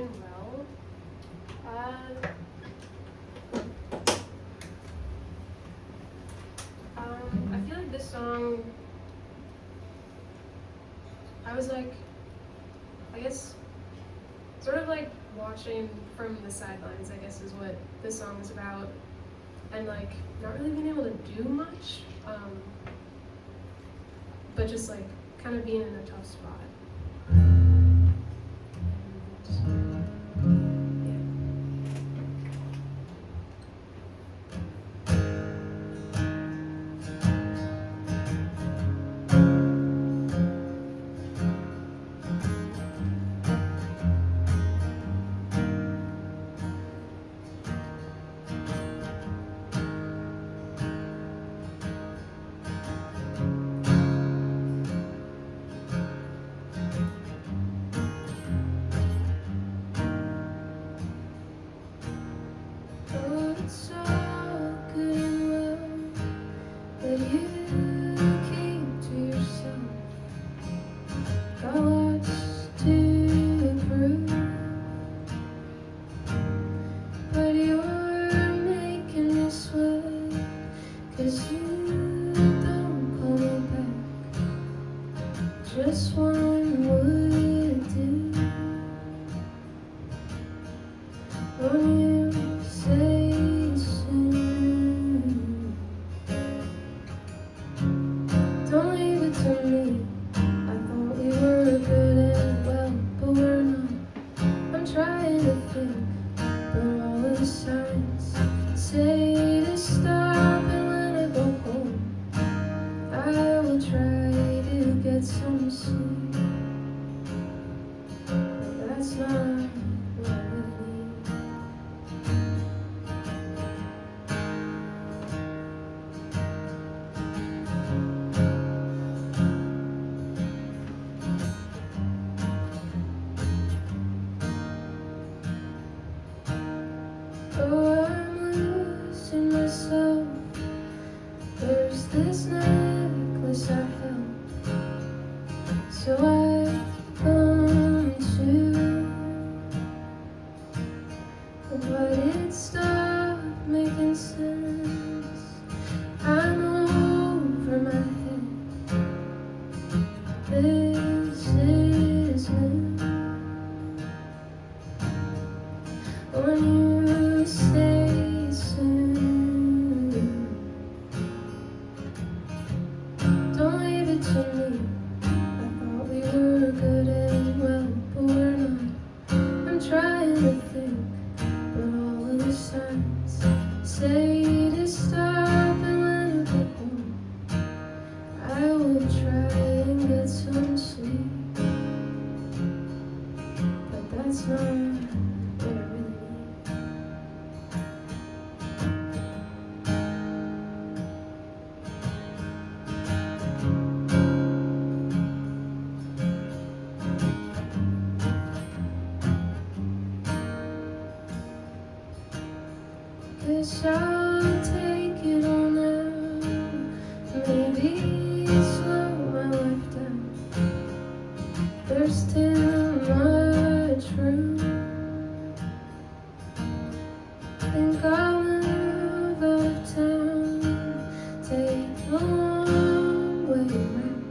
doing well. I feel like this song, I was like, I guess, sort of like watching from the sidelines, I guess is what this song is about. And like, not really being able to do much, but just like, kind of being in a tough spot. Just one would do. When you say soon, don't leave it to me. I thought we were good and well, but we're not. I'm trying to think, but all the signs say to stop. And when I go home, I will try to get some sleep, but that's not what I need. Oh, I'm losing myself. There's this necklace I held, so I come to, but it stopped making sense. I'm over my head. This is new. When you say soon, don't leave it to me. I thought we were good and well, but we're not. I'm trying to think, but all of the signs say to stop. And when I get home, I will try and get some sleep, but that's not what I really need. Guess I'll take it all now. Maybe slow my life down. There's too much room. Think I'll move out of town, take the long way around,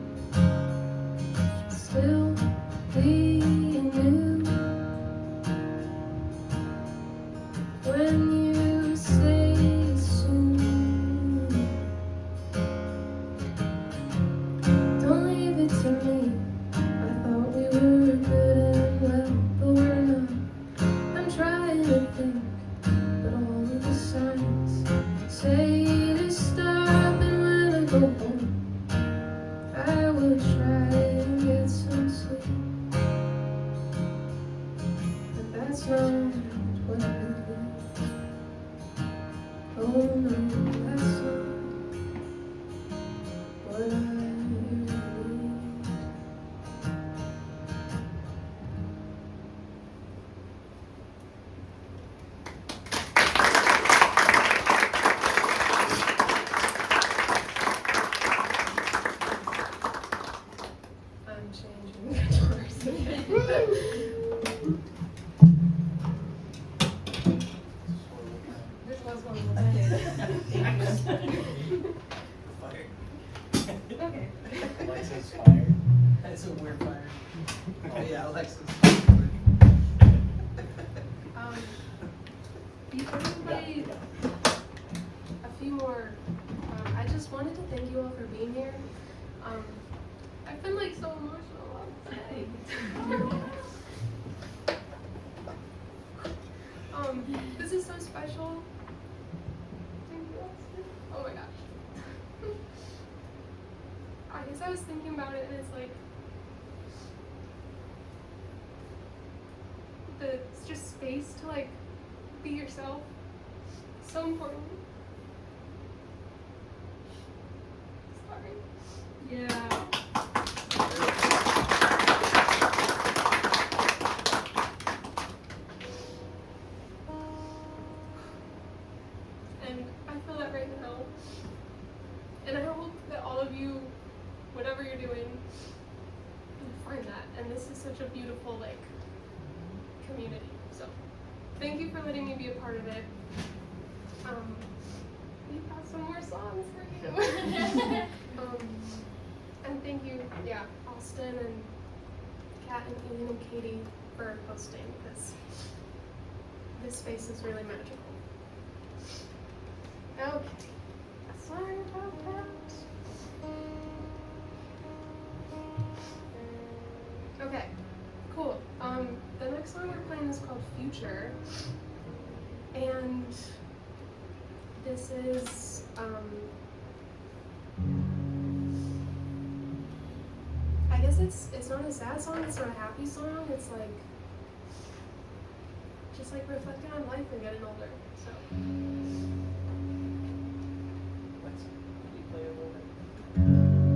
still be new. When you say soon, don't leave it to me. I thought we were good and well, but we're not. I'm trying to think, but all of the signs say to stop. And when I go home, I will try and get some sleep, but that's not what I really need. Oh no, that's not what I really need. I'm changing guitars again. Alexa's fire. That's a weird fire. Oh yeah, Alexa's Before everybody, a few more. I just wanted to thank you all for being here. I've been like so emotional all day. This is so special. Thank you, Austin. Oh my gosh. I guess I was thinking about it, and it's like it's just space to like be yourself. So important. Sorry. Yeah. And I feel that right now. And I hope that all of you, whatever you're doing, you find that. And this is such a beautiful, like, community. So, thank you for letting me be a part of it. We've got some more songs for you. And thank you, yeah, Austin and Kat and Ian and Katie for hosting this. This space is really magical. Okay, sorry about that. Okay, cool. The next song we're playing is called Future, and this is I guess it's not a sad song. It's not a happy song. It's like just like reflecting on life and getting older. So. Future.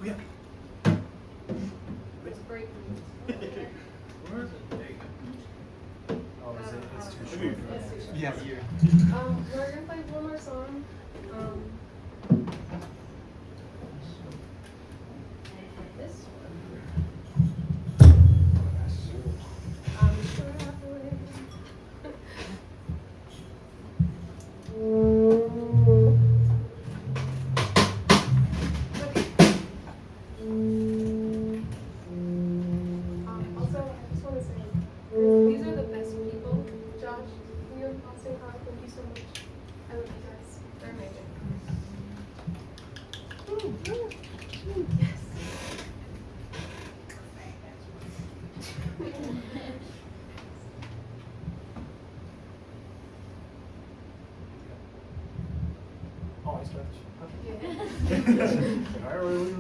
Yeah. It's break. Oh, is it? It's too short. It's too short. Yeah. We're gonna play one more song. This one. I'm sure I have to wait. Also, I just want to say, these are the best people. Josh, you and Austin, Carl, thank you so much. I love you guys. They're amazing. Yes. Oh, I stretch. Yeah. I really.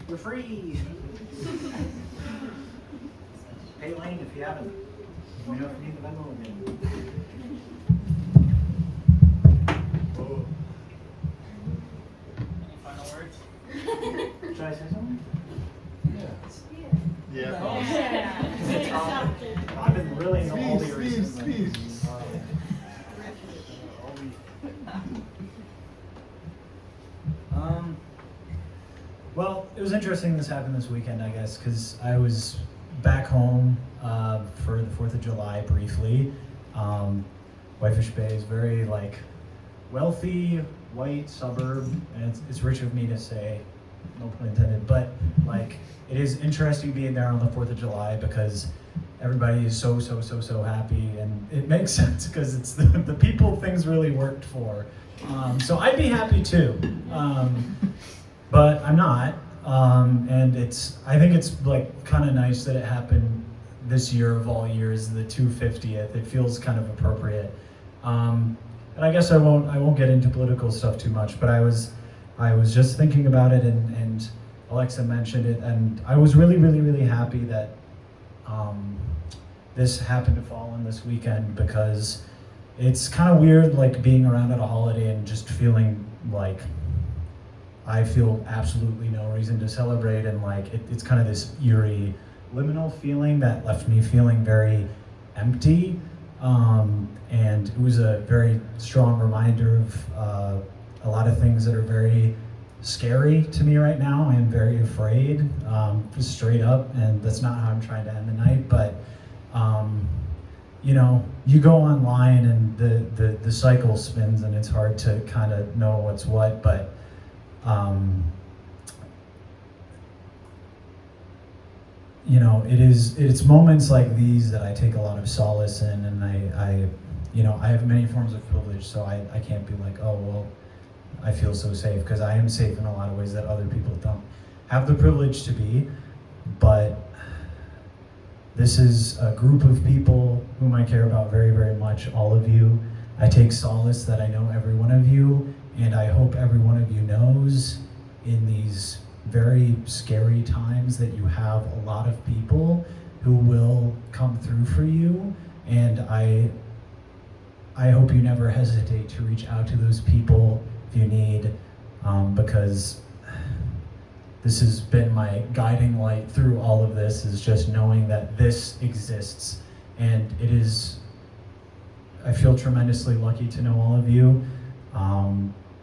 You're free. Hey Lane, if you haven't, let me know if you need the Venmo again. Whoa. Any final words? Should I say something? Yeah. Oh. Yeah. I've been really into all the recent Speed. Well, it was interesting this happened this weekend, I guess, because I was back home for the 4th of July briefly. Whitefish Bay is very wealthy white suburb, and it's rich of me to say, no pun intended, but it is interesting being there on the 4th of July because everybody is so happy, and it makes sense because it's the people things really worked for. So I'd be happy too, but I'm not. And I think it's like kind of nice that it happened this year of all years, the 250th. It feels kind of appropriate. And I guess I won't get into political stuff too much, but I was just thinking about it, and Alexa mentioned it, and I was really happy that this happened to fall on this weekend, because it's kind of weird, like being around at a holiday and just feeling like I feel absolutely no reason to celebrate, and like it's kind of this eerie liminal feeling that left me feeling very empty, and it was a very strong reminder of a lot of things that are very scary to me right now. I am very afraid, just straight up, and that's not how I'm trying to end the night, but you know, you go online and the cycle spins, and it's hard to kind of know what's what, but you know, it's moments like these that I take a lot of solace in, and I you know, I have many forms of privilege, so I can't be like, oh well, I feel so safe, because I am safe in a lot of ways that other people don't have the privilege to be. But this is a group of people whom I care about very much, all of you. I take solace that I know every one of you, and I hope every one of you knows in these very scary times that you have a lot of people who will come through for you, and I hope you never hesitate to reach out to those people if you need, because this has been my guiding light through all of this, is just knowing that this exists, and it is, I feel tremendously lucky to know all of you.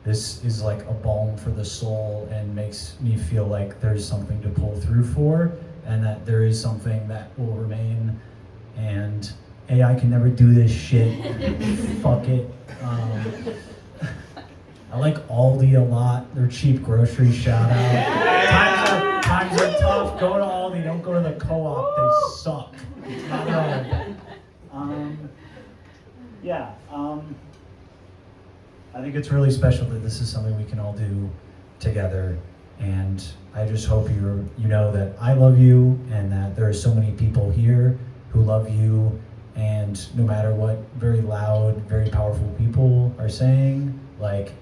This is like a balm for the soul, and makes me feel like there's something to pull through for, and that there is something that will remain, and AI can never do this shit. Fuck it. I like Aldi a lot. They're cheap groceries, shout out. Times are tough. Go to Aldi, don't go to the co-op. They suck. I think it's really special that this is something we can all do together. And I just hope you know that I love you, and that there are so many people here who love you. And no matter what very loud, very powerful people are saying, like,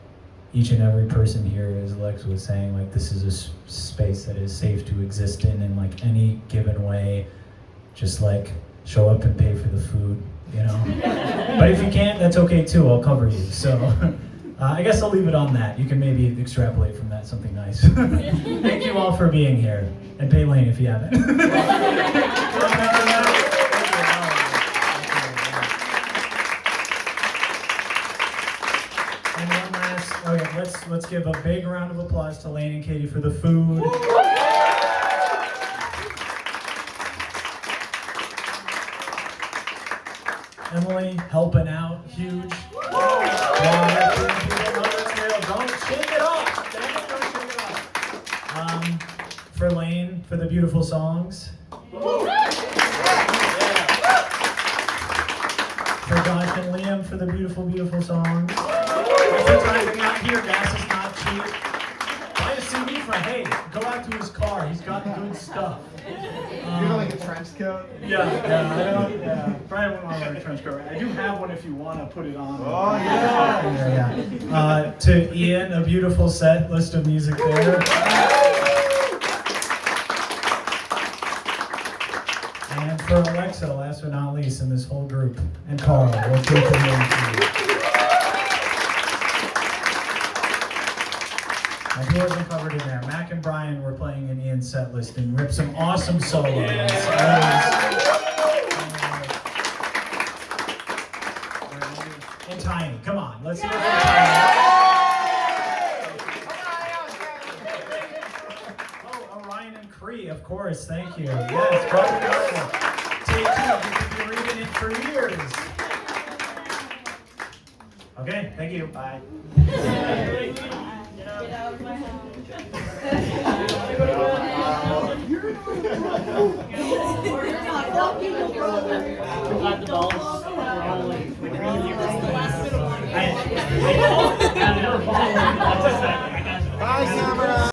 each and every person here, as Alex was saying, like, this is a space that is safe to exist in like any given way. Just like show up and pay for the food, you know? But if you can't, that's okay too, I'll cover you. So I guess I'll leave it on that. You can maybe extrapolate from that something nice. Thank you all for being here. And pay Lane if you haven't. And one last, okay, let's give a big round of applause to Lane and Katie for the food. Emily helping out, huge. Don't shake it off. Don't shake it off. For Lane, for the beautiful songs. For Josh and Liam, for the beautiful songs. If you're driving out here, gas is not cheap. Buy a CD for, hey, go out to his car. He's got good stuff. You know, like a trench coat? Yeah. Brian wouldn't want to wear a trench coat. I do have one if you want to put it on. Oh, yeah. To Ian, a beautiful set list of music there. And for Alexa, last but not least, in this whole group. And Carl, let's go for you. My who wasn't covered in there. Mac and Brian were playing in Ian's set list and ripped some awesome solos. And Tiny, come on, let's hear it for Tiny. Oh, Orion and Cree, of course, thank you. Yes, take 2, you could be reading it for years. Okay, thank you, bye. Get out of my house. You're not walking glad the ball is